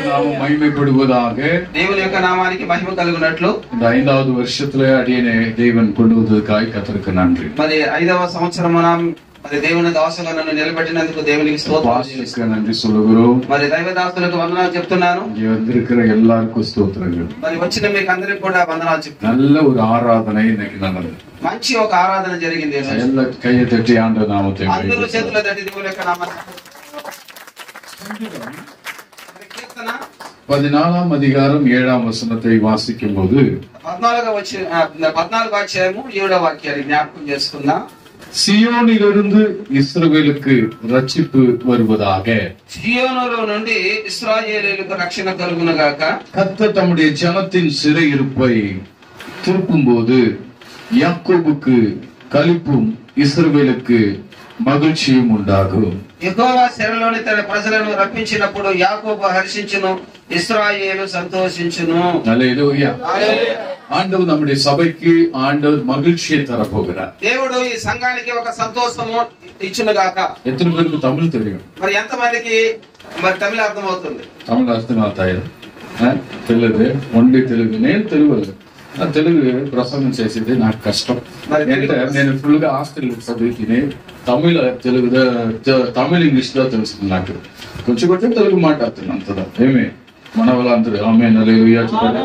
நாமம் மகிமைப்படுவதாக. దేవుని యొక్క నామానికి మహిమ కలుగునట్లు இந்த 5வது வருஷத்துல அடியனை தேவன் கொண்டு வந்ததுக்காய் கர்த்தருக்கு நன்றி. మరి 5వ సంవత్సరమున మరి దేవుని దాసులను నన్ను నిలబెట్టినందుకు దేవునికి స్తోత్రం நன்றி சொல்லுகிறோம். మరి దైవ దాసులకు వందనాలు చెప్తున్నాను. இங்க வந்திருக்கிற எல்லாருக்கும் ஸ்தோத்திரங்கள். మరి వచ్చిన మీకు అందరికి కూడా వందనాలు చెప్తున్నాను. நல்ல ஒரு ஆராதனை இன்னைக்கு நடந்தது. మంచి ఒక ఆరాధన జరిగింది. எல்லா கையை தட்டி ஆண்டவர் நாமத்தை అందరూ చేతులు తట్టి దేవుని యొక్క నామాన్ని. కీర్తన 14వ அதிகாரம் 7వ వచనத்தை வாசிக்கும் போது 14వ అధ్యాయము 7వ వాక్యాన్ని జ్ఞాపకం చేసుకుందాం. சியோனிலிருந்து இஸ்ரவேலுக்கு ரட்சிப்பு வருவதாக. சியோனிలో నుండి இஸ்ரவேலுக்கு రక్షణ కలుగునుగాక. கர்த்தர் தம்முடைய ஜனத்தின் சிறையிருப்பை திருப்பும்போது யாக்கோபுக்கு களிப்பும் இஸ்ரவேலுக்கு மகிழ்ச்சியும் உண்டாகும். యెహోవా చెరలోని తన ప్రజలను రప్పించినప్పుడు యాకోబు హర్షించును, ఇశ్రాయేలు సంతోషించును. హల్లెలూయా. ஆண்டவர் நம்முடைய சபைக்கு ஆண்டவர் மகிழ்ச்சியை தரப்போகிறார். దేవుడు ఈ సంఘానికి ఒక సంతోషము ఇచ్చునుగాక. எத்தனை பேருக்கு தமிழ் தெரியும்? మరి ఎంత మందికి మరి తమిళ అర్థం అవుతుంది? தமிழ் అర్థం అవుతాయా? తెలుగు ఓన్లీ తెలుగు. నేను తెలుగు ప్రసంగం చేసేది నాకు కష్టం. నేను ఫుల్ గా హాస్టల్ చదివితే తమిళ ఇంగ్లీష్ లో తెలుస్తుంది. నాకు కొంచెం కొంచెం తెలుగు మాట్లాడుతున్నాను. అంతదా ఏమే మన వాళ్ళందరూ ஆமென் ஹல்லேலூயா சொல்லுங்க.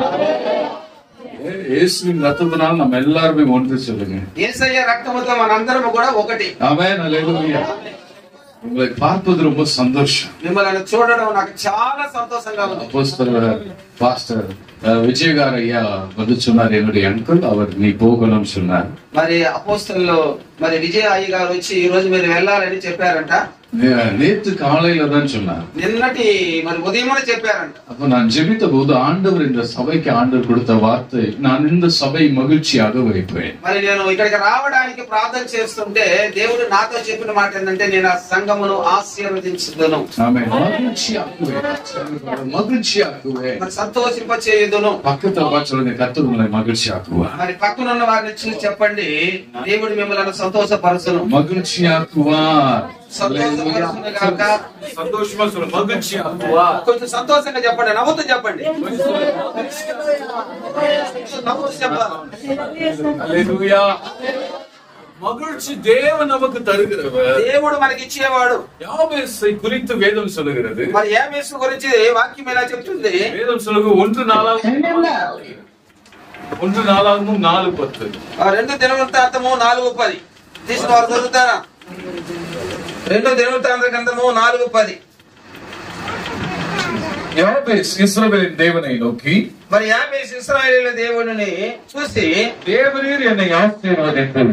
இயேசுவின் ரத்தத்தினால் நம்ம எல்லாரும் ஒன்று சொல்லுங்க. యేసయ్య రక్తముతో మనందరం కూడా ఒకటి. ஆமென் ஹல்லேலூயா. உங்களை பார்ப்பது ரொம்ப சந்தோஷம். మిమ్మల్ని చూడడం నాకు చాలా సంతోషంగా ఉంది. அப்போஸ்தலர் பாஸ்டர் விஜயகார் ஐயா வந்து சொன்னார், என்னுடைய அங்கிள் அவர் நீ போகணும்னு சொன்னார். మరి అపోస్తలులు మరి విజయ అయ్య గారు వచ్చి ఈ రోజు మీరు వెళ్ళాలని చెప్పారంట. நேற்று காலையில தான் சொன்னார். నిన్నటి మరి ఉదయమే చెప్పారంట. அப்ப நான் ஜெபித்த போது ஆண்டவர் இந்த சபைக்கு ஆண்டவர் கொடுத்த வார்த்தை, நான் இந்த சபை மகிழ்ச்சியாக வைப்பேன். మరి నేను ఇక్కడికి రావడానికి ప్రార్థన చేస్తుంటే దేవుడు నాతో చెప్పిన మాట ఏంటంటే నేను ఆ సంఘమును ఆశీర్వదించుదును. ఆమేన్. மகிழ்ச்சியாக்குவேன். మరి సంతోషింప చేయుదును. பக்கத்துல பார்த்து சொல்லுங்க, கர்த்தர் உங்களை மகிழ்ச்சியாக்குவார். మరి పక్కన ఉన్న వారిని చూసి చెప్పండి, దేవుడు మిమ్మల్ని సంతోషపరచును. మగిழ்ச்சியாக்குவார். కొంచెం సంతోషంగా చెప్పండి, నవ్వుతూ చెప్పండి. மகிழ்ச்சி தேவன் நமக்கு தருகிறவர். దేవుడు మనకి ఇచ్చేవాడు. யாபேசை குறித்து வேதம் சொல்லுகிறது. మరి యాబేసు గురించి వాక్యం ఎలా చెప్తుంది? வேதம் சொல்லுங்க 1 நாளாகமும் 4:10. 2 దినవృత్తాంతము 4:10 తీసిన వారు చదువుతారా? 2 దినవృత్తాంత గ్రంథము 4:10. யாபேஸ் இஸ்ரவேலின் தேவனை நோக்கி, మరి యాబేసు ఇశ్రాయేలు దేవుడిని చూసి, தேவரீர் என்னை ஆசீర్వదించు,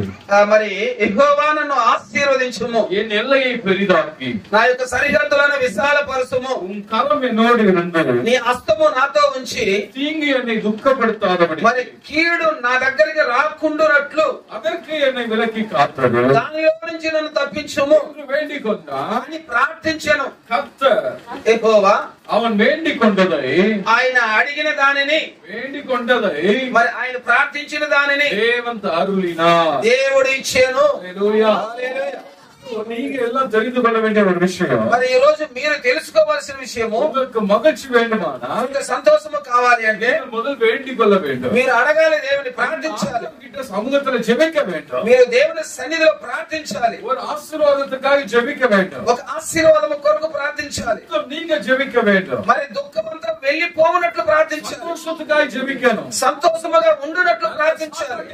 మరి యెహోవా నన్ను ఆశీర్వదించుము, என் எல்லையை பெரிதாக்கி, నా యొక్క సరిహద్దులను విశాలపరచుము, உன் கரம் என்னோடு இருந்தது, నీ హస్తము నాతో ఉంచి தீங்கு என்னை துக்கப்படுத்தாதபடி, మరి కీడు నా దగ్గరికి రాకుండానట్లు அதற்கு என்னை விலக்கி காத்தது, దానిలో నుంచి నన్ను తప్పించుము வேண்டிக் கொண்டான். అని ప్రార్థించెను. கர்த்தர் యెహోవా அவன் வேண்டிக் கொண்டதை, ఆయన అడిగిన దానిని, வேண்டிக் கொண்டதை మరి ఆయన ప్రార్థించిన దానిని தேவன் அருளினார். దేవుడు ఇచ్చాను. హల్లెలూయా. நீங்க எல்லாம் தெரிந்து கொள்ள வேண்டிய ஒரு விஷயம், మరి ఈ రోజు మీరు తెలుసుకోవాల్సిన విషయము, உங்களுக்கு மகிழ்ச்சி வேண்டுமானா మీకు సంతోషము కావాలి అంటే முதல் வேண்டிக் கொள்ள வேண்டும். మీరు అడగాలి, దేవుని ప్రార్థించాలి, சமூகத்துல ஜெபிக்க வேண்டும். మీరు దేవుని సన్నిధిలో ప్రార్థించాలి, ஒரு ஆசீர்வாதத்துக்காக ஜெபிக்க வேண்டும். ఒక ఆశీర్వాదము కొరకు ప్రార్థించాలి, நீங்க ஜெபிக்க வேண்டும். మరి దుఃఖమంతా వెళ్ళిపోవునట్లు ప్రార్థించాలి, சந்தோஷத்துக்காக ஜெபிக்கணும். సంతోషముగా ఉండునట్లు ప్రార్థించాలి,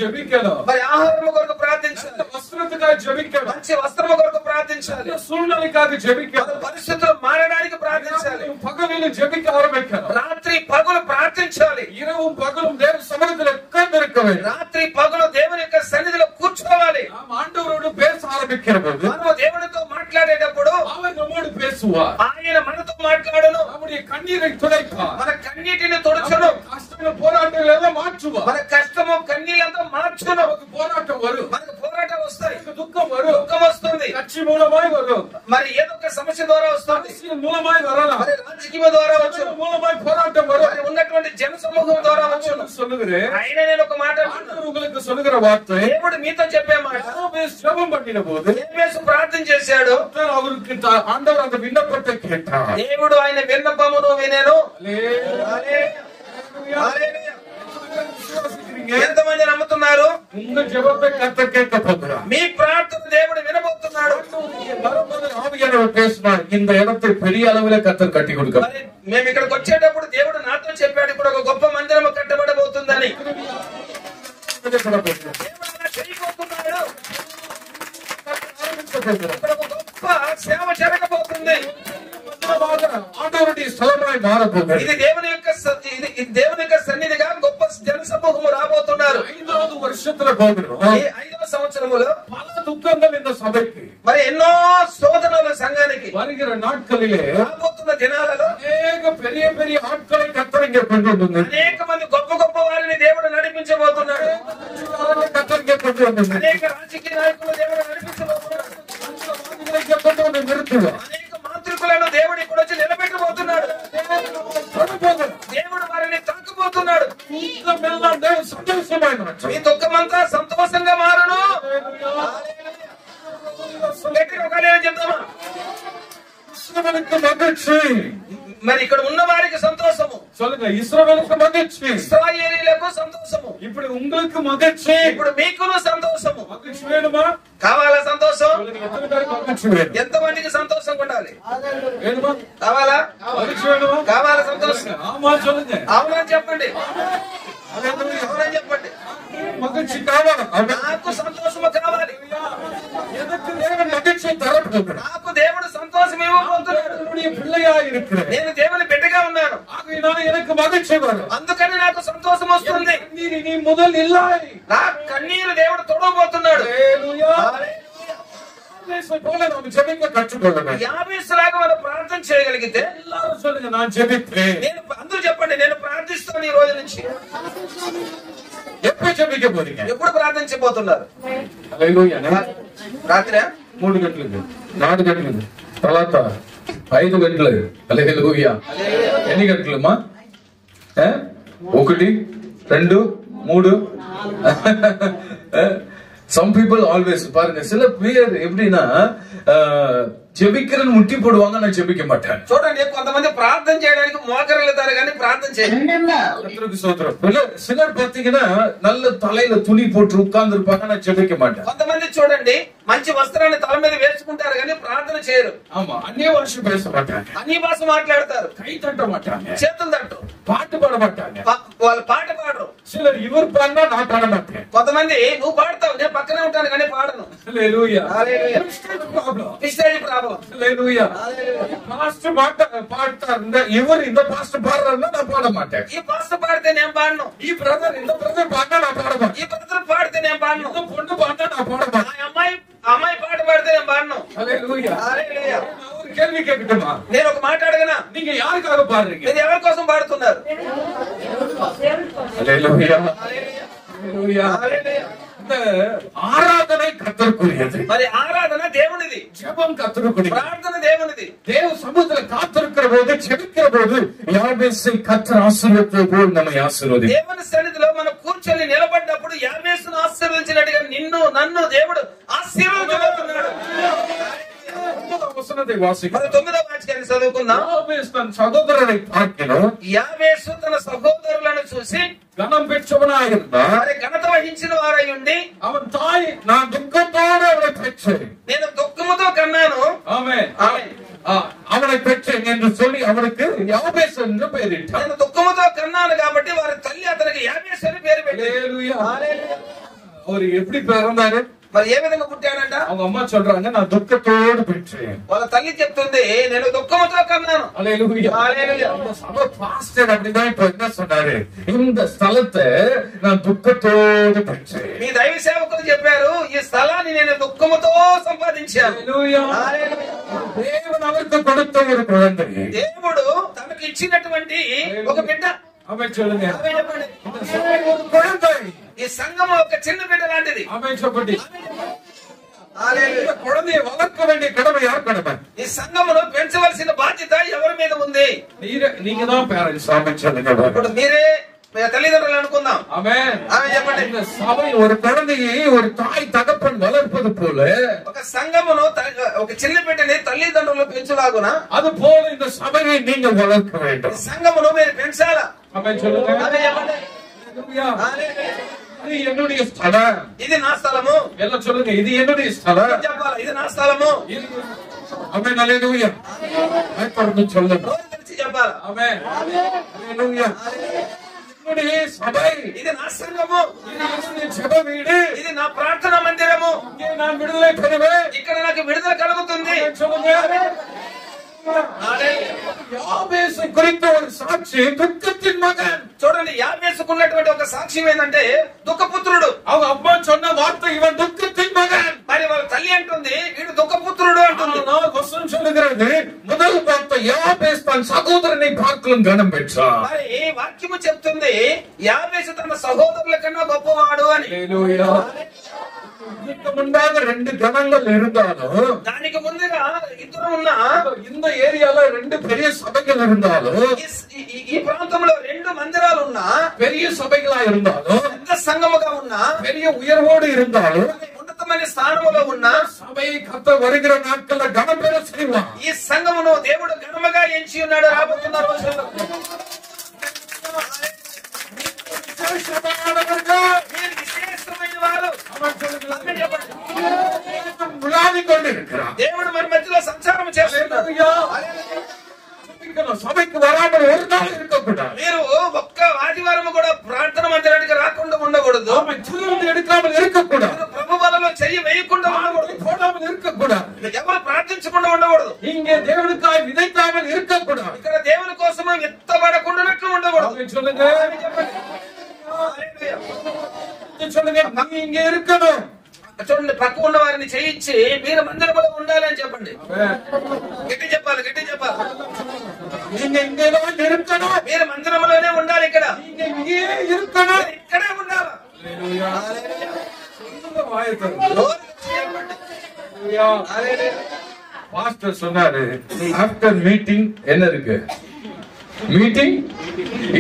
ஜெபிக்கணும். మరి ఆహారము కొరకు ప్రార్థించాలి, வஸ்திரத்துக்காக ஜெபிக்கணும். మంచి వస్త్రము కొరకు ప్రార్థించాలి, சூழ்நிலைக்காக ஜெபிக்கணும். పరిస్థితులు మారడానికి ప్రార్థించాలి, பகலில் ஜெபிக்க ஆரம்பிக்கணும். రాత్రి పగలు ప్రార్థించాలి, இரவும் பகலும் தேவ சமூகத்தில் உட்கார்ந்திருக்க வேண்டும். రాత్రి పగలు దేవుని యొక్క సన్నిధిలో కూర్చోవాలి. நாம் ஆண்டவரோடு பேச ஆரம்பிக்கிற போது మనము దేవునితో మాట్లాడేటప్పుడు அவர் நம்மோடு பேசுவார். ఆయన మనతో మాట్లాడను, நம்முடைய கண்ணீரை துடைப்பார். మన కన్నీటిని తుడచును, கஷ்டங்கள் போராட்டங்கள் எல்லாம் மாற்றுவார். మన కష్టము కన్నీళ్ళంతా మార్చును. நமக்கு போராட்டம் வரும், మనకు పోరాటం వస్తాయి, துக்கம் வரும், దుఃఖం వస్తుంది, கட்சி மூலமாய் வரும், మరి ఏదో ఒక సమస్య ద్వారా వస్తుంది, அரசியல் மூலமாய் வரலாம், మరి రాజకీయ ద్వారా వచ్చును, மூலமாய் போராட்டம் வரும். మరి ఉన్నటువంటి జన సమూహం ద్వారా వచ్చును. சொல்லுகிறேன், అయినా నేను ఒక మాట ஆண்டவர் உங்களுக்கு சொல்லுகிற வார்த்தை, దేవుడు మీతో చెప్పే మాట, ஜெபம் பண்ணின போது ప్రార్థన చేశాడు, அவருக்கு ஆண்டவர் அந்த விண்ணப்பத்தை கேட்டார். దేవుడు ఆయన విన్నపమును నేను ஹalleluya. ఎంతమంది నమ్ముతున్నారు? உங்க ஜெபத்தை கர்த்தர் கேட்க போகிறார். మీ ప్రార్థన దేవుడు వినబోతున్నాడు. ஆவியானவர் பேசினார், இந்த இடத்தை பெரிய அளவில் கர்த்தர் கட்டி கொடுக்க. మరి మేము ఇక్కడికి వచ్చేటప్పుడు దేవుడు నాతో చెప్పాడు, ఇక్కడ ఒక గొప్ప మందిరం కట్టబడబోతుందని. దేవుడు అలా చేయబోతున్నాడు. ఇక్కడ ఒక గొప్ప సేవ జరగబోతుంది. ஆண்டவருடைய స్థలமாய் మారబోతుంది. ఇది దేవుని యొక్క సన్నిధిగా గొప్ప జన సమూహము రాబోతున్నారు. 5వ వర్షத்துல போகிறோம். ఈ 5వ సంవత్సరములో பல துக்கங்கள் இந்த சபைக்கு, మరి ఎన్నో శోధనలు సంఘానికి வருகிற நாட்களிலே రాబోతున్న దినాలలో అనేక பெரிய பெரிய ஆட்களை கர்த்தர் இங்கே கொண்டு வந்து, అనేక మంది గొప్ప గొప్ప వారిని దేవుడు నడిపించబోతున్నాడు. கர்த்தர் இங்கே கொண்டு வந்து, అనేక రాజకీయ నాయకులు దేవుడు నడిపించబోతున్నాడు. கொண்டு வந்து நிறுத்துவார். అనేక మాంత్రికులను దేవుడు ఇక్కడ వచ్చి నిలబెట్టబోతున్నాడు. దేవుడు వారిని తాకబోతున్నాడు. సంతోషమైన మీ దుఃఖమంతా సంతోషంగా మారును. గట్టిగా ఒక హల్లెలూయా చెప్తామా? మగిழ்ச்சி. మరి ఇక్కడ ఉన్న వారికి సంతోషము. சொல்லுங்க, இஸ்ரவேலுக்கு மகிழ்ச்சி, ఇశ్రాయేలీయులకు సంతోషము. இப்படி உங்களுக்கு மகிழ்ச்சி. ఇప్పుడు మీకును సంతోషము. மகிழ்ச்சி வேணுமா? కావాలా సంతోషం? சொல்லுங்க, எத்தனை பேருக்கு மகிழ்ச்சி வேணும்? ఎంతమందికి సంతోషంగా ఉండాలి? வேணுமா? కావాలా? மகிழ்ச்சி வேணுமா? కావాలా సంతోషం? ஆமா சொல்லுங்க. అవునని చెప్పండి. అవునని చెప్పండి. மகிழ்ச்சி காவல். నాకు సంతోషము కావాలి. எனக்கு தேவன் மகிழ்ச்சி தரப்படுகிறார். నాకు దేవుడు సంతోషం ఇవ్వబోతున్నాడు. என்னுடைய பிள்ளையா இருக்கிறேன். నేను దేవుని బిడ్డగా ఉన్నాను. ஆகையினால எனக்கு மகிழ்ச்சி வரும். అందుకని నాకు సంతోషం వస్తుంది. கண்ணீர் இனி முதல் இல்லை. నా కన్నీరు దేవుడు తొడవబోతున్నాడు. హల్లెలూయా. போல நாம் ஜெபிக்க கற்றுக்கொள்ளணும். యాబేసులాగా మనం ప్రార్థన చేయగలిగితే எல்லாரும் சொல்லுங்க, நான் ஜெபிப்பேன். నేను అందరూ చెప్పండి, నేను ప్రార్థిస్తాను ఈ రోజు నుంచి. எப்ப ஜெபிக்க போறீங்க? ఎప్పుడు ప్రార్థించబోతున్నారు? హల్లెలూయా. రాత్రి 3 గంటలకు, 4 గంటలకు, తర్వాత 5 గంటలకు. హల్లెలూయా. ఎన్ని గంటలమ్మా? 1, 2, 3. Some people always பாருங்க, சில பேர் எப்படின்னா ஜெபிக்கிறன்னு முட்டி போடுவாங்க, நான் ஜெபிக்க மாட்டேன். చూడండి, కొంతమంది ప్రార్థన చేయడానికి మోకరిల్లుతారు కానీ ప్రార్థన చేయరు. சிலர் பாத்தீங்கன்னா நல்ல தலையில துணி போட்டு உட்கார்ந்து இருப்பாங்க, நான் ஜெபிக்க மாட்டேன். కొంతమంది చూడండి మంచి వస్త్రాన్ని తల మీద వేసుకుంటారు కానీ ప్రార్థన చేయరు. ஆமா, அந்நிய భాష பேச மாட்டாங்க, అన్ని భాష మాట్లాడతారు, கை தட்ட மாட்டாங்க, చేతులు తట్టు, பாட்டு பாட மாட்டாங்க. వాళ్ళు పాట పాడరు. சிலர் இவர் பாடினா நான் பாட மாட்டேன். కొంతమంది నువ్వు పాడతావు, నేను పక్కనే ఉంటాను కానీ పాడను. హల్లెలూయా. హల్లెలూయా. பிஸ்டேஜ் ப்ராப்ளம். ஹல்லேலூயா. பாஸ்டர் பாடுறாரு, இவர் இந்த பாஸ்டர் பாடுறாருன்னா நான் பாட மாட்டேன். ఈ పాస్టర్ పాడితే నేను పాడను. ఈ బ్రదర్ இந்த பிரதர் பாடினா நான் பாட மாட்டேன். ఈ బ్రదర్ పాడితే నేను పాడను. இந்த பொண்ணு பாடினா நான் பாட மாட்டேன். అమ్మాయి పాట పాడితే నేను పాడను. హల్లెలూయా. హల్లెలూయా. நான் ஒரு கேள்வி கேட்கட்டுமா? నేను ఒక మాట అడగనా? நீங்க யாருக்காக பாடுறீங்க? మీరు ఎవరి కోసం పాడుతున్నారు? హల్లెలూయా. హల్లెలూయా. హల్లెలూయా. இந்த ஆராதனை கர்த்தருக்குரியது. మరి ఆరాధన దేవునిది, ஜெபம் கர்த்தருக்குரியது, ప్రార్థన దేవునిది. தேவ சமூகத்துல காத்திருக்கிற போது, ஜெபிக்கிற போது யாபேசை கர்த்தர் ஆசீர்வதித்தது போல் நம்மை ஆசீர்வதி. దేవుని సన్నిధిలో మనం కూర్చొని నిలబడ్డప్పుడు యాబేసును ఆశీర్వదించినట్టుగా నిన్ను నన్ను దేవుడు ఆశీర్వదించబోతున్నాడు. வசனத்தை வாசிக்கிறோம். మరి 9వ వాక్యాన్ని చదువుకుందాం. யாபேஸ் தன் சகோதரரை பார்க்கிறோம், యాబేసు తన సహోదరులను చూసి கனம் பெற்றவனாயிருந்தான். మరి ఘనత వహించిన వారై ఉండి, அவன் தாய், நான் துக்கத்தோடு அவனை பெற்றேன், నేను దుఃఖముతో కన్నాను, ஆமென், ఆమేన్. அவனை பெற்றேன் என்று சொல்லி அவனுக்கு யாபேஸ் என்று பெயரிட்டான். నేను దుఃఖముతో కన్నాను కాబట్టి వారి తల్లి అతనికి యాబేసు అని పేరు పెట్టింది. హల్లెలూయా. హల్లెలూయా. அவர் எப்படி பிறந்தாரு? మరి ఏ విధంగా పుట్టాడంట? அவங்க அம்மா சொல்றாங்க, நான் துக்கத்தோடு பெற்றேன். వాళ్ళ తల్లి చెప్తుంది, నేను దుఃఖముతో కన్నాను. ஹல்லேலூயா. హల్లెలూయా. இந்த சபை பாஸ்டர் அப்படிதான் இப்ப என்ன சொன்னாரு, இந்த ஸ்தலத்தை நான் துக்கத்தோடு பெற்றேன். మీ దైవ సేవకులు చెప్పారు, ఈ స్థలాన్ని నేను దుఃఖముతో సంపాదించాను. హల్లెలూయా. హల్లెలూయా. தேவன் அவருக்கு கொடுத்த ஒரு குழந்தை. దేవుడు తనకు ఇచ్చినటువంటి ఒక బిడ్డ. ஆமென் சொல்லுங்க. ఆమేన్ చెప్పండి. ஒரு குழந்தை. ఈ సంఘం ఒక చిన్న బిడ్డ లాంటిది. ஆமென் చెప్పండి. హల్లెలూయా. இந்த குழந்தையை வளர்க்க வேண்டிய கடமை யார் கடமை? ఈ సంఘమును పెంచవలసిన బాధ్యత ఎవరి మీద ఉంది? நீங்க தான் பேரண்ட்ஸ். ஆமென் சொல்லுங்க. ఇప్పుడు మీరే தள்ளிదండ్రులు అనుకుందాం. ஆமென். చెప్పండి. இந்த சபை ஒரு குழந்தையை ஒரு தாய் தகப்பன் வளர்ப்பது போல, ఒక సంఘమును ఒక చిన్న బిడ్డని తల్లిదండ్రులు పెంచులాగున அது போல இந்த சபையை நீங்கள் வளர்க்க வேண்டும். సంఘమును మీరు పెంచాలా. ஆமென் சொல்லுங்க. చెప్పండి. இது என்னுடைய ஸ்தலம், ఇది నా స్థలము. எல்லாம் சொல்லுங்க. இது என்னுடைய ஸ்தலம். చెప్పాలా, ఇది నా స్థలము. ஆமென். ஹல்லேலூயா. ஐபர்னு சொல்லுங்க. చెప్పాలా. ஆமென். ஹல்லேலூயா. என்னுடைய சபை, ఇది నా సంఘము. இது என்னுடைய ஜெப வீடு, ఇది నా ప్రార్థన మందిరము. இங்கே நான் விடுதலை பெறுவேன். ఇక్కడ నాకు విడుదల కలుగుతుంది. சொல்லுங்க. யாபேசு குறித்த ஒரு சாட்சி, துக்கத்தின் மகன். చూడండి, యాబేసుకున్నటువంటి ఒక సాక్ష్యం ఏంటంటే దుఃఖపుత్రుడు. அவங்க அம்மா சொன்ன வார்த்தை, இவன் துக்கத்தின் மகன். మరి వాళ్ళ తల్లి అంటుంది వీడు దుఃఖపుత్రుడు అంటుంది. வசனம் சொல்லுகிறது, முதல் வார்த்தை யாபேஸ் தன் சகோதரனை பார்க்கலும் கனம் பெற்றான். మరి వాక్యము చెప్తుంది యాబేసు తన సహోదరుల కన్నా గొప్పవాడు అని. హల్లెలూయా. இதுக்கு முன்பாக 2 ஜனங்கள் இருந்தாலும், దానికి ముందుగా ఇద్దరు ఉన్న இந்த ஏரியால 2 பெரிய சபைகள் இருந்தாலும், ఈ ప్రాంతంలో 2 మందిరాలు ఉన్నా, பெரிய సభைகளா இருந்தாலும், పెద్ద సంఘముగా ఉన్నా, பெரிய உயர்வோடு இருந்தாலும், ఉన్నతమైన స్థానములో ఉన్నా, சபையை கர்த்தர் வருகிற நாட்கள்ல கனம் பெற செய்வான். ఈ సంఘమును దేవుడు ఘనముగా ఎంచి ఉన్నాడు రాబోతున్న రోజుల్లో. మీరు విశేషమైన వారు. దేవుడు మన మధ్యలో సంచారం చేస్తున్నాడు. சபைக்கு வராமல் ஒரு நாள் இருக்கக்கூடாது. మీరు ఒక్క ఆదివారం కూడా ప్రార్థన మందిరానికి రాకుండా ఉండకూడదు. எடுக்காமல் இருக்கக்கூடாது. ప్రభు బలలో చెయ్యి వేయకుండా ఉండకూడదు. போடாமல் இருக்கக்கூடாது. ఎవరు ప్రార్థించకుండా ఉండకూడదు. இங்கே தேவனுக்காய் விதைக்காமல் இருக்கக்கூடாது. ఇక్కడ దేవుని కోసము విత్తబడకుండా ఉండకూడదు. சொல்லுங்க. சொல்லுங்க. நீ இங்க இருக்கணும். చూడండి, పక్క ఉన్న వారిని చేయించి మీరు మందిరంలో ఉండాలి అని చెప్పండి. గట్టి చెప్పాలి, గట్టి చెప్పాలి. நீங்க இங்கதான் இருக்கணும். మీరు మందిరంలోనే ఉండాలి. ఇక్కడ நீங்க இங்கே இருக்கணும். ఇక్కడే ఉండాలి. பாஸ்டர் சொன்னாரு, ஆஃப்டர் மீட்டிங் என்ன இருக்கு? Meeting,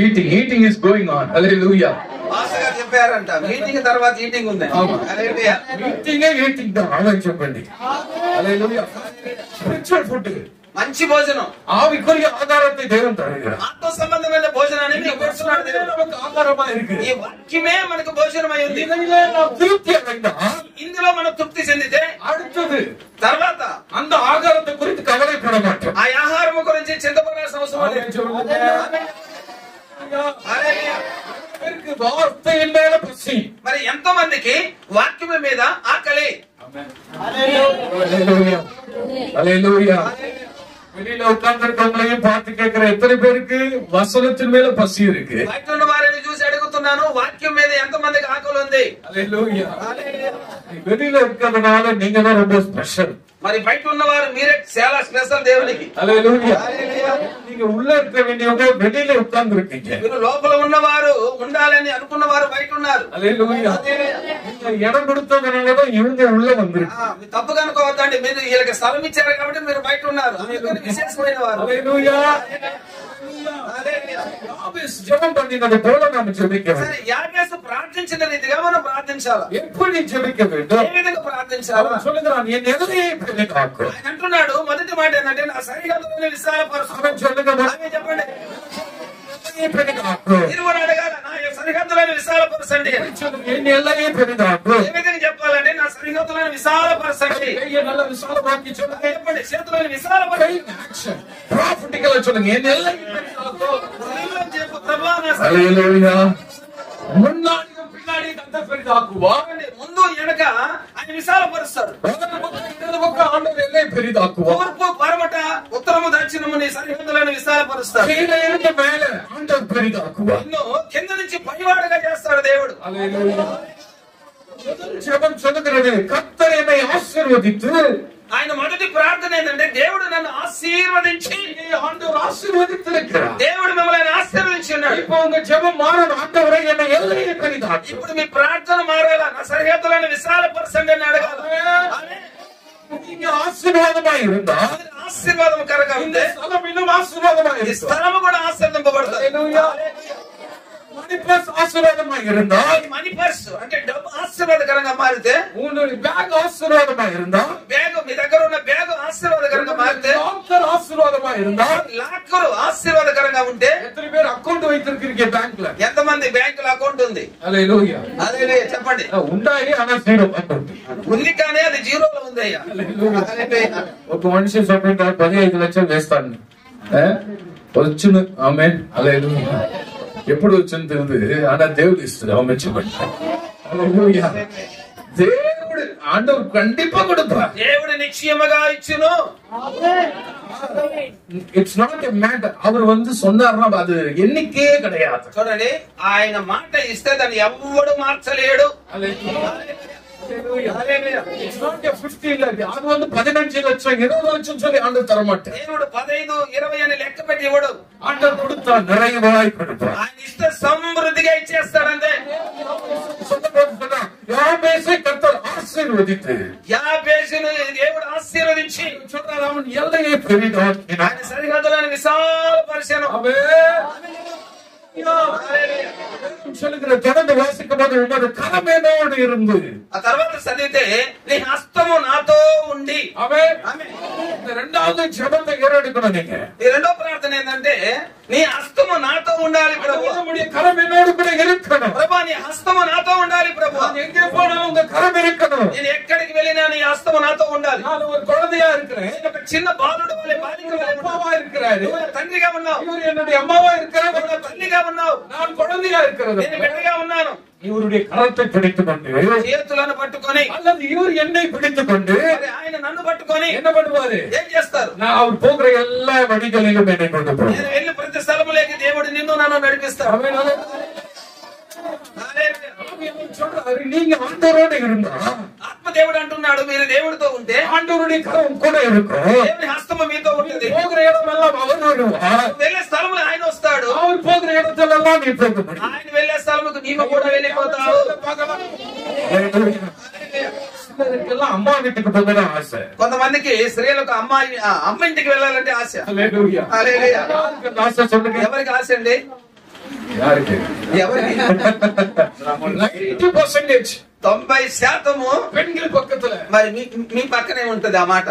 eating is going on. Hallelujah. Master గారు చెప్పారంట, మీటింగ్ తర్వాత ఈటింగ్ ఉంది. హల్లెలూయా. ఈటింగ్ தான் ஆலோசனை பண்ணி. ஹல்லேலூயா. ஸ்பிரிச்சுவல் ஃபுட், మంచి భోజనం, ஆவிக்குரிய ஆகாரத்தை தேவன் தருகிறார். ఆత్మ సంబంధమైన భోజనాన్ని మీకు పెడుతున్నాడు దేవుడు. நமக்கு ஆகாரமா இருக்கு. ఈ వాక్యమే మనకు భోజనమై ఉంది. இதிலே நாம் திருப்தி அடைந்தா, ఇందులో మనం తృప్తి చెందితే அடுத்தது తర్వాత அந்த ஆகாரத்தை குறித்து கவலைப்பட மாட்டோம். ఆ ఆహారం గురించి చింతపడాల్సిన అవసరం లేదు. வார்த்தையின் மேல பசி. మరి ఎంతో మందికి వాక్యం మీద ఆకలి. ஹல்லேலூயா. ஹல்லேலூயா. வெளியில உட்கார்ந்திருக்கவங்களையும் பார்த்து கேட்கிற எத்தனை பேருக்கு வசனத்தின் மேல பசி இருக்கு? బయట ఉన్న వారిని చూసి అడుగుతున్నాను, వాక్యం మీద ఎంత మందికి ఆకలి ఉంది? ஹல்லேலூயா. வெளியில இருக்கிறதுனால நீங்க தான் ரொம்ப ஸ்பெஷல். మరి బయట ఉన్నవారు మీరే చాలా స్పెషల్ దేవునికి. ஹல்லேலூயா. நீங்க உள்ள இருக்க வேண்டியவங்க வெளியில உட்கார்ந்து இருக்கீங்க. మీరు లోపల ఉన్నవారు ఉండాలని అనుకున్నవారు బయట ఉన్నారు. ஹல்லேலூயா. நீங்க இடம் கொடுத்ததுனாலதான் இவங்க உள்ள வந்திருக்கு. మీరు తప్పుగా అనుకోవద్దండి, మీరు వీళ్ళకి స్థలం ఇచ్చారు కాబట్టి మీరు బయట ఉన్నారు. అందుకని విశేషమైన వారు. ஹல்லேலூயா. ஜெபம் பண்ணினது போல நாம் ஜெபிக்க வேண்டும். సరే, యాబేసు ప్రార్థించిన రీతిగా మనం ప్రార్థించాలి. எப்படி ஜெபிக்க வேண்டும்? ఏ విధంగా ప్రార్థించాలి? சொல்லுகிறான், என் எதிரையை பெரிதாக்கும். ఆయన అంటున్నాడు, మొదటి మాట ఏంటంటే నా సరిహద్దులను విశాలపరచు. சொல்லுங்க, ఆమె చెప్పండి. பெரிதாக்கும். ఇరువురు అడగాల, నా సరిహద్దులను విశాలపరచండి. சொல்லுங்க, என் எல்லையை பெரிதாக்கும். ఏ విధంగా చెప్పాలంటే నా సరిహద్దులను విశాలపరచండి. கையை நல்லா விசாலமாக்கி சொல்லுங்க. చెప్పండి, చేతులను విశాలపరచండి. ஆக்ஷன் ப்ராஃபிட்டிக்கலா சொல்லுங்க, என் எல்லையை பெரிதாக்கும். చెప్పు, ప్రభువా నా ஹல்லேலூயா. முன்னாடியும் பின்னாடி கர்த்தர் பெரிதாக்குவார். ముందు వెనక ఆయన విశాలపరుస్తాడు. இடது பக்கம் ஆண்டவர் எல்லையை பெரிதாக்குவார். తూర్పు పరమట ఉత్తరము దక్షిణము నీ సరిహద్దులను విశాలపరుస్తాడు. கீழே இருந்து மேல ஆண்டவர் பெரிதாக்குவார். నిన్ను కింద నుంచి పైవాడుగా చేస్తాడు దేవుడు. ஹல்லேலூயா. ஜெபம் சொல்லுகிறது, கர்த்தர் என்னை ஆசீர்வதித்து, ఆయన మొదటి ప్రార్థన ఏంటంటే దేవుడు నన్ను ఆశీర్వదించి, ஆண்டவர் ஆசீர்வதித்திருக்கிறார். దేవుడు మిమ్మల్ని ఆశీర్వదించి ఉన్నాడు. இப்போ உங்க ஜெபம் மாறணும், ஆண்டவரே என்னை எல்லையை பெரிதாக்கு. ఇప్పుడు మీ ప్రార్థన మారాలా, నా సరిహద్దులను విశాలపరచండి అని అడగాలి. நீங்க ஆசீர்வாதமா இருந்தா ఆశీర్వాదం కరగా இந்த ఉంది, ஸ்தலம் இன்னும் ஆசீர்வாதமா ఈ இருக்கும். స్థలము కూడా ఆశీర్వదింపబడుతుంది. ஹல்லேலூயா. மணி பர்ஸ் ஆசீர்வாதமா இருந்தா, మనీ పర్స్ అంటే డబ్బు ఆశీర్వాదకరంగా మారితే, உன்னுடைய பேக் ஆசீர்வாதமா இருந்தா, బ్యాగ్ మీ దగ్గర ఉన్న బ్యాగ్ ఆశీర్వాదకరంగా మారితే, லாக்கர் ஆசீர்வாதமா இருந்தா, లాకర్ ఆశీర్వాదకరంగా ఉంటే, எத்தனை பேர் அக்கவுண்ட் வைத்திருக்கீங்க பேங்க்ல? ఎంతమంది బ్యాంకులో అకౌంట్ ఉంది? హల్లెలూయా. హల్లెలూయా చెప్పండి. ఉండాయి అన్న జీరో అకౌంట్ ఉంది కానీ అది జీరోలో ఉంది అయ్యా. హల్లెలూయా. ఒక మనిషి చెప్పింటారు 15 లక్షలు వేస్తాను వచ్చును. ఆమేన్. హల్లెలూయా. ఎప్పుడు వచ్చింది తెలియదు, ఆనా దేవుడు ఇస్తుంది. ఆమేన్ చెప్పండి. హల్లెలూయా. దేవుడు ఆండவர் కండిపా கொடுப்பா. దేవుడు నిశ్చయముగా ఇచ్చును. It's not a matter. அவர் வந்து சொன்னார்னா அது ఎన్నికే கிடையாது. చూడండి, ఆయన మాట ఇస్తే దాన్ని ఎవ్వడు మార్చలేడు. It's not a 15 lakh. அது வந்து 15 லட்சம் 20 லட்சம் சொல்லி ஆண்டவர் தர மாட்டார். దేవుడు 15, 20 అని లెక్క పెట్టి ఇవ్వడు. ஆண்டவர் கொடுத்தா நிறைவாய் கொடுப்பார். ఆయన ఇస్తే సమృద్ధిగా ఇచ్చేస్తాడంతే. சொன்னா யாபேசை கர்த்தர் ஆசீர்வதித்து, యాబేసును దేవుడు ఆశీర్వదించి சொன்னார் அவன் எல்லையை பெரிதாக்கினார். ఆయన సరిహద్దులను విశాలపరిచాను. சொல்லுகிற தொடர்ந்து வாசிக்கும் போது உமது கரமேனோடு இருந்து, ఆ తర్వాత చదివితే నీ హస్తము నాతో ఉండి. ஆமென். ఆమేన్. இந்த இரண்டாவது ஜெபத்தை ஏறெடுக்கணும் நீங்க. ఈ రెండో ప్రార్థన ఏంటంటే, నీ హస్తము నాతో ఉండాలి ప్రభు. நம்முடைய கரமேனோடு கூட இருக்கணும். ప్రభా నీ హస్తము నాతో ఉండాలి ప్రభు. நான் எங்கே போனாலும் உங்க கரம் இருக்கணும். నేను ఎక్కడికి వెళ్ళినా నీ హస్తము నాతో ఉండాలి. நான் ஒரு குழந்தையா இருக்கிறேன், నేను ఒక చిన్న బాలుడు వలె బాలిక వలె ఉన్నాను. அப்பாவா இருக்கிறாரு, నువ్వు నా తండ్రిగా ఉన్నావు. இவர் என்னுடைய அம்மாவா இருக்கிறார், నువ్వు నా తల్లిగా ఉన్నావు. நான் குழந்தையா இருக்கிறது. నేను బిడ్డగా ఉన్నాను. இவருடைய கரத்தை பிடித்துக் கொண்டு, చేతులను పట్టుకొని, அல்லது இவர் என்னை பிடித்துக் கொண்டு మరి ఆయన నన్ను పట్టుకొని என்ன பண்ணுவாரு? ఏం చేస్తారు? நான் அவர் போகிற எல்லா வழிகளிலும் என்னை கொண்டு போவார். నేను వెళ్ళి ప్రతి స్థలములోకి దేవుడు నిన్ను నన్ను నడిపిస్తాడు. ஆமென். హల్లెలూయా. ஆமென். சொல்றாரு, நீங்க ஆண்டவரோடு இருந்தா ఆత్మదేవుడు అంటున్నాడు, మీరు దేవుడితో ఉంటే ஆண்டவருடைய கரம் கூட இருக்கும். దేవుని హస్తము మీతో ఉంటుంది. போகிற இடமெல்லாம் அவர் வருவார். నువ్వు వెళ్ళే స్థలములో ఆయన వస్తాడు. அவர் போகிற இடத்திலெல்லாம் நீ போக முடியும். ఆయన వెళ్ళే స్థలముకు నీవు కూడా వెళ్ళిపోతావు. சிலருக்கெல்லாம் அம்மா வீட்டுக்கு போகணும் ஆசை. కొంతమందికి స్త్రీలకు అమ్మ ఇంటికి వెళ్ళాలంటే ఆశ. హల్లెలూయా. హల్లెలూయా. யாருக்கு ஆசை சொல்லுங்க? ఎవరికి ఆశ అండి? யாருக்கு? ఎవరికి? 90% 90% பெண்கள் பக்கத்துல. మరి మీ పక్కనే ఉంటది ఆ మాట.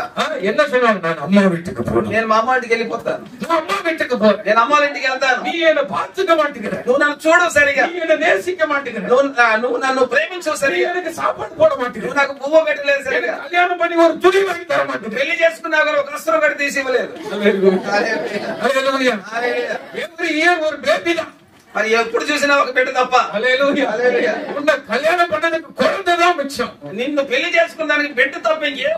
என்ன சொல்லுவாங்க? நான் அம்மா வீட்டுக்கு போகணும். నేను మా అమ్మ ఇంటికి వెళ్ళిపోతాను. நான் அம்மா வீட்டுக்கு போறேன். నేను అమ్మ వాళ్ళ ఇంటికి వెళ్తాను. நீ என்ன பார்த்துக்க மாட்டேங்கிற, నువ్వు నన్ను చూడవు సరిగా, நீ என்ன நேசிக்க மாட்டேங்கிற, నువ్వు నన్ను ప్రేమించవు நீ సరిగా, எனக்கு சாப்பாடு போட மாட்டேங்கிற, నువ్వు నాకు పువ్వు పెట్టలేదు సరిగా, எனக்கு கல்யாணம் பண்ணி ஒரு துணி வாங்கி தர மாட்டேங்கிற. పెళ్లి చేసుకున్నా కూడా ఒక వస్త్రం కట్టి తీసి ఇవ్వలేదు. ஹல்லேலூயா. எவ்ரி இயர் ஒரு பேபி தான். మరి ఎప్పుడు చూసినా ఒక బిడ్డ తప్ప. ஹல்லேலூயா. உன்னை கல்யாணம் பண்ணதுக்கு குழந்தைதான் மிச்சம். నిన్ను పెళ్లి చేసుకున్నానికి బిడ్డ తప్ప ఇంకే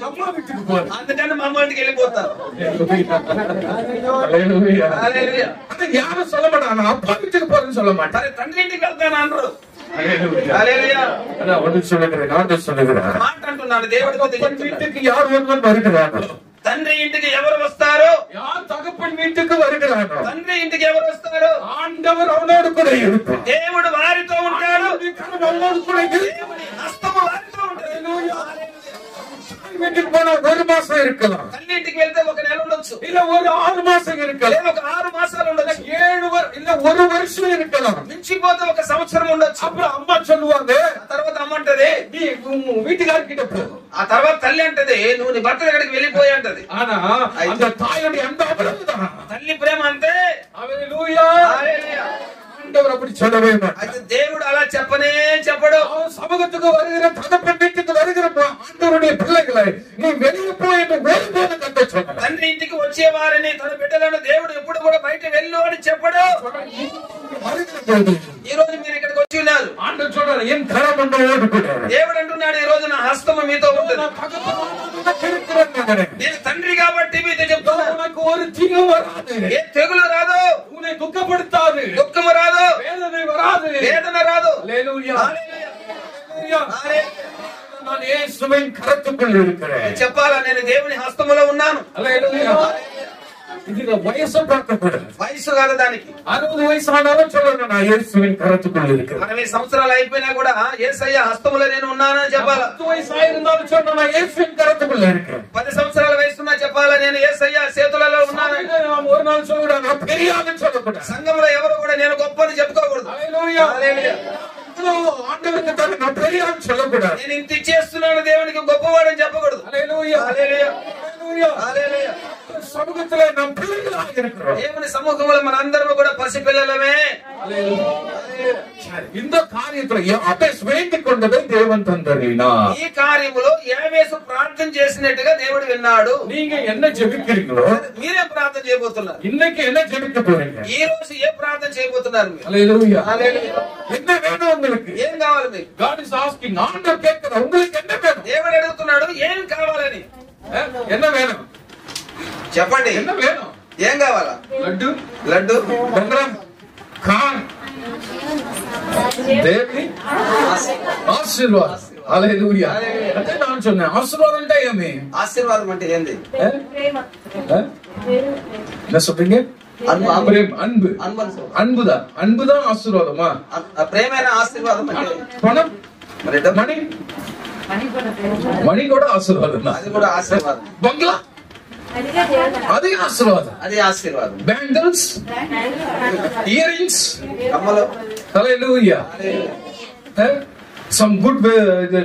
அம்மா வீட்டுக்கு போறேன். అందుకని మా అమ్మ ఇంటికి వెళ్ళిపోతాను. ஹல்லேலூயா. హల్లెలూయా. அது யாரும் சொல்ல மாட்டாங்க, அப்பா வீட்டுக்கு போறேன்னு சொல்ல மாட்டாங்க. మరి తండ్రి ఇంటికి వెళ్తాను అనరు. ஹல்லேலூயா. హల్లెలూయా. அதான் ஒன்று சொல்லுகிறேன், நான் சொல்லுகிறேன். మాట అంటున్నాడు దేవుడి గురించి தகப்பன் చెప్తున్నాడు. வீட்டுக்கு யார் ஒருவன் வருகிறார்களோ, తండ్రి ఇంటికి ఎవరు వస్తారో, யார் தகப்பன் வீட்டுக்கு வருகிறார்களோ, తండ్రి ఇంటికి ఎవరు వస్తారో ஆண்டவர் அவனோடு கூட இருப்பார். దేవుడు వారితో ఉంటాడు. அவனுடைய கரம் அவனோடு கூட இருக்கும். దేవుని హస్తము వారితో ఉంటుంది. வீட்டுக்கு போனா ஒரு மாசம் இருக்கலாம், తల్లి ఇంటికి వెళ్తే ఒక నెల ఉండొచ్చు, இல்ல ஒரு 6 மாசம் இருக்கலாம், లేదా ఒక 6 మాసాలు ఉండొచ్చు, 7 இல்ல ஒரு வருஷம் இருக்கலாம். మించిపోతే ఒక సంవత్సరం ఉండొచ్చు. அப்புறம் அம்மா சொல்லுவாங்க, ఆ తర్వాత అమ్మ అంటది, நீ உன் வீட்டுக்காரர்கிட்ட போ. ఆ తర్వాత తల్లి అంటది, నువ్వు నీ భర్త దగ్గరికి వెళ్ళిపోయి అంటది. ஆனா அந்த தாயுடைய அந்த அவ்வளவுதான். తల్లి ప్రేమ అంతే. ஹல்லேலூயா. హల్లెలూయా. ஆண்டவர் அப்படி சொல்லவே மாட்டார். అయితే దేవుడు అలా చెప్పనే చెప్పడు. அவன் சமூகத்துக்கு வருகிற தகப்பன் வீட்டுக்கு வருகிற ஆண்டவருடைய பிள்ளைகளை நீ வெளியே போ என்று ஒருபோதும் கத்த சொன்னார். తండ్రి ఇంటికి వచ్చే వారిని తన బిడ్డలను దేవుడు ఎప్పుడు కూడా బయట వెళ్ళు అని చెప్పడు. ఈ రోజు మీరు ఇక్కడికి వచ్చి ఉన్నారు, ஆண்டவர் சொல்றாரு, என் கரம் உன்னோடு கூட. దేవుడు అంటున్నాడు, ఈ రోజు నా హస్తము మీతో ఉంటుంది. నేను తండ్రి కాబట్టి మీతో చెప్తున్నా, உனக்கு ஒரு தீங்கு வராது, ఏ తెగులు రాదు, உன்னை துக்கப்படுத்தாது, దుఃఖము రాదు, வேதனை வராது. వేదన రాదు. ஹல்லேலூயா. హల్లెలూయా. நான் இயேசுவின் கரத்துக்குள் இருக்கிறேன். చెప్పాలా, నేను దేవుని హస్తములో ఉన్నాను. ஹல்லேலூயா. இதுல வயசை பார்க்க கூடாது. వయసు వయసు కాదు దానికి. 60 வயசு ஆனாலும் சொல்லணும் நான் இயேசுவின் கரத்துக்குள் இருக்கிறேன். 60 సంవత్సరాలు అయిపోయినా కూడా యేసయ్య హస్తములో నేను ఉన్నానని చెప్పాలా. 10 வயசு ஆயிருந்தாலும் சொல்லணும் நான் இயேசுவின் கரத்துக்குள்ள இருக்கிறேன். 10 సంవత్సరాల వయసున్నా చెప్పాలా నేను యేసయ్య చేతులలో ఉన్నానని. ஒரு நாள் சொல்லக்கூடாது நான் பெரிய ஆளுன்னு சொல்லக்கூடாது. సంఘంలో ఎవరు కూడా నేను గొప్పని చెప్పుకోకూడదు. హల్లెలూయా. హల్లెలూయా. ஆண்டவருக்கு தான் நான் பெரிய ஆளுன்னு சொல்லக்கூடாது. నేను ఇంత చేస్తున్నాను దేవునికి గొప్పవాడని చెప్పకూడదు. హల్లెలూయా. హల్లెలూయా. హల్లెలూయా. హల్లెలూయా. சமூகத்திலே நாம் பிள்ளைகளாக இருக்கிறோம். దేవుని సముఖంలో మనందరం కూడా పసిపిల్లలమే. இந்த காரியத்துல அபேஸ் வேண்டிக் கொண்டதை தேவன் தந்தறினார். ఈ కార్యములో యాబేసు ప్రార్థన చేసినట్టుగా దేవుడు విన్నాడు. நீங்க என்ன ஜெபிக்கிறீங்களோ మీరే ప్రార్థన చేయబోతున్నారు. இன்னைக்கு என்ன ஜெபிக்க போறீங்க? ఈ రోజు ఏ ప్రార్థన చేయబోతున్నారు మీరు? ஹல்லேலூயா. హల్లెలూయా. என்ன வேணும் உங்களுக்கு? ఏం కావాలి మీకు? God is asking. ஆண்டவர் கேட்கிறார் உங்களுக்கு என்ன வேணும்? దేవుడు అడుగుతున్నాడు ఏం కావాలని. என்ன வேணும்? చెప్పండి. என்ன வேணும்? ఏం కావాలా? లడ్డు, లడ్డు, బంగారం, కార్, దేవుని ఆశీర్వాదం. హల్లెలూయా. అంటే నేను சொன்னேன் ఆశీర్వాదం అంటే ఏమి? ఆశీర్వాదం అంటే ఏంది? என்ன சொல்றீங்க? அன்பு. அன்புதான். அன்புதான் ஆசீர்வாதமா? ప్రేమైన ఆశీర్వాదం అంటే பணம், మరి డబ్బు, மணி, மணி கூட ஆசீர்வாதம் தான். అది కూడా ఆశీర్వాదం. బంగ్లా అది ఆశీర్వాదం. అది ఆశీర్వాదం. బ్యాంగిల్స్, ఇయర్ రింగ్స్, కమ్మలు. హల్లెలూయా. some good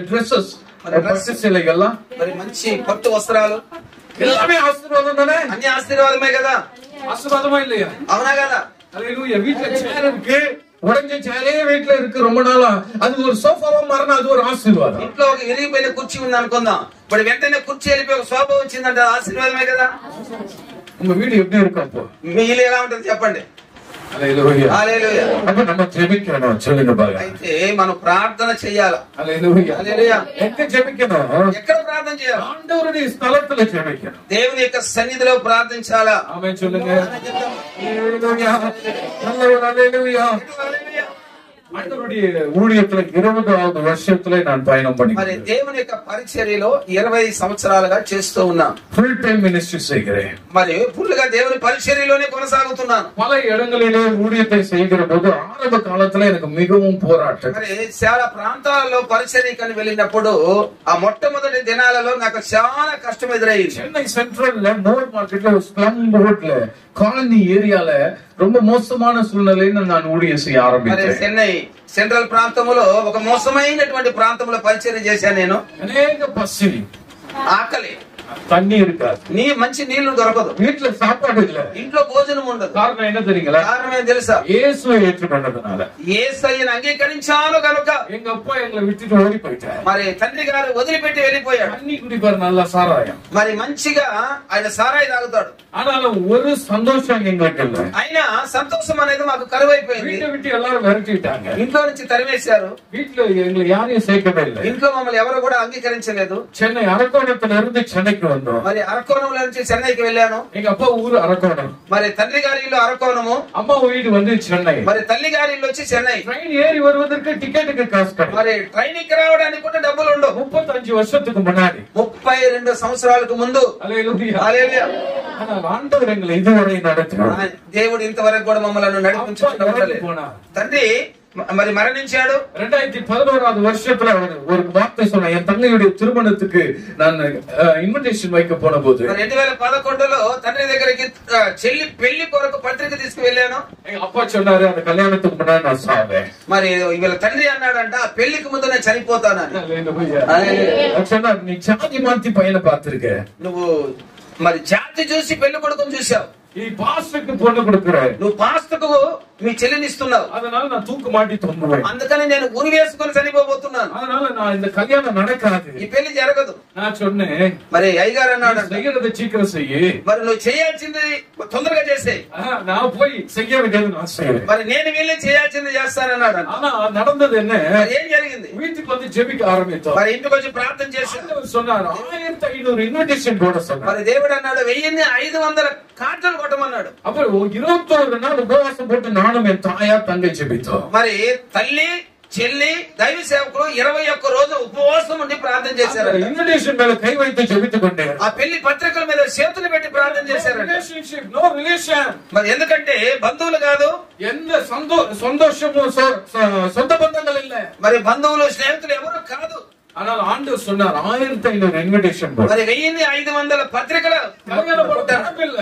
dresses, பட்டு சேலைகள்லாம், మరి మంచి పట్టు వస్త్రాలు எல்லாமே ஆசீர்வாதம் தானே? అన్ని ఆశీర్వాదమే కదా. ஆசீர்வாதமா இல்லையா? అవునా కదా? ஹல்லேலூயா. வீட்ல சேர் இருக்கு, உடைஞ்ச சேரே வீட்ல இருக்கு ரொம்ப நாளா, அது ஒரு சோஃபாவா மாறினா அது ஒரு ஆசீர்வாதம். ఇంట్లో ఒక విరిగిపోయిన కుర్చీ ఉంది అనుకుందాం, ఇప్పుడు వెంటనే కుర్చీ వెళ్ళిపోయి ఒక సోఫా వచ్చిందంటే ఆశీర్వాదమే కదా. உங்க வீடு எப்படி இருக்கும் அப்போ? మీ ఇల్లు ఎలా ఉంటుంది చెప్పండి. ஹல்லேலூயா. హల్లెలూయా. அப்ப நம்ம ஜெபிக்கணும். சொல்லுங்க பாருங்க. అయితే మనం ప్రార్థన చేయాలి. ஹல்லேலூயா. హల్లెలూయా. எங்க ஜெபிக்கணும்? ఎక్కడ ప్రార్థన చేయాలి? ஆண்டவருடைய ஸ்தலத்துல ஜெபிக்கணும். దేవుని యొక్క సన్నిధిలో ప్రార్థించాలా. ஆமென் சொல்லுங்க. ஹல்லேலூயா. ஹல்லேலூயா. ஆண்டவருடைய ஊழியத்துல 20வது வருஷத்துல நான் பயணம் మరి பண்ணிக்கிறேன். దేవుని యొక్క పరిచర్యలో 20 సంవత్సరాలుగా చేస్తూ ఉన్నాను. ஃபுல் டைம் மினிஸ்ட்ரி செய்கிறேன். మరి ఫుల్గా దేవుని పరిచర్యలోనే కొనసాగుతున్నాను. பல இடங்களிலே ஊழியத்தை செய்கிற போது ஆரம்ப காலத்துல எனக்கு மிகவும் போராட்டம். మరి చాలా ప్రాంతాలలో పరిచర్యకని వెళ్ళినప్పుడు ఆ మొట్టమొదటి దినాలలో నాకు చాలా కష్టం ఎదురయ్యింది. சென்னை சென்ட்ரல்ல மோர் மார்க்கெட்ல ஒரு ஸ்லம் ரோட்ல காலனி ஏரியால ரொம்ப மோசமான சூழ்நிலையில நான் ஊழியம் செய்ய మరి ஆரம்பித்தேன். చెన్నై సెంట్రల్ ప్రాంతంలో ఒక మోసమైనటువంటి ప్రాంతంలో పరిచర్య చేశాను నేను. அநேக பசி, ఆకలి, தண்ணி இருக்காது, మంచి నీళ్లు దొరకదు, வீட்டுல சாப்பாடு இல்ல. ఇంట్లో భోజనం ఉండదు. காரணம் என்ன தெரியுங்களா? కారణం ఏం తెలుసా? இயேசுவை ஏற்றுக்கொண்டதுனால. యేసయ్యను అంగీకరించాను కనుక. எங்க அப்பா எங்களை விட்டுட்டு ஓடி போயிட்டாரு. మరి తండ్రి గారు వదిలిపెట్టి వెళ్ళిపోయాడు. தண்ணி குடிப்பாரு, நல்லா சாராயம். మరి మంచిగా ఆయన సారాయి తాగుతాడు. ஆனாலும் ஒரு சந்தோஷம் எங்களுக்கு இல்ல. అయినా సంతోషం అనేది మాకు కరువైపోయింది. வீட்டை விட்டு எல்லாரும் விரட்டிட்டாங்க. ఇంట్లో నుంచి తరిమేశారు. வீட்டுல எங்களை யாரையும் சேர்க்கவே இல்லை. ఇంట్లో మమ్మల్ని ఎవరు కూడా అంగీకరించలేదు. சென்னை அரக்கோணத்துல இருந்து சென்னைக்கு வந்தோம். మరి అరకోణంలో నుంచి చెన్నైకి వెళ్ళాను. எங்க அப்பா ஊரு அரக்கோணம், మరి తండ్రి గారి ఇల్లు అరకోణము, அம்மா வீடு வந்து சென்னை. మరి తల్లి గారి ఇల్లు వచ్చి చెన్నై. ட்ரெயின் ஏறி வருவதற்கு டிக்கெட்டுக்கு காசு கிடையாது. మరి ట్రైన్ కి రావడానికి కూడా డబ్బులు ఉండవు. 35 வருஷத்துக்கு முன்னாடி. 32 సంవత్సరాలకు ముందు. ஹல்லேலூயா. హల్లెలూయా. ஆனால் ஆண்டவர் எங்களை இதுவரை நடத்தினார். దేవుడు ఇంతవరకు కూడా మమ్మల్ని నడిపించుకుంటూ போனார். తండ్రి మరి మరణించాడు. 2011வது வருஷத்துல ஒரு வார்த்தை சொன்ன, என் தங்கையுடைய திருமணத்துக்கு நான் இன்விடேஷன் வைக்க போன போது 2011లో తండ్రి దగ్గరికి చెల్లి పెళ్లి కొరకు పత్రిక తీసుకువెళ్ళాను. எங்க அப்பா சொன்னாரு, அந்த கல்யாணத்துக்கு முன்னாடி நான் சாவேன். మరి వీళ్ళ తండ్రి అన్నాడంట ఆ పెళ్లికి ముందు నేను చనిపోతానని. சொன்னார், நீ ஜாதி மாத்தி பையனை பார்த்திருக்க, నువ్వు మరి జాతి చూసి పెళ్లి కొడుకుని చూసావు, நீ பாஸ்டருக்கு பொண்ணு கொடுக்கிற, నువ్వు పాస్టర్కు మీ చెల్లినిస్తున్నావు, அதனால நான் தூக்கு மாட்டி தொங்குவேன், అందుకని నేను ఉరి వేసుకుని చనిపోబోతున్నాను, அதனால நான் இந்த கல்யாணம் நடக்காது, ఈ పెళ్లి జరగదు. நான் சொன்னேன். మరి అయ్యగారు అన్నాడు, செய்யறதை சீக்கிரம் செய்யு, మరి నువ్వు చేయాల్సింది తొందరగా చేసే, நான் போய் செய்ய வேண்டியது நான் செய்வேன், మరి నేను వీళ్ళే చేయాల్సింది చేస్తానన్నాడు. ஆனா நடந்தது என்ன? ఏం జరిగింది? வீட்டுக்கு வந்து ஜெபிக்க ஆரம்பித்தோம். మరి ఇంటికి వచ్చి ప్రార్థన చేశాను. சொன்னார் 1500 ఇన్విటేషన్ போட சொன்னார். మరి దేవుడు అన్నాడు 1500 కార్డులు కొట్టమన్నాడు. அப்புறம் 21 நாள் உபவாசம் போட்டு நானும் என் தாயார் தங்கை ஜெபித்தோம். మరి తల్లి చెల్లి దైవ సేవకులు 21 రోజు ఉపవాసం ఉండి ప్రార్థన చేశారు. ఇన్విటేషన్ మీద కై వైతే చెబుతుండే ఆ పెళ్లి పత్రికల మీద చేతులు పెట్టి ప్రార్థన చేశారు. Relationship no relation. మరి ఎందుకంటే బంధువులు కాదు, సంతోషము సొంత బంధంగా இல்ல. మరి బంధువులు స్నేహితులు ఎవరు కాదు. ஆனால் ஆண்டவர் சொன்னார் 1500 இன்விடேஷன் போடு. మరి 1500 పత్రికల கல்யாணம் பண்ண பணம் இல்ல,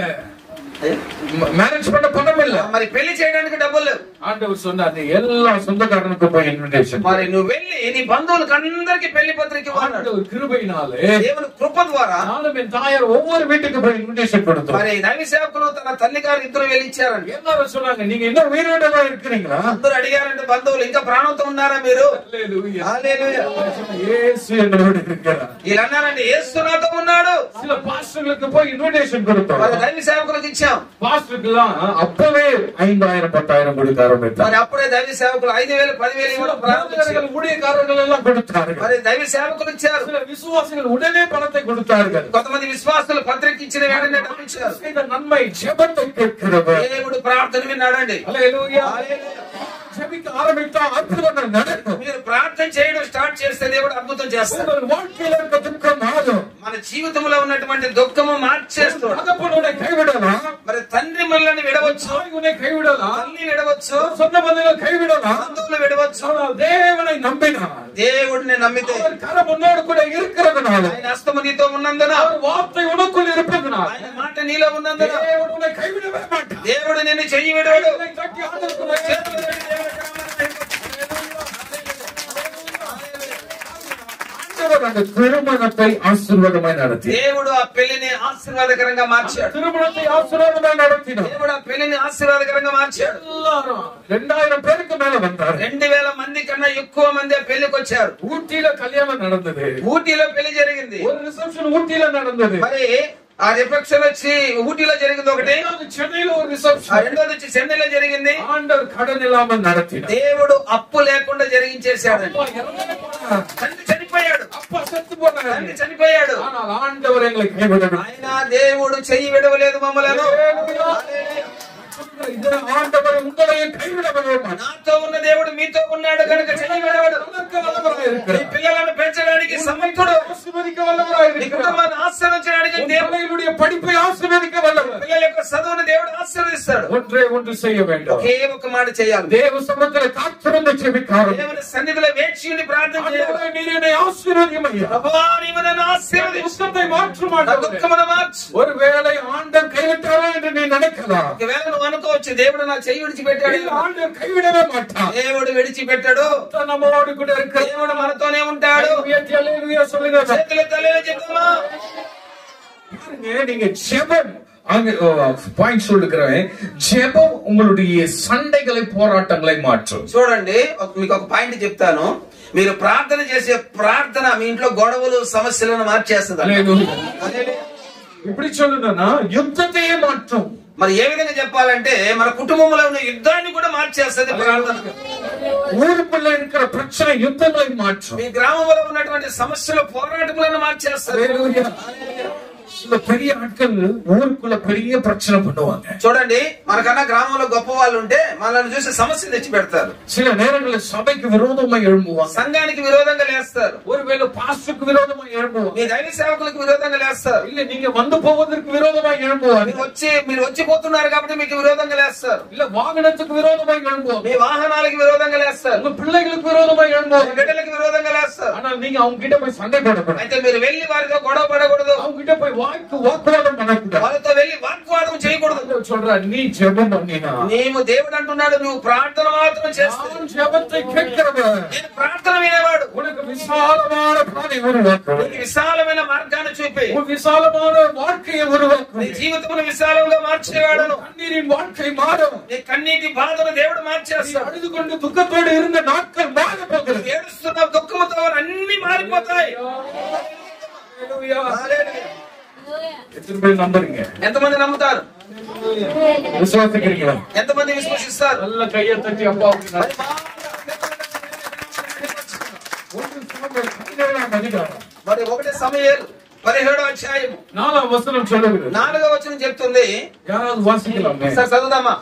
மேரேஜ் பண்ண பணம் இல்ல, మరి పెళ్లి చేయడానికి డబ్బులు లేవు. ஆண்டவர் சொன்னார் நீ எல்லா சொந்தக்காரனுக்கு போய் இன்விடேஷன். మరి నువ్వు వెళ్ళి నీ బంధువులకు అందరికి పెళ్లి పత్రిక ఇవ్వాలి. ஆண்டவர் கிருபையினாலே దేవుని కృప ద్వారా நானும் என் தாயார் ஒவ்வொரு வீட்டுக்கு போய் இன்விடேஷன் கொடுத்தோம். మరి దైవ సేవకులు తన తల్లి గారు ఇద్దరు వెళ్ళి ఇచ్చారండి. எல்லாரும் சொன்னாங்க நீங்க இன்னும் உயிரோட தான் இருக்கிறீங்களா? అందరూ అడిగారంటే బంధువులు ఇంకా ప్రాణంతో ఉన్నారా మీరు? హల్లెలూయా హల్లెలూయా. యేసు என்னோடு இருக்கிறார். ఇలా అన్నారండి, యేసు నాతో ఉన్నాడు. சில பாஸ்டர்களுக்கு போய் இன்விடேஷன் கொடுத்தோம். మరి దైవ సేవకులకు ఇచ్చాం. பாஸ்டர்கள்லாம் அப்பவே 5000 10,000 கொடுக்க ஆரம்பித்தாங்க. మరి అప్పుడే దైవ సేవకులు 5,000 10,000 ఇవ్వడం ప్రారంభించారు. ஊழியக்காரர்கள் எல்லாம் கொடுத்தார்கள். మరి దైవ సేవకులు ఇచ్చారు. சில விசுவாசிகள் உடனே பணத்தை கொடுத்தார்கள். కొంతమంది విశ్వాసులు పత్రిక ఇచ్చిన వెంటనే డబ్బు ఇచ్చారు. செய்த நன்மை ஜெபத்தை கேட்கிறவர். దేవుడు ప్రార్థన విన్నాడండి. హల్లెలూయా. ஜெபிக்க ஆரம்பித்தா அற்புதங்கள் நடக்கும். మీరు ప్రార్థన చేయడం స్టార్ట్ చేస్తే దేవుడు అద్భుతం చేస్తాడు. உங்கள் வாழ்க்கையில இருக்க துக்கம் மாறும். మన జీవితంలో ఉన్నటువంటి దుఃఖము మార్చేస్తాడు. தகப்பனுடைய கைவிடலாம், మరి తండ్రి మనల్ని విడవచ్చు, தாயுனை கைவிடலாம், తల్లి విడవచ్చు, சொந்த பந்தங்களை கைவிடலாம். బంధువులు విడవచ్చు. ஆனால் தேவனை நம்பினார், దేవుడిని నమ్మితే அவர் கரம் உன்னோடு கூட இருக்கிறதுனால, ఆయన హస్తము నీతో ఉన్నందున, அவர் வார்த்தை உனக்குள் இருப்பதுனால, ఆయన మాట నీలో ఉన్నందున தேவன் உன்னை கைவிடவே மாட்டார். దేవుడు నిన్ను చెయ్యి విడవడు. உன்னை தட்டி ஆண்டவருக்குள்ளே చేతులు పెట్టి దేవుని ஆண்டவர் அந்த திருமணத்தை ஆசீர்வாதமாய் நடத்தி, దేవుడు ఆ పెళ్లిని ఆశీర్వాదకరంగా మార్చాడు. திருமணத்தை ஆசீர்வாதமாய் நடத்தினார். దేవుడు ఆ పెళ్లిని ఆశీర్వాదకరంగా మార్చాడు. எல்லாரும் 2000 பேருக்கு மேல வந்தாரு. 2000 మంది కన్నా ఎక్కువ మంది ఆ పెళ్లికి వచ్చారు. ஊட்டியில கல்யாணம் நடந்தது. ఊటీలో పెళ్లి జరిగింది. ஒரு ரிசப்ஷன் ஊட்டியில நடந்தது. మరి ఆ రిసెప్షన్ వచ్చి ఊటీలో జరిగింది ఒకటి, சென்னையில ஒரு ரிசப்ஷன், రెండోది వచ్చి చెన్నైలో జరిగింది. ஆண்டவர் கடன் இல்லாமல் நடத்தினார். దేవుడు అప్పు లేకుండా జరిగించేశాడు. తండ్రి చనిపోయాడు, அப்பா செத்து போனாரு, తండ్రి చనిపోయాడు. ஆனால் ஆண்டவர் எங்களை கைவிடவில்லை. ఆయన దేవుడు చెయ్యి విడవలేదు మమ్మలను. இது ஆண்டவர் உங்களையும் கைவிடவே மாட்டார். నాతో ఉన్న దేవుడు మీతో ఉన్నాడు కనుక చెయ్యి విడవడు. வளர்க்க வல்லவராய் నీ இருக்கிறார். పిల్లలను పెంచడానికి సమర్థుడు. ஆசீர்வதிக்க வல்லவராய் నీ இருக்கிறார். కుటుంబాన్ని ఆశీర్వదించడానికి దేవుడు, பிள்ளைகளுடைய படிப்பை ஆசீர்வதிக்க வல்லவர். పిల్లల యొక్క చదువును దేవుడు ఆశీర్వదిస్తాడు. ஒன்றே ஒன்று செய்ய வேண்டும், ఒకే ఒక మాట చేయాలి. தேவ சமூகத்தில் காத்திருந்து ஜெபிக்காரம். దేవుని సన్నిధిలో వేచి ఉండి ప్రార్థన చేయాలి. ஆண்டவரே நீர் என்னை ஆசீர்வதியும் ஐயா. ప్రభువా నీవు నన్ను ఆశీర్వదించు, துக்கத்தை மாற்றும் నా ஆண்டவரே. దుఃఖమును మార్చు. ஒருவேளை ஆண்டவர் கைவிட்டாரோ என்று நீ நினைக்கலாம். ఒకవేళ నువ్వు అనుకోవచ్చు దేవుడు నా చెయ్యి విడిచిపెట్టాడు. இல்லை, ஆண்டவர் கைவிடவே மாட்டார். దేవుడు విడిచిపెట్టాడు. நம்மோடு கூட இருக்கிற దేవుడు మనతోనే ఉంటాడు. உயர்த்தி அல்லேலூயா சொல்லுங்க. చేతులు తల్లిలో చెప్తామా? பாருங்க, நீங்க ஜெபம் அங்க பாயிண்ட் சொல்லுகிறேன். ஜெபம் உங்களுடைய சண்டைகளை போராட்டங்களை மாற்றும். చూడండి, మీకు ఒక పాయింట్ చెప్తాను. మీరు ప్రార్థన చేసే ప్రార్థన మీ ఇంట్లో గొడవలు సమస్యలను మార్చేస్తుంది. அல்லேலூயா. இப்படி சொல்லணும்னா யுத்தத்தையே மாற்றும். మరి ఏ విధంగా చెప్పాలంటే మన కుటుంబంలో ఉన్న యుద్ధాన్ని కూడా మార్చేస్తుంది ప్రార్థన. ஊருக்குள்ள இருக்கிற பிரச்சனை யுத்தங்களை மாற்றும். మీ గ్రామంలో ఉన్నటువంటి సమస్యలు పోరాటములను మార్చేస్తుంది. அல்லேலூயா. சில பெரிய ஆட்கள் ஊருக்குள்ள பெரிய பிரச்சனை பண்ணுவாங்க. చూడండి, మనకన్నా గ్రామంలో గొప్ప వాళ్ళు ఉంటే మనల్ని చూసి సమస్య తెచ్చి పెడతారు. சில நேரங்களில் சபைக்கு விரோதமா எழும்புவாங்க. సంఘానికి విరోధంగా లేస్తారు. ஒருவேளை பாஸ்டருக்கு விரோதமா எழும்புவாங்க. మీ దైవ సేవకులకు విరోధంగా లేస్తారు. இல்ல நீங்க வந்து போவதற்கு விரோதமா எழும்புவாங்க. మీరు వచ్చిపోతున్నారు కాబట్టి మీకు విరోధంగా లేస్తారు. இல்ல வாகனத்துக்கு விரோதமா எழும்புவாங்க. మీ వాహనాలకు విరోధంగా లేస్తారు. உங்க பிள்ளைகளுக்கு விரோதமா మీ எழும்புவாங்க. బిడ్డలకు విరోధంగా లేస్తారు. ஆனா நீங்க அவங்க கிட்ட போய் சண்டை போடக்கூடாது. అయితే మీరు వెళ్లి వారితో గొడవ పడకూడదు. அவங்க கிட்ட போய் வாக்குவாதம் பண்ணக்கூடாது. వాళ్ళతో వెళ్లి వాగ్వాదం చేయకూడదు. சொல்ற நீ ஜெபம் பண்ணினா నీవు దేవుడు అంటున్నాడు, నువ్వు ప్రార్థన మాత్రం చేస్తావు. நான் ஜெபத்தை கேட்கிறவன். నేను ప్రార్థన వినేవాడు. உனக்கு விசாலமான பாதை உருவாக்கும். నీకు విశాలమైన మార్గాన్ని చూపి உன் விசாலமான வாழ்க்கையை నీ உருவாக்கும். జీవితమును విశాలంగా మార్చేవాడును. கண்ணீரின் வாழ்க்கை மாறும். నీ కన్నీటి బాధను దేవుడు நீ మార్చేస్తాడు. அழுது கொண்டு துக்கத்தோடு இருந்த நாட்கள் மாற போகிறது. ఏడుస్తున్న దుఃఖముతో అన్ని మారిపోతాయి. హల్లెలూయా. எத்தனை பேர் நம்புறீங்க? ఎంతమంది నమ్ముతారు? விசுவாசிக்கிறீங்களா? ఎంతమంది విశ్వసిస్తారు? நல்ல கையை தட்டி அப்பாவுக்கு நன்றி. మరి 1 సమూయేలు 17వ అధ్యాయము 4వ వచనం சொல்லுகிறது. 4వ వచనం చెప్తుంది. யாராவது வாசிக்கலாமே? సార్ చదువుదామా?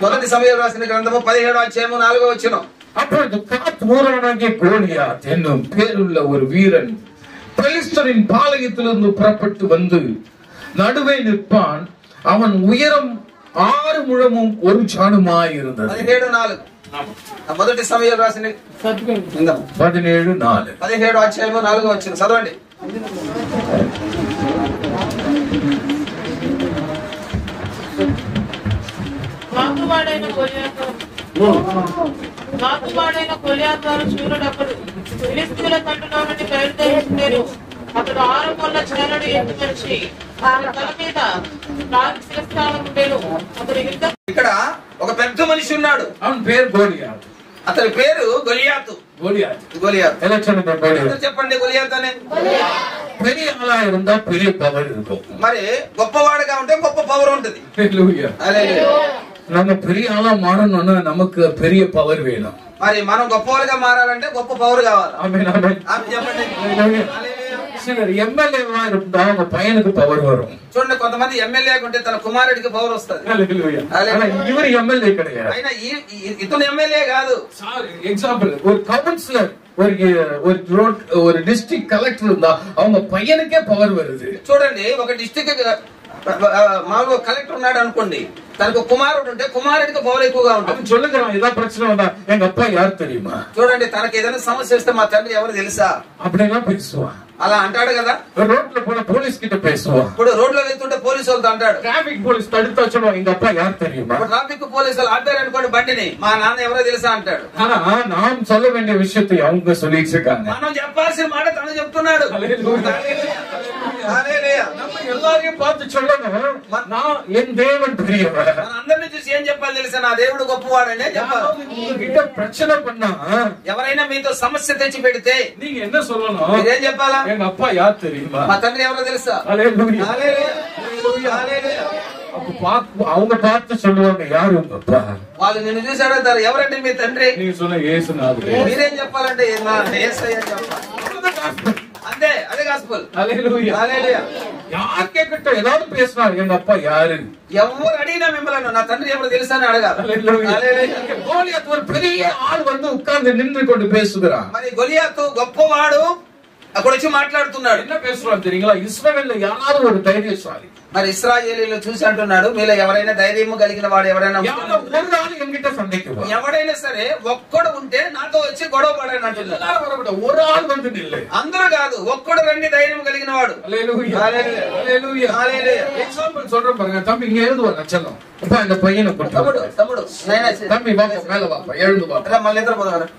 1 సమూయేలు రాసిన గ్రంథము 17వ అధ్యాయము 4వ వచనం. அப்பொழுது காத் ஊரானாகிய கோலியாத் என்னும் பேருள்ள ஒரு வீரன் பெலிஸ்தரின் பாளையத்திலிருந்து புறப்பட்டு வந்து நடுவே நிற்பான். அவன் உயரம் 6 முழமும் 1 சாணுமாய் இருந்தது. 17:4 మొదటి సమయం రాసిన 17:4 17 అధ్యాయము 4వ వచనం చదవండి. నాకువాడైన గొలియాతు శూరుడప్పుడు ఫిలిష్తీయుల తండ్రిలో నుండి బయలుదేరి అతడు 6 ముళ్ళ చేనుడు ఎత్తుకొచ్చి తల మీద శిరస్త్రాణం ఉండేను. అతడు యుద్ధం. ఇక్కడ ఒక పెద్ద మనిషి ఉన్నాడు. அவன் பேர் கோலியாத். అతని పేరు గొలియాతు. ఎలా చెప్పండి గొలియాత్ అనే. பெரிய ஆளா இருந்தா பெரிய பவர் இருக்கும். మరి గొప్పవాడుగా ఉంటే గొప్ప పవర్ ఉంటుంది. நம்ம பெரிய ஆளா மாறணும்னா நமக்கு பெரிய பவர் வேணும். మరి మనం గొప్పవాళ్ళుగా మారాలంటే గొప్ప పవర్ కావాలి. ఆమేన్ ఆమేన్. చెప్పండి. சிலர் எம்எல்ஏவா இருந்தா அவங்க பையனுக்கு பவர் வரும். చూడండి కొంతమంది ఎమ్మెల్యే ఉంటే తన కుమారుడికి పవర్ వస్తుంది. இவர் எம்எல்ஏ கிடையாது. అయినా ఇతను ఎమ్మెల్యే కాదు. எக்ஸாம்பிள் ஒரு கவுன்சிலர் ஒரு டிஸ்ட்ரிக்ட் கலெக்டர் இருந்தா அவங்க பையனுக்கே பவர் வருது. చూడండి ఒక డిస్ట్రిక్ట్ మామూలుగా కలెక్టర్ ఉన్నాడు అనుకోండి, తనకు కుమారుడు ఉంటే కుమారుడికి పవర్ ఎక్కువగా ఉంటుంది. சொல்லுகிறான் ஏதாவது பிரச்சனை வந்தா எங்க அப்பா யார் தெரியுமா? చూడండి తనకి ఏదైనా సమస్య వస్తే మా తండ్రి ఎవరు తెలుసా அப்படிலாம் பேசுவான். అలా అంటాడు కదా. రోడ్లో పోయిన పోలీస్ కిட்ட பேசுவான். ఇప్పుడు రోడ్లో వెళ్తుంటే పోలీసు వాళ్ళతో అంటాడు. ట్రాఫిక్ పోలీస్ తడితో వచ్చాడు ఎங்க அப்பா யார் தெரியுமா? ట్రాఫిక్ పోలీసు వాళ్ళు ఆపారు అనుకోండి బండిని, మా నాన్న ఎవరో తెలుసా అంటాడు. ஆனா நாம் சொல்ல வேண்டிய விஷயத்தை அவங்க சொல்லிட்டு இருக்காங்க. మనం చెప్పాల్సిన మాట తను చెప్తున్నాడు. நம்ம எல்லாரையும் பார்த்து சொல்லணும் நான் என் தேவன் பெரியவர். అందరిని చూసి ఏం చెప్పాలి తెలుసా? నా దేవుడు గొప్పవాడనే చెప్పాలి. உங்ககிட்ட பிரச்சனை பண்ணா ఎవరైనా మీతో సమస్య తెచ్చి పెడితే நீங்க என்ன சொல்லணும்? మీరేం చెప్పాలా? எங்க அப்பா யார் தெரியுமா? మా తండ్రి ఎవరో తెలుసా? அவங்க பார்த்து சொல்லுவாங்க யாரு உங்க அப்பா? వాళ్ళు నిన్ను చూసి అడుగుతారు ఎవరంటే మీ తండ్రి? நீங்க சொன்ன యేసునాథుడే. మీరేం చెప్పాలంటే యేసయ్య అని చెప్పాలి. అంతే, అదే గాస్పెల్. హల్లెలూయా హల్లెలూయా. யார் கேட்கட்ட ஏதாவது பேசினா எங்க அப்பா யாரு? ఎవరు అడిగినా మిమ్మల్ని నా తండ్రి ఎవరో తెలుసా అని అడగాలి. கோலியாத் ஒரு பெரிய ஆள் வந்து உட்கார்ந்து நின்று கொண்டு பேசுகிறான். మరి గొలియాతు గొప్పవాడు అక్కడ వచ్చి మాట్లాడుతున్నాడు. என்ன பேசுறான் தெரியுங்களா? ఇశ్రాయేలులో யாராவது ஒரு தைரியசாలి. మరి ఇశ్రాయేలీయులు చూసి అంటున్నాడు, మీలో ఎవరైనా ధైర్యం కలిగిన వాడు ఎవరైనా ఎవడైనా సరే ఒక్కడు ఉంటే నాతో వచ్చి గొడవ పడని అంటున్నాడు. ஒரு ஆள் வந்து நில்லு. అందరూ కాదు, ఒక్కడు రండి ధైర్యం కలిగిన వాడు. எக்ஸாம்பிள் சொல்றேன் பாருங்க. தம்பி இங்க எழுதுவாங்க செல்லம். அப்பா இந்த பையனை తమ్ముడు தம்பி வாப்பா மேல வாப்பா எழுந்து வாப்பா. మళ్ళీ ఇద్దరు పోదాం.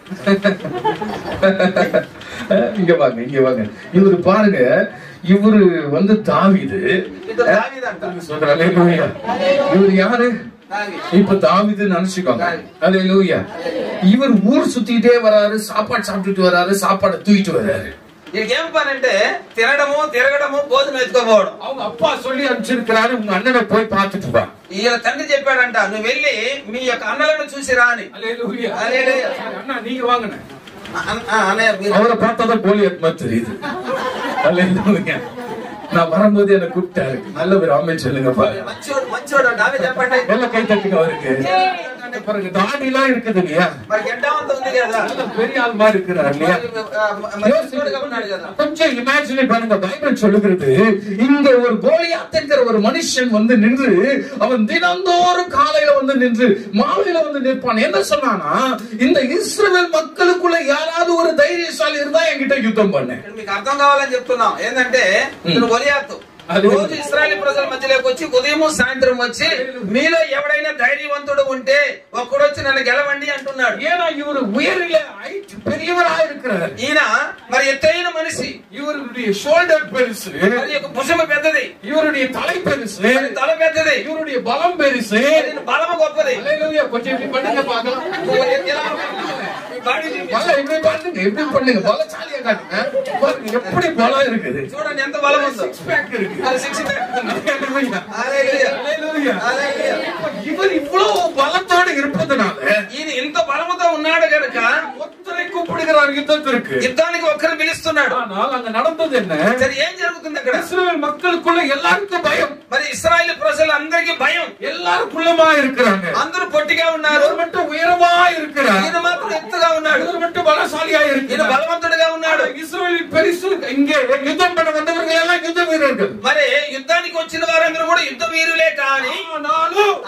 இங்க வாங்க இங்க வாங்க. இவரு பாருங்க, இவரு வந்து தாவீது. இவரு யாரு? இப்ப தாவீது நினைச்சுக்கோங்க. அல்லேலூயா. இவர் ஊர் சுத்திட்டே வராரு, சாப்பாடு சாப்பிட்டுட்டு வராரு, சாப்பாடு தூக்கிட்டு வராரு. ఏం పని అంటే తిరగడము గోధుమ ఎత్తుకోపోవడం. அவங்க அப்பா சொல்லி அனுப்பிச்சிருக்கிறாரு, உங்க அண்ணனை போய் பார்த்துட்டு வா. ఈయన తండ్రి చెప్పాడంట, నువ్వు వెళ్ళి మీ యొక్క అన్నలను చూసిరా అని. அண்ணா நீங்க வாங்கின అన్నయ్య அவரை பார்த்தாதான் கோலியாத் மாதிரி தெரியுது. நான் வரும்போது என்ன கூப்பிட்டாரு. நல்ல ஒரு ஆமென் சொல்லுங்க பாருங்க. మంచోడు నావే చెప్పండి. எல்லாம் கை தட்டுங்க அவருக்கு. பாருங்க தாடிலாம் இருக்குது இல்லையா? మరి గడ్డం ఉంది కదా, பெரிய ஆள் மாதிரி இருக்கிறார் இல்லையா? கொஞ்சம் இமேஜின் பண்ணுங்க. பைபிள் சொல்லுகிறது, இங்க ஒரு கோலியாத் என்கிற ஒரு மனுஷன் வந்து நின்று, அவன் தினந்தோறும் காலையில வந்து நின்று மாலையில வந்து நிற்பான். என்ன சொன்னானா, இந்த இஸ்ரவேல் மக்களுக்குள்ள யாராவது ஒரு தைரியசாலி இருந்தா என்கிட்ட யுத்தம் பண்ணு. మీకు అర్థం కావాలని చెప్తున్నాం. ఏంటంటే గొలియాతు రోజు ఇశ్రాయేలు ప్రజల మధ్యలోకి వచ్చి ఉదయం సాయంత్రం వచ్చి మీలో ఎవడైనా ధైర్యవంతుడు ఉంటే ఒక్కడు వచ్చి నన్ను గెలవండి అంటున్నాడు. ஏன்னா இவரு உயரில பெரியவரா இருக்கிறார். ఈయన మరి ఎత్తైన మనిషి. இவருடைய ஷோல்டர் பெருசு, భుజము పెద్దది. இவருடைய தலை பெருசு, తల పెద్దది. இவருடைய பலம் பெருசு, బలము గొప్పది. ஹல்லேலூயா. கொஞ்சம் இப்படி பண்ணுங்க பார்க்கலாம். இப்படி பண்ணுங்க, இப்படி பண்ணுங்க. பலசாலியா காட்டுங்க. பாருங்க எப்படி பலம் இருக்குது. చూడండి ఎంత బలం ఉందో. சிக்ஸ் பேக் இருக்கு. ఇవరు இவ்வளவு பலத்தோடு இருப்பதனால ఈయన ఇంత బలముతో ఉన్నాడు కనుక ஒருத்தரை கூப்பிடுகிறார் யுத்தத்திற்கு. యుద్ధానికి ఒక్కరు పిలుస్తున్నాడు. ஆனால் அங்க நடந்தது என்ன? సరే ఏం జరుగుతుంది అక్కడ? இஸ்ரவேல் மக்களுக்குள்ள எல்லாருக்கும் பயம். మరి ఇశ్రాయేలు ప్రజలందరికీ భయం. எல்லாரும் குள்ளமா இருக்கிறாங்க. అందరూ పొట్టిగా ఉన్నారు. மட்டும் உயரமா இருக்கிறார். ఈయన మాత్రం ఎత్తుగా ఉన్నాడు. இவர் மட்டும் பலசாலியா ఈయన இருக்கிறார். బలవంతుడిగా ఉన్నాడు. இஸ்ரவேலின் பெரிசு இங்கே யுத்தம் பண்ண வந்தவர்கள் எல்லாம் யுத்த வீரர்கள். మరి యుద్ధానికి వచ్చిన వారందరూ కూడా యుద్ధ వీరులే. కానీ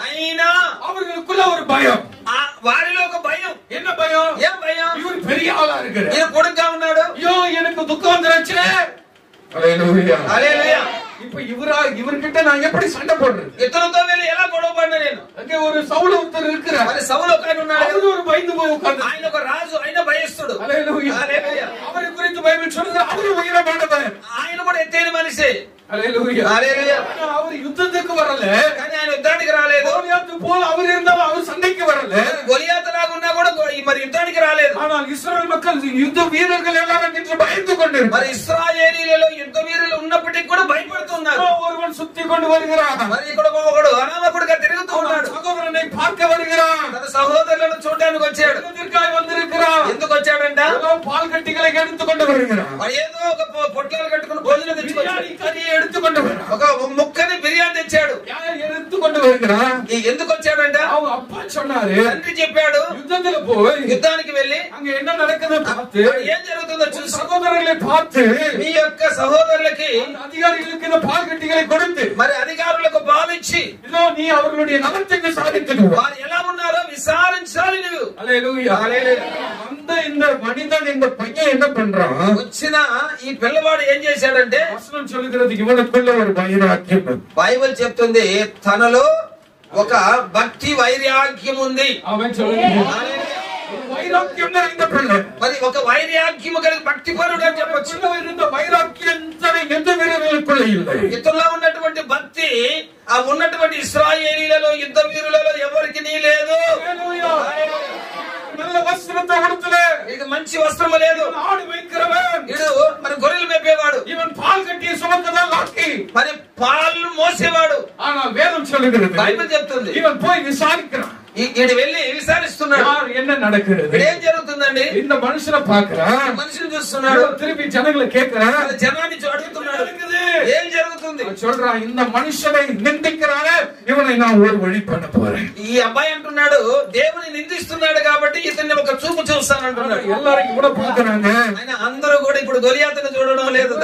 అయినా அவர்களுக்குள்ள ஒரு பயம். వారిలో ఒక భయం. என்ன பயம்? ఏం భయం? இவர் பெரிய ஆளா இருக்கிறார். ఈయన కొడుకుగా ఉన్నాడు. ஐயோ எனக்கு துக்கம் வந்துருச்சு. ஹalleluya హల్లెలూయా. இப்ப இவர்கிட்ட நான் எப்படி சண்டை போடுறது? ఇతరులతో వెళ్ళి ఎలా గొడవ పడినా నేను? அங்கே ஒரு சவுல் ஒருத்தர் இருக்கிறார். మరి సౌలు ఒక ఆయన ఉన్నాడు. அவர் ஒரு பயந்து போய் உட்கார்ந்து. ఆయన ఒక రాజు, ఆయన భయస్తుడు. ஹalleluya హల్లెలూయా. அவரை குறித்து பைபிள் சொல்லுது அவர் உயரமானவர். ఆయన కూడా ఎత్తైన మనిషి. ஹalleluya హల్లెలూయా. அவர் யுத்தத்துக்கு வரல. కానీ ఆయన యుద్ధానికి రాలేదు. கோலியாத்து போல அவர் இருந்தாலும் அவர் சண்டைக்கு வரல. గొలియాతు లాగా ఉన్నా కూడా మరి యుద్ధానికి రాలేదు. ஆனால் இஸ்ரவேல் மக்கள் யுத்த வீரர்கள் எல்லாரும் நின்று பயந்து మరి கொண்டிருந்தார். ఇశ్రాయేలీయులలో యుద్ధ వీరులు ఉన్నప్పటికీ కూడా భయపడుతున్నారు. ஒருவன் சுத்தி கொண்டு வருகிறான். మరి ఇక్కడ ఒకడు అనామకుడిగా తిరుగుతూ ఉన్నాడు. சகோதரனை பார்க்க வருகிறான். తన సహోదరులను చూడడానికి వచ్చాడు. எதற்காக வந்திருக்கிறான்? ఎందుకు వచ్చాడంట? ஏதோ பால் கட்டிகளை எடுத்துக்கொண்டு வருகிறான். మరి ఏదో ఒక పొట్లాలు కట్టుకుని భోజనం తెచ్చుకొచ్చాడు. பிரியாணி கறியை எடுத்துக்கொண்டு வரான். ఒక ముక్కని బిర్యానీ తెచ్చాడు. எடுத்துக்கொண்டு வருகிறான். ఎందుకు వచ్చాడంట? அவங்க அப்பா சொன்னாரு తండ్రి చెప్పాడు, யுத்தத்துல போய் యుద్ధానికి వెళ్ళి அங்க என்ன நடக்குதுன்னு பார்த்து ఏం జరుగుతుందో చూసి சகோதரர்களை பார்த்து మీ యొక్క సహోదరులకి அந்த அதிகாரிகளுக்கு இந்த பால் கட்டிகளை கொடுத்து మరి అధికారులకు పాలిచ్చి இதோ நீ அவர்களுடைய நலத்துக்கு சாதித்துடுவார். వారు ఎలా ఉన్నారో విచారించాలి నువ్వు. அல்லேலூயா. அந்த இந்த மனிதன் இந்த பையன் என்ன பண்றான்? వచ్చిన ఈ పిల్లవాడు ఏం చేశాడంటే, வசனம் சொல்லுகிறது இவனுக்குள்ள ஒரு வைராக்கியம். బైబిల్ చెప్తుంది తనలో ఒక భక్తి వైరాగ్యం ఉంది. அவன் சொல்லுகிறான் வைராக்கியம் நிறைந்த பிள்ளை. మరి ఒక వైరాగ్యం కలిగి భక్తి పరుడు అని చెప్పొచ్చు. இருந்த வைராக்கியம் எந்த வீரர்களுக்குள்ள இல்லை. ఇతరులో ఉన్నటువంటి భక్తి ఆ ఉన్నటువంటి ఇశ్రాయేలీయులలో యుద్ధ వీరులలో ఎవరికి నీ లేదు. அல்லேலூயா. நல்ல வஸ்திரத்தை உடுத்தல. ఇది మంచి వస్త్రము లేదు. ஆடு வைக்கிறவன். ఇడు మరి గొర్రెలు మేపేవాడు. இவன் பால் கட்டிய சுமந்ததான் லாக்கி. మరి పాలు మోసేవాడు. ஆனால் வேதம் சொல்லுகிறது బైబిల్ చెప్తుంది இவன் போய் விசாரிக்கிறான். ఈడు వెళ్ళి విచారిస్తున్నాడు. யார் என்ன நடக்கிறது? ఏం జరుగుతుందండి? இந்த மனுஷனை பார்க்கிறான். మనిషిని చూస్తున్నాడు. திருப்பி ஜனங்களை கேட்கிறான். జనాన్ని అడుగుతున్నాడు, ఏం జరుగుతుంది? சொல்றான் இந்த மனுஷனை நிந்திக்கிறானே இவனை நான் ஒரு வழி பண்ண போறேன். ఈ అబ్బాయి అంటున్నాడు దేవుని నిందిస్తున్నాడు కాబట్టి ఇతన్ని ఒక చూపు చూస్తాను అంటున్నాడు. எல்லாரும் கூட பாக்குறாங்க. ఆయన అందరూ కూడా ఇప్పుడు గొలియాతును చూడడం లేదు.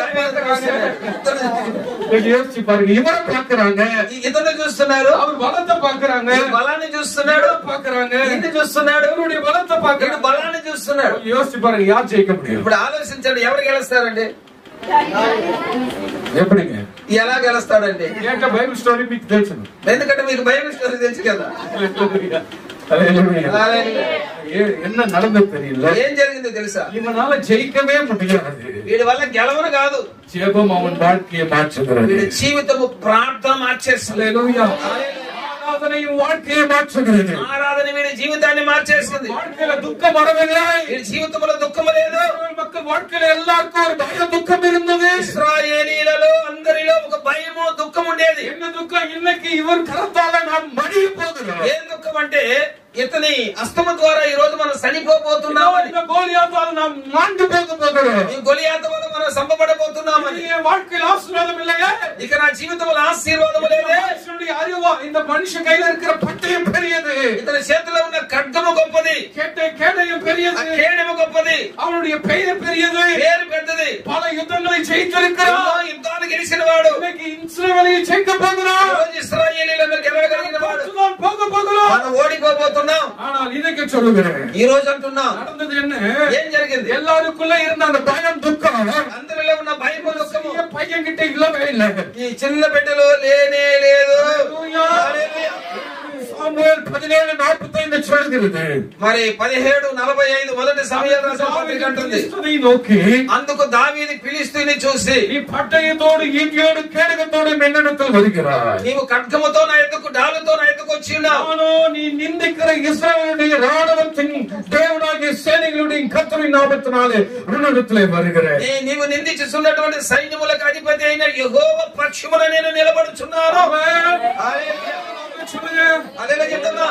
யோசிச்சு பாருங்க. இவரை பாக்குறாங்க. ఇతను చూస్తున్నారు. அவர் பலத்தை பாக்குறாங்க. బలాన్ని చూస్తున్నాడు. பாக்குறாங்க. ఇన్ని చూస్తున్నాడు. இவருடைய பலத்தை பாக்குறாங்க. బలాన్ని చూస్తున్నాడు. யோசிச்சு பாருங்க யார் ஜெயிக்க முடியும்? ఇప్పుడు ఆలోచించండి, ఎవరు గెలుస్తారండి? எப்படிங்க ఎలా గెలుస్తాడండి? கேட்ட பைபிள் ஸ்டோரி మీకు తెలుసు. ఎందుకంటే మీకు బైబిల్ స్టోరీ తెలుసు కదా. என்ன நடந்தது தெரியல. ఏం జరిగిందో తెలుసా? இவனால ஜெயிக்கவே முடியாது. వీడి వల్ల గెలవను కాదు, ஜெபம் அவன் வாழ்க்கையை மாற்றுகிறது. వీడి జీవితము ప్రార్థన మార్చేస్తుంది. ஹல்லேலூயா. ஆராதனையும் வாழ்க்கையை மாற்றுகிறது. ఆరాధన వీడి జీవితాన్ని మార్చేస్తుంది. வாழ்க்கையில துக்கம் வரவில்லை. వీడి జీవితంలో దుఃఖము లేదు. இஸ்ரவேல் மக்கள் வாழ்க்கையில எல்லாருக்கும் ஒரு பய துக்கம் இருந்தது. ఇశ్రాయేలీయులలో అందరిలో ఒక భయము దుఃఖం ఉండేది. என்ன துக்கம்? இன்னைக்கு இவர் கரத்தால நாம் மடிய போகிறோம். ఏం దుఃఖం అంటే ఇతని అస్తమ ద్వారా ఈ రోజు మనం చనిపోబోతున్నామని. இந்த கோலியாத்தால நாம் மாண்டு போக போகிறோம். ఈ గొలియాతు వల్ల మనం సంపబడబోతున్నామని. என் வாழ்க்கையில் ஆசீர்வாதம் இல்லையா? ఇక నా జీవితంలో ఆశీర్వాదం లేదే. மனுஷனுடைய அறிவா இந்த மனுஷன் கையில இருக்கிற பட்டயம் பெரியது. ఇతని చేతిలో ఉన్న ఖడ్గము గొప్పది, கேடயம் பெரியது. కేడము గొప్పది, அவனுடைய பெயர் பெரியது. పేరు పెద్దది. பல யுத்தங்களை ஜெயித்திருக்கிறான். యుద్ధాలు గెలిచిన వాడు. இன்னைக்கு இஸ்ரவேலை ஜெயிக்க போகிறான். ఈ రోజు ఇశ్రాయేలీయులను గెలవగలిగిన వాడు. போக போகிறோம். మనం ఓడిపోబోతున్నాం. ஆனால் இன்னைக்கு சொல்லுகிறேன், ఈ రోజు అంటున్నాం, நடந்தது என்ன? ఏం జరిగింది? எல்லாருக்குள்ள இருந்த அந்த பயம் துக்கம் అందరిలో ఉన్న భయము దుఃఖము பையன் கிட்ட இல்லவே இல்லை. ఈ చిన్న బిడ్డలో లేనే లేదు. ஹல்லேலூயா. హల్లెలూయా. சாமுவேல் 17:45 சொல்கிறது. మరి 17:45 మొదటి సమూయేలు రాసిన పత్రిక అంటుంది, கிறிஸ்துவை நோக்கி అందుకు దావీదు ఫిలిష్తీయుని చూసి, நீ பட்டயத்தோடு ஈட்டியோடு கேடகத்தோடு என்னிடத்தில் வருகிறாய். నీవు ఖడ్గముతో నా ఎద్దుకు డాలుతో నా ఎద్దుకు వచ్చి ఉన్నావు. நானோ நீ நிந்திக்கிற இஸ்ரவேலுடைய ராணுவத்தின் தேவனாகிய சேனைகளுடைய கர்த்தரின் நாமத்தினாலே உன்னிடத்திலே வருகிறேன். నీవు నిందించుచున్నటువంటి సైన్యములకు అధిపతి అయిన యెహోవా పక్షమున నేను నిలబడుచున్నాను. ஆமென். హల్లెలూయా. சொல்லுங்க. అదేలా చెప్తున్నా?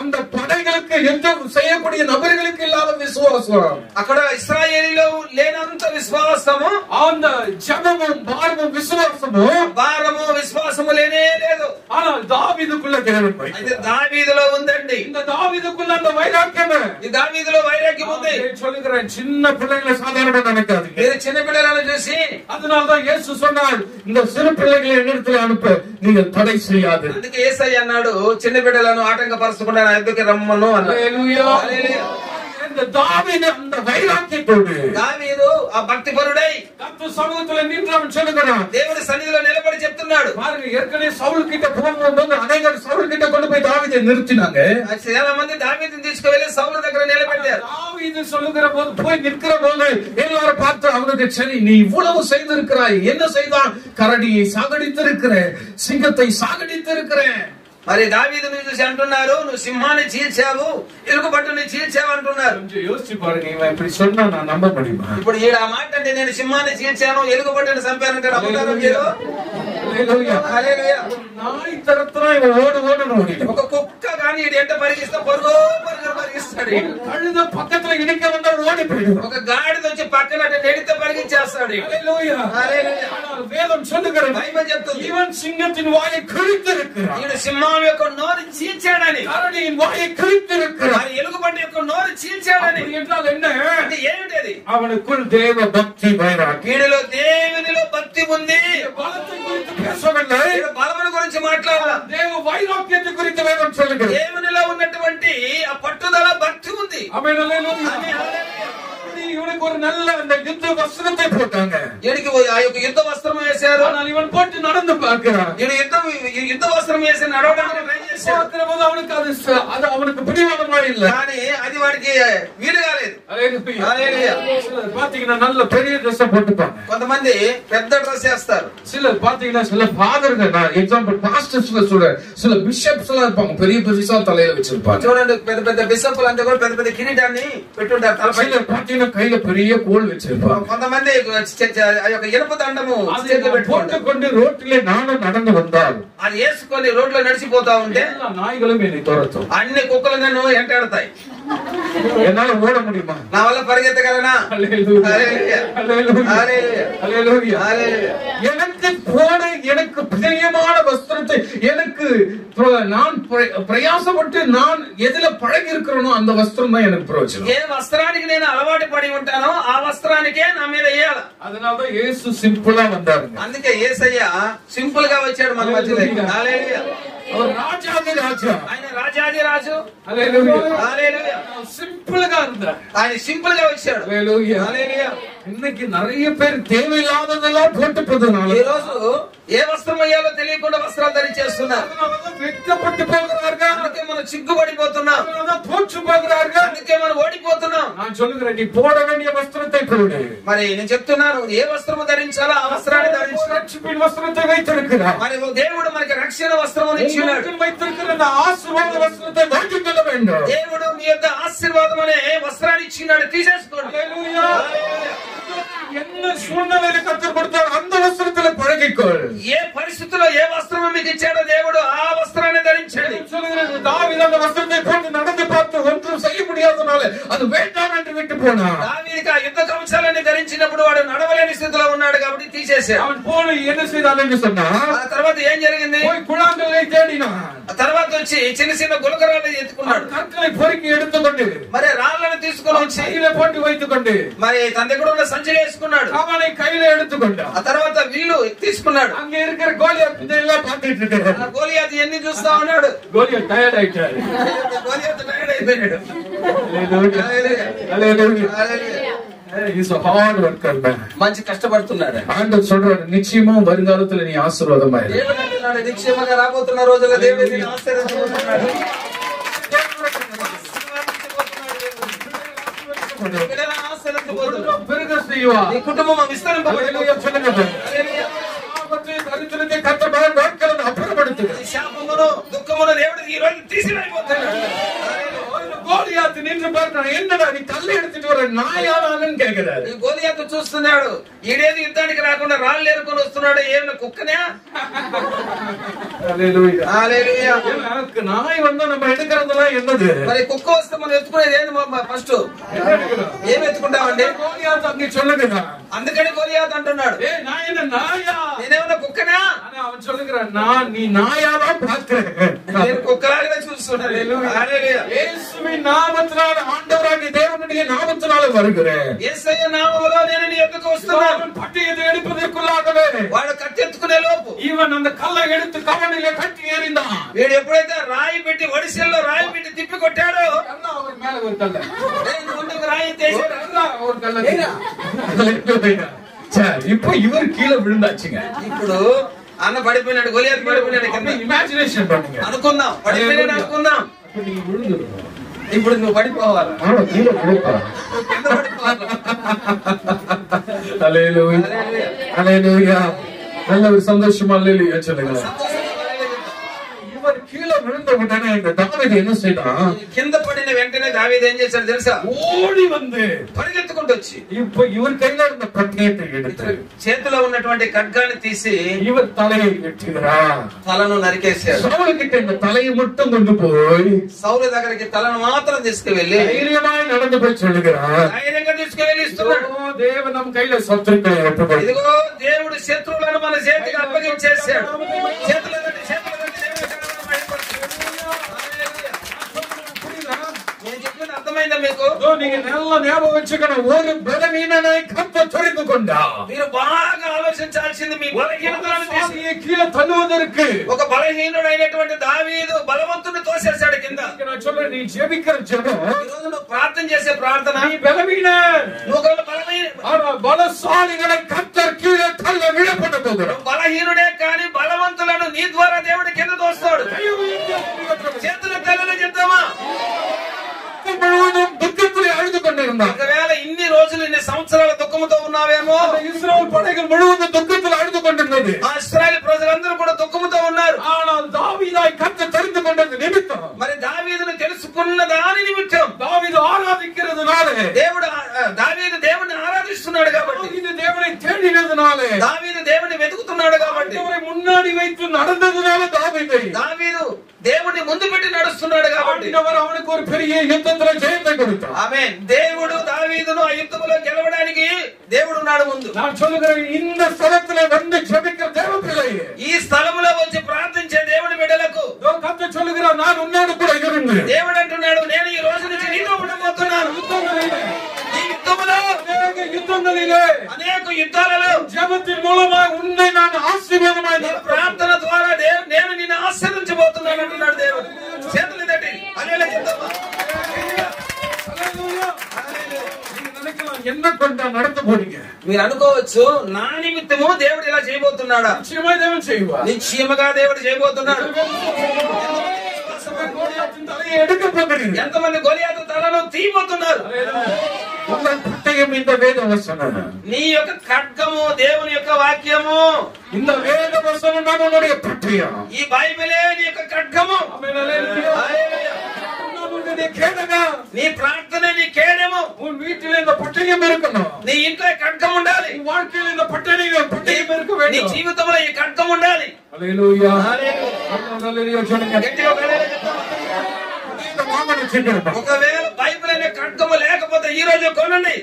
அந்த படை படைகளுக்கு யுத்தம் செய்யக்கூடிய நபர்களுக்கு இல்லாத விசுவாசம், అక్కడ ఇశ్రాయేలీలో లేనంత విశ్వాసము, அந்த ஜபமும் பாரமும் விசுவாசமும் భారము విశ్వాసము లేనే లేదు. ஆனால் தாவீதுக்குள்ள தேவன் అయితే வைத்தார். దావీదులో ఉందండి. இந்த தாவீதுக்குள்ள அந்த வைராக்கியம் ఈ దావీదులో వైరాగ్యం ఉంది. சொல்லுகிறேன், சின்ன பிள்ளைகளை சாதாரண நினைக்காதீங்க. మీరు చిన్న పిల్లలను చూసి, அதனால்தான் இயேசு சொன்னார், இந்த சிறு பிள்ளைகளை என்னிடத்தில் அனுப்ப நீங்கள் தடை செய்யாது. అందుకే యేసయ్య అన్నాడు, చిన్న బిడ్డలను ఆటంకపరచకుండా నా ఎద్దుకి రమ్మను అన్నాడు. హల్లెలూయా. இந்த தாவீது அந்த வைராக்கியத்தோடு, దావీదు ఆ భక్తిపరుడై கர்த்தர் சமூகத்துல நின்றவன் சொல்லுகிறான். దేవుడి సన్నిధిలో నిలబడి చెప్తున్నాడు. பாருங்க, ஏற்கனவே சவுல் கிட்ட போகும்போது அநேகர் சவுல் கிட்ட கொண்டு போய் தாவீதை நிறுத்தினாங்க. చాలా మంది దావీదుని తీసుకువెళ్లి సౌలు దగ్గర నిలబెట్టారు. தாவீது சொல்லுகிற போது, போய் நிற்கிற போது எல்லாரும் பார்த்து அவனுக்கு, சரி நீ இவ்வளவு செய்திருக்கிறாய், என்ன செய்தான்? கரடியை சாகடித்திருக்கிற, சிங்கத்தை சாகடித்திருக்கிற. మరి దావీదుని చూసి అంటున్నారు, నువ్వు సింహాన్ని చీల్చావు, ఎలుగుబంటిని చీల్చావు అంటున్నారు. கொஞ்சம் யோசிச்சு பாருங்க, இவன் இப்படி சொன்னா நான் నమ్మ முடியுமா? ఇప్పుడు ఈడ ఆ మాట అంటే నేను సింహాన్ని చీల్చాను, ఎలుగుబంటిని చంపానంటే నమ్ముతారా మీరు? హల్లెలూయా. நாய் தரத்துல இவன் ஓடு ஓடு. ఒక కుక్క కానీ ఈడు ఎంట పరిగిస్తే పరుగు పరుగు పరిగిస్తాడు. கழுத பக்கத்துல இடிக்க வந்தா ஓடி போயிடும். ఒక గాడిద వచ్చి పక్కన నెడితే పరిగించేస్తాడు. ஹல்லேலூயா. ஆனால் வேதம் சொல்லுகிறது, బైబిల్ చెప్తుంది, இவன் சிங்கத்தின் வாயை கிழித்திருக்கிறான், ఈడు సింహం యొక్క నోరు చీల్చాడని, கரடியின் வாயை கிழித்திருக்கிறான். మరి ఎలుగుబంటి యొక్క నోరు చీల్చాడని. அப்படி என்றால் என்ன? అంటే ఏమిటది? அவனுக்குள் தேவ பக்தி வைராக்கியம். వీడిలో దేవునిలో భక్తి ఉంది. பலத்தை குறித்து பேசவில்லை, ఈడు బలముల గురించి మాట్లాడాల. தேவ வைராக்கியத்தை குறித்து வேதம் சொல்லுகிறது. దేవునిలో ఉన్నటువంటి ఆ పట్టుదల భక్తి ఉంది. ஆமென். ஹல்லேலூயா. இவனுக்கு ஒரு நல்ல அந்த யுத்த வஸ்திரத்தை போட்டாங்க. ఈడికి ఆ యొక్క యుద్ధ వస్త్రం వేశారు. ஆனால் ఇవன் போட்டு நடந்து பார்க்கிறான். ఈడు యుద్ధ వస్త్రం వేసి నడవడానికి ట్రై చేశాడు. பார்க்கிறபோது அவனுக்கு அது அவனுக்கு பிடிவாதமா இல்ல. కానీ అది వాడికి వీలు కాలేదు. ஹல்லேலூயா. హల్లెలూయా. சிலர் பாத்தீங்கன்னா நல்ல பெரிய ட்ரெஸ் போட்டுப்பாங்க. కొంతమంది పెద్ద డ్రెస్ వేస్తారు. சிலர் பாத்தீங்கன்னா சில ஃபாதர்கள், நான் எக்ஸாம்பிள் பாஸ்டர்ஸ்ல சொல்றேன், சில பிஷப்ஸ் எல்லாம் இருப்பாங்க, பெரிய பெருசா தலையில வச்சிருப்பாங்க. చూడండి, పెద్ద పెద్ద బిషప్లు అంటే కూడా పెద్ద పెద్ద కిరీటాన్ని పెట్టుంటారు తలపై. சிலர் பாத்தீங்கன்னா கையில பெரிய கோல் வச்சிருப்பாங்க. కొంతమంది ఆ యొక్క ఇనుప దండము చేతిలో పెట్టుకుంటారు. போட்டுக்கொண்டு ரோட்டிலே நானும் நடந்து வந்தால் అది వేసుకొని రోడ్లో నడిచిపోతా ఉంటే எல்லா நாய்களும் என்னை துரத்தும். అన్ని కుక్కలు నన్ను ఎంటాడతాయి. என்னால ஓட முடியுமா? నా వల్ల పరిగెత్తగలనా? ஹல்லேலூயா. హల్లెలూయా. ஹல்லேலூயா. హల్లెలూయా. ஹல்லேலூயா. హల్లెలూయా. எனக்கு போட, எனக்கு பிரியமான வஸ்திரத்தை, எனக்கு நான் பிரயாசப்பட்டு நான் எதுல பழகி இருக்கிறேனோ அந்த வஸ்திரம் தான் எனக்கு பிரயோஜனம். ఏ వస్త్రానికి నేను అలవాటు పడి ఉంటానో ఆ వస్త్రానికే నా మీద వేయాలి. அதனாலதான் இயேசு சிம்பிளா வந்தாருங்க. అందుకే యేసయ్య సింపుల్ గా వచ్చాడు మన మధ్యలో. హల్లెలూయా. அவர் ராஜாதி ராஜா. ఆయన రాజాది రాజు. ஹல்லேலூயா. హల్లెలూయా. சிம்பிளா இருந்தார். ఆయన సింపుల్ గా వచ్చాడు. ஹல்லேலூயா. హల్లెలూయా. இன்னைக்கு நிறைய பேர் தேவையில்லாததெல்லாம் போட்டுப்பதனால ఈ రోజు ఏ వస్త్రం వేయాలో తెలియకుండా వస్త్రాలు ధరించేస్తున్నారు. வெட்கப்பட்டு போகிறார்கள், అందుకే మనం సిగ్గుపడిపోతున్నాం. தோற்று போகிறார்கள். అందుకే మనం ఓడిపోతున్నాం. நான் சொல்லுகிறேன், நீ போட வேண்டிய வஸ்திரத்தை போடு. మరి నేను చెప్తున్నాను, ఏ వస్త్రము ధరించాలో ఆ వస్త్రాన్ని ధరించు. ரட்சிப்பின் வஸ்திரத்தை வைத்திருக்கிறார். మరి దేవుడు మనకి రక్షణ వస్త్రము ఇచ్చినాడు. உங்களுக்கு வைத்திருக்கிற அந்த ஆசீர்வாத வஸ்திரத்தை வாங்கிக் கொள்ள வேண்டும். దేవుడు మీ యొక్క ఆశీర్వాదం అనే వస్త్రాన్ని ఇచ్చినాడు, తీసేసుకోండి. ஹல்லேலூயா. என்ன சூழ்நிலையில கற்றுக் கொடுத்தால் அந்த வஸ்திரத்தில் பழகிக்கொள். ఏ పరిస్థితుల్లో ఏ వస్త్రము మీకు ఇచ్చాడో దేవుడు ఆ వస్త్రాన్ని ధరించండి. சொல்லுகிறது, தாவீது அந்த வஸ்திரத்தை போட்டு நடந்து பார்த்து ஒன்றும் செய்ய முடியாதனால அது வேண்டாம் என்று விட்டு போனான். దావీదుకి ఆ యుద్ధ కవచాలన్నీ ధరించినప్పుడు వాడు నడవలేని స్థితిలో ఉన్నాడు కాబట్టి తీసేశాడు. அவன் போன என்ன செய்தான் என்று சொன்னா, ఆ తర్వాత ఏం జరిగింది? போய் குழாங்களை தேடினான். ఆ తర్వాత వచ్చి చిన్న చిన్న గులకరాలు ఎత్తుకున్నాడు. கற்களை பொறுக்கி எடுத்துக்கொண்டு మరి రాళ్లను తీసుకుని వచ్చి கையில போட்டு வைத்துக் கொண்டு మరి తన దగ్గర ఉన్న సంచిలో వేసుకున్నాడు. அவனை கையில எடுத்துக்கொண்டான். ఆ తర్వాత విల్లు తీసుకున్నాడు. அங்க இருக்கிற கோலியாத் இதெல்லாம் பார்த்துட்டு ఆ இருக்காரு. గోలియాతు ఎన్ని చూస్తా ఉన్నాడు. கோலியாத் டயர்ட் ஆயிட்டாரு. గోలియాతు టైర్డ్ అయిపోయాడు. Hallelujah. Hallelujah. He's a hard worker man. మంచి కష్టపడుతున్నాడు. ஆண்டவர் சொல்றாரு, நிச்சயமா வருங்காலத்துல நீ ஆசீர்வாதமா இரு. దేవుడు అంటున్నాడు, నిశ్చయముగా రాబోతున్న రోజుల్లో దేవుడు నిన్ను ఆశీర్వదించబోతున్నాడు. బిడ్డలను ఆశీర్వదించబోతున్నాడు. பெருக செய்வா. నీ కుటుంబం విస్తరింపబోతుంది. Hallelujah. சொல்லுங்க. హల్లెలూయా. ஆபத்து, தரித்திரத்தை கர்த்தர் நாட்களை அப்புறப்படுத்துகிறார். ఈ శాపమును దుఃఖమును దేవుడు ఈ రోజు తీసివేయబోతున్నాడు. கோலியாத் கோலியாத்து நின்று பார்க்கிறான். என்னடா நீ கல்லை எடுத்துட்டு வர நாயானு கேட்கிறாரு. ఈ గోలియాతు చూస్తున్నాడు, ఈడేది యుద్ధానికి రాకుండా రాళ్ళు ఏరుకొని వస్తున్నాడు, ఏమైనా కుక్కనే? హల్లెలూయా. நாய் வந்தா நம்ம எடுக்கிறதுலாம் என்னது? మరి కుక్క వస్తే మనం ఎత్తుకునేది ఏంది? ఫస్ట్ ఏం ఎత్తుకుంటామండి? கோலியாத்து அங்கே சொல்லுகிறான். అందుకని గోలియాతు అంటున్నాడు, நான் என்ன நாயா? నేనేమన్నా కుక్కనా? அவன் சொல்லுகிறான், நான் நீ நாயாதான் பார்க்கிறேன், నేను కుక్కలాగానే చూస్తున్నాను. హల్లెలూయా. இயேசுவின் நாமத்தினால் ஆண்டவராகிய தேவனுடைய நாமத்தினால் வருகிறேன். యేసయ్య నామములో నేను నీ యొద్దకు వస్తున్నాను. பட்டியத்தை எடுப்பதற்குள்ளாகவே వాడు కట్టెత్తుకునే లోపు இவன் அந்த கல்லை எடுத்து கவனிலே கட்டி எறிந்தான். వీడు ఎప్పుడైతే రాయి పెట్టి వడిసెల్లో రాయి పెట్టి తిప్పి కొట్టాడో அவர் மேல ஒரு கல்ல ముందుకు రాయి తీసాడు. ஒரு கல்ல இப்போ இவர் கீழே விழுந்தாச்சுங்க. ఇప్పుడు అన్న పడిపోయినాడు, గొలియాతు పడిపోయినాడు కింద. இமேஜினேஷன் பண்ணுங்க. అనుకుందాం, పడిపోయినాడు అనుకుందాం. நீ விழுந்து ఇప్పుడు నువ్వు పడిపోవాలి, கீழே விழுப்பா. కింద పడిపోవాలి. ஹல்லேலூயா ஹல்லேலூயா. நல்ல ஒரு சந்தோஷமா அல்லேலூயா சொல்லுங்க. இவர் கீழே விழுந்த உடனே இந்த தாவீது என்ன செய்தான்? కింద పడిన వెంటనే దావీదు ఏం చేశాడు తెలుసా? ஓடி வந்து పరిగెత్తుకుంటూ వచ్చి இப்போ இவர் கையில இருந்த பட்டயத்தை எடுத்து చేతిలో ఉన్నటువంటి ఖడ్గాన్ని తీసి இவர் தலையை வெட்டுகிறார். తలను నరికేశాడు. சவுல் கிட்ட இந்த தலையை மட்டும் கொண்டு போய் సౌలు దగ్గరికి తలను మాత్రం తీసుకువెళ్ళి தைரியமாய் நடந்து போய் சொல்லுகிறார், ధైర్యంగా తీసుకువెళ్ళి ఇస్తున్నాడు. தேவன் நம் கையில சத்துருக்களை ஒப்புக்கொடு. ఇదిగో దేవుడు శత్రువులను మన చేతికి అప్పగించేశాడు. చేతులు నేను చెప్పింది అర్థమైందా మీకు? நீங்க நல்ல ஞாபகம் வச்சுக்கணும், ஒரு பலவீனனை கர்த்தர் தெரிந்து கொண்டார். మీరు బాగా ఆలోచించాల్సింది మీ బలహీనతలను తీసి கீழே தள்ளுவதற்கு ఒక బలహీనుడైనటువంటి దావీదు బలవంతుని తోసేశాడు కింద. நான் சொல்றேன், நீ ஜெபிக்கிற ஜெபம், ఈ రోజు నువ్వు ప్రార్థన చేసే ప్రార్థన, நீ பலவீனன், నువ్వు ఒక బలహీన ஆனா பலசாலிகளை கர்த்தர் கீழே தள்ள விட பண்ண போகிறார். బలహీనుడే కానీ బలవంతులను నీ ద్వారా దేవుడు కింద తోస్తాడు. చేతుల తల్లిలో చెప్తామా? முழுவதும் துக்கத்திலே அழுது கொண்டிருந்தார். ఒకవేళ ఇన్ని రోజులు ఇన్ని సంవత్సరాల దుఃఖంతో ఉన్నావేమో. இஸ்ரவேல் படைகள் முழுவதும் துக்கத்தில் அழுது கொண்டிருந்தது. ఆ ఇశ్రాయేలు ప్రజలందరూ కూడా దుఃఖంతో ఉన్నారు. ஆனால் தாவீதை கர்த்தர் தெரிந்து கொண்டது నిమిత్తం, మరి దావీదును తెలుసుకున్న దాని నిమిత్తం, தாவீது ஆராதிக்கிறதுனாலே, దేవుడు దావీదు దేవుని ఆరాధిస్తున్నాడు కాబట్టి, தாவீது தேவனை தேடினதுனாலே, దావీదు దేవుని వెతుకుతున్నాడు కాబట్టి, ஆண்டவரை முன்னாடி வைத்து நடந்ததுனால దావీదు దేవుని ముందు పెట్టి నడుస్తున్నాడు కాబట్టి ஆண்டவர் அவனுக்கு ஒரு பெரிய யுத்தத்துல ஜெயத்தை கொடுத்தார். ఆమేన్. దేవుడు దావీదును ఆ యుద్ధంలో గెలవడానికి దేవుడు నాడు ముందు. நான் சொல்லுகிறேன், இந்த స్థలத்திலே வந்து ஜெபிக்கிற தேவ பிள்ளையே, ఈ స్థలములో వచ్చి ప్రార్థించే దేవుని బిడ్డలకు கர்த்தர் சொல்லுகிறார், நான் உன்னோடு கூட இருந்து దేవుడు అంటున్నాడు, నేను ఈ రోజు నుంచి నీతో ఉండబోతున్నాను. ఈ యుద్ధములో అనేక యుద్ధాలలో ஜெபத்தின் மூலமாக உன்னை நான் ஆசீர்வாதமாய் ప్రార్థన ద్వారా నేను నిన్ను ఆశీర్వదించబోతున్నాను అంటున్నాడు దేవుడు. చేతులు తట్టి హల్లెలూయా చెప్తామా? என்ன கொண்டா நடத்த போறீங்க? మీరు అనుకోవచ్చు, నా నిమిత్తము దేవుడు ఇలా చేయబోతున్నాడా? நிச்சயமா தேவன் செய்வார். నిశ్చయముగా దేవుడు చేయబోతున్నాడు. தலையை எடுக்க போகிறீங்க. ఎంతమంది గొలియాతు తలను తీయబోతున్నారు? உங்கள் பட்டயம் இந்த வேத வசனம், నీ యొక్క ఖడ్గము దేవుని యొక్క వాక్యము, இந்த வேத வசனம் தான் உன்னுடைய பட்டயம். ఈ బైబిలే నీ యొక్క ఖడ్గము. హల్లెలూయా. నీ ప్రార్థన నీ కేడము. உன் வீட்டில் இந்த பட்டயம் இருக்கணும். నీ ఇంట్లో ఖడ్గం ఉండాలి. உன் வாழ்க்கையில் இந்த பட்டயம் இருக்க నీ வேண்டும். జీవితంలో ఈ ఖడ్గం ఉండాలి. హల్లెలూయా హల్లెలూయా. గట్టిగా హల్లెలూయా చెప్తామా? ఒకవేళ బైబిల్ అనే ఖడ్గము లేకపోతే ఈ రోజు కొనండి.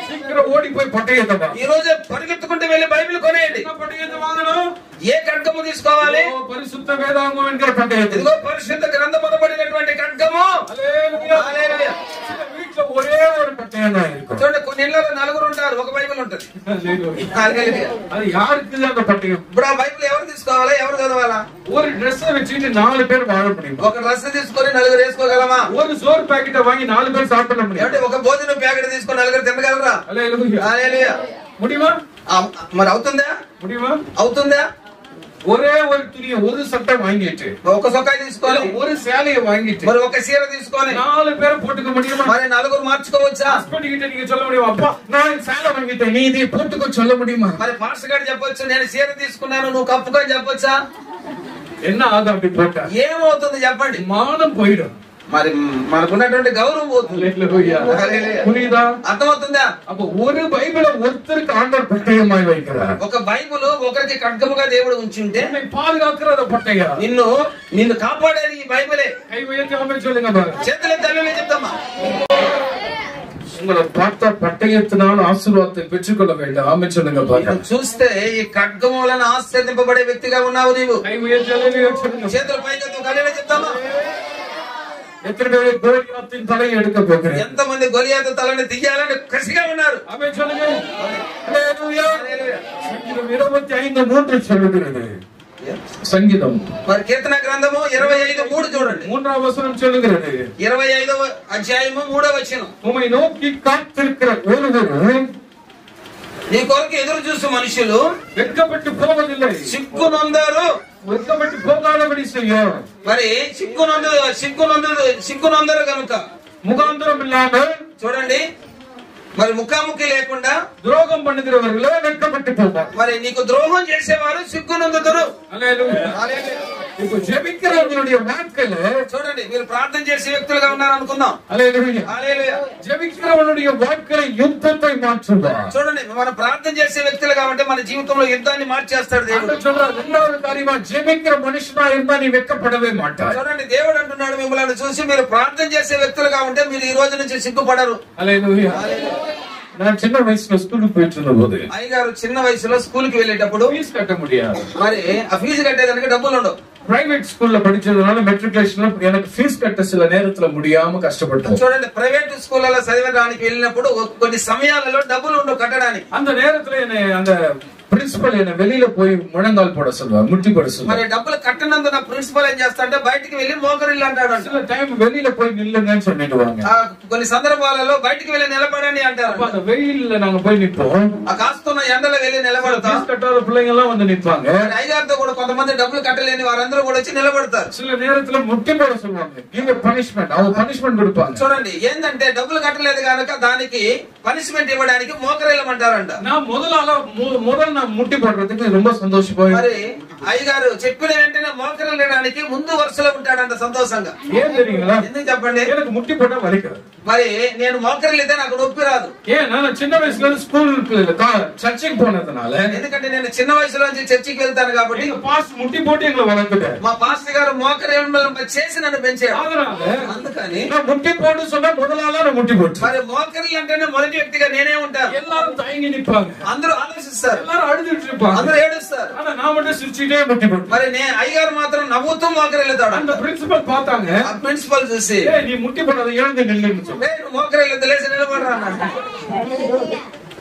சீக்கிரம் ஓடி போய் பட்டயத்தை ఈ రోజు పరిగెత్తుకుంటూ వెళ్లి బైబిల్ కొనేయండి. பட்டயத்தை வாங்கணும். ఏ ఖడ్గము తీసుకోవాలి? పరిశుద్ధ వేదాంగం ఎన్கிற பட்டயத்தை. ఇదిగో పరిశుద్ధ గ్రంథమనబడినటువంటి ఖడ్గము. హల్లెలూయా. హల్లెలూయా. వీటిలో ఒరే ஒரு பட்டயம் தான் இருக்கும். చూడండి, కొన్ని ఇళ్ళలో నలుగురు ఉంటారు, ఒక బైబిల్ ఉంటది. హల్లెలూయా. அது யாருக்கு அந்த பட்டயம்? ఇప్పుడు ఆ బైబిల్ ఎవరు తీసుకోవాలా, ఎవరు చదవాలా? ஒரு ட்ரெஸ் வச்சுட்டு 4 பேர் வாழ முடியும். ఒక డ్రెస్ తీసుకొని నలుగురు వేసుకోగలమా? ஒரு சோறு பாக்கெட்டை வாங்கி 4 பேர் சாப்பிட முடியும். అంటే ఒక భోజనం ప్యాకెట్ తీసుకొని నలుగురు తినగలరా? హల్లెలూయా. హల్లెలూయా. முடியுமா? మరి అవుతుందా? முடியுமா? అవుతుందా? ஒரே ஒரு துணியை ஒரு சட்டை வாங்கிட்டு, ఒక సొక్కాయి తీసుకొని, ஒரு சேலையை வாங்கிட்டு, మరి ఒక చీర తీసుకొని 4 பேரை போட்டுக்க முடியுமா? మరి నలుగురు మార్చుకోవచ్చా? ஹஸ்பண்ட் கிட்ட நீங்க சொல்ல முடியுமா, அப்பா நான் சேலை வாங்கிட்டேன், நீ இதை போட்டுக்க சொல்ல முடியுமா? మరి పాస్టర్ గారు చెప్పొచ్చు, నేను చీర తీసుకున్నాను నువ్వు కప్పుకొని చెప్పొచ్చా? என்ன ஆகும் அப்படி போட்டா? ఏమవుతుంది చెప్పండి? மானம் போயிடும். మరి మనకున్నటువంటి గౌరవం పోతుంది. புரியுதா? అర్థమవుతుందా? அப்ப ஒரு பைபிளை ஒருத்தருக்கு ஆண்டவர் பட்டயமாய் வைக்கிறார். ఒక బైబుల్ ఒకరికి ఖడ్గముగా దేవుడు ఉంచుంటే பாதுகாக்கிறத பட்டயம். నిన్ను కాపాడేది ఈ బైబిలే. கை உயர்த்தி ஆமென் சொல்லுங்க பாருங்க. చేతులు తల్లి చెప్తామా? உங்களை பார்த்தா பட்டயத்தினால் ஆசீர்வாதத்தை பெற்றுக்கொள்ள வேண்டும். ஆமென் சொல்லுங்க பாருங்க. చూస్తే ఈ ఖడ్గము వలన ఆశీర్వదింపబడే వ్యక్తిగా ఉన్నావు నీవు. கை உயர்த்தி சொல்லுங்க. చేతులు పైకెత్తు కళ్ళే చెప్తామా? எத்தனை பேர் கோலியாத்தின் தலையை எடுக்க போகிறேன்? ఎంతమంది గొలియాతు తలని తీయాలని కసిగా ఉన్నారు? ஆமென் சொல்லுங்க. ஹalleluya. சங்கீதம் 25:3 சொல்லுகிறது. సంగీతం మరి కీర్తన గ్రంథము 25:3 చూడండి. 3వ వచనం சொல்லுகிறது. 25వ అధ్యాయము 3వ వచనం. உம்மை நோக்கி காத்திருக்கிற ஒருவரும் నీ కొరకు ఎదురు చూసే మనుషులు வெட்கப்பட்டு போவதில்லை. సిగ్గునొందారు. வெட்கப்பட்டு போகாதபடி செய்யும். మరి సిగ్గునొందరు కనుక முகாந்திரம் இல்லாமல் చూడండి, మరి ముఖాముఖి లేకుండా துரோகம் பண்ணுகிறவர்களே வெட்கப்பட்டு போவார். మరి నీకు ద్రోహం చేసేవారు సిగ్గునొందుతారు. హల్లెలూయా. இப்போ ஜெபிக்கிறவங்களுடைய வாழ்க்கையில చూడండి, మీరు ప్రార్థన చేసే వ్యక్తులుగా ఉన్నారు అనుకుందాం. హల్లెలూయా. హల్లెలూయా. ஜெபிக்கிறவனுடைய வாழ்க்கையில யுத்தத்தை மாற்றுவார். చూడండి, మనం ప్రార్థన చేసే వ్యక్తులుగా ఉంటే మన జీవితంలో యుద్ధాన్ని మార్చేస్తాడు దేవుడు. சொல்றார், இரண்டாவது காரியமா ஜெபிக்கிற மனுஷனா இருந்தா நீ வெட்கப்படவே மாட்டாய். చూడండి, దేవుడు అంటున్నాడు మిమ్మల్ని చూసి మీరు ప్రార్థన చేసే వ్యక్తులుగా ఉంటే మీరు ఈ రోజు నుంచి సిగ్గుపడరు. హల్లెలూయా. நான் சின்ன வயசுல ஸ்கூலுக்கு போயிட்டு இருந்த போது అయ్యగారు చిన్న వయసులో స్కూల్ కి వెళ్ళేటప్పుడు ஃபீஸ் கட்ட முடியாது. మరి ఆ ఫీజు కట్టేదానికి డబ్బులు ఉండవు. பிரைவேட் ஸ்கூல்ல படிச்சதுனால மெட்ரிகுலேஷன்ல எனக்கு ஃபீஸ் கட்ட சில நேரத்துல முடியாம கஷ்டப்பட்டோம். చూడండి, ప్రైవేట్ స్కూళ్ళలో చదివడానికి వెళ్ళినప్పుడు కొన్ని సమయాలలో డబ్బులు ఉండవు కట్టడానికి. அந்த நேரத்துல அந்த பிரின்சிபல் என்ன வெளியில போய் முழங்கால் போட சொல்லுவார், முட்டி போட சொல்லுவார். మరి డబ్బులు కట్టనందున ప్రిన్సిపల్ ఏం చేస్తాడంటే బయటికి వెళ్ళి మోకరిల్లు అంటాడు. சில டைம் வெளியில போய் நில்லுங்கன்னு சொல்லிடுவாங்க. కొన్ని సందర్భాలలో బయటికి వెళ్ళి నిలబడండి అంటారు. அந்த வெயில்ல நாங்க போய் நிப்போம். ఆ కాస్తున్న ఎండలో వెళ్ళి నిలబడతాం. ஃபீஸ் கட்டாத பிள்ளைங்க எல்லாம் வந்து நிப்பாங்க. అయ్యగారితో కూడా కొంతమంది డబ్బులు కట్టలేని వారందరూ కూడా వచ్చి నిలబడతారు. சில நேரத்துல முட்டி போட சொல்லுவாங்க. give a punishment. அவங்க பனிஷ்மென்ட் கொடுப்பாங்க. చూడండి, ఏందంటే డబ్బులు కట్టలేదు కనుక దానికి పనిష్మెంట్ ఇవ్వడానికి మోకరిల్లమంటారంట. நான் முதல்ல நான் முட்டி போடுறதுக்கு ரொம்ப సంతోషపోయి మరి అయ్యగారు చెప్పిన వెంటనే మోకరిల్లడానికి ముందు వరుసలో ఉంటాడంట సంతోషంగా. ఏం தெரியுங்களா? ఎందుకు చెప్పండి? எனக்கு முட்டி போட்டா வலிக்காது. మరి నేను మోకరిల్లితే నాకు నొప్పి రాదు. ஏன் நான் சின்ன வயசுல ஸ்கூல் சர்ச்சுக்கு போனதுனால, ఎందుకంటే నేను చిన్న వయసులో నుంచి చర్చికి వెళ్తాను కాబట్టి எங்க பாஸ் முட்டி போட்டு எங்களை வளர்த்துட்டாரு. మా పాస్టర్ గారు మోకరిల్లు చేసి నన్ను పెంచారు. అందుకని நான் முட்டி போட்டு சொன்னா முதலாளா நான் முட்டி போட்டு, మరి మోకరిల్లు అంటేనే మొదటి వ్యక్తిగా నేనే ఉంటాను. எல்லாரும் தயங்கி நிப்பாங்க, అందరూ ఆలోచిస్తారు, எல்லாரும் அழுதுட்டு இருப்பாங்க, అందరూ ఏడుస్తారు. ஆனா நான் மட்டும் சிரிச்சுட்டே முட்டி போட்டு. మరి అయ్యగారు మాత్రం నవ్వుతూ మోకరిల్లుతాడు. அந்த பிரின்சிபல் பார்த்தாங்க, ఆ ప్రిన్సిపల్ చూసి நீ முட்டி போடாத, எழுந்து నిల్లుன்னு சொல்லி మోకరిల్లు లేచి నిలబడరా.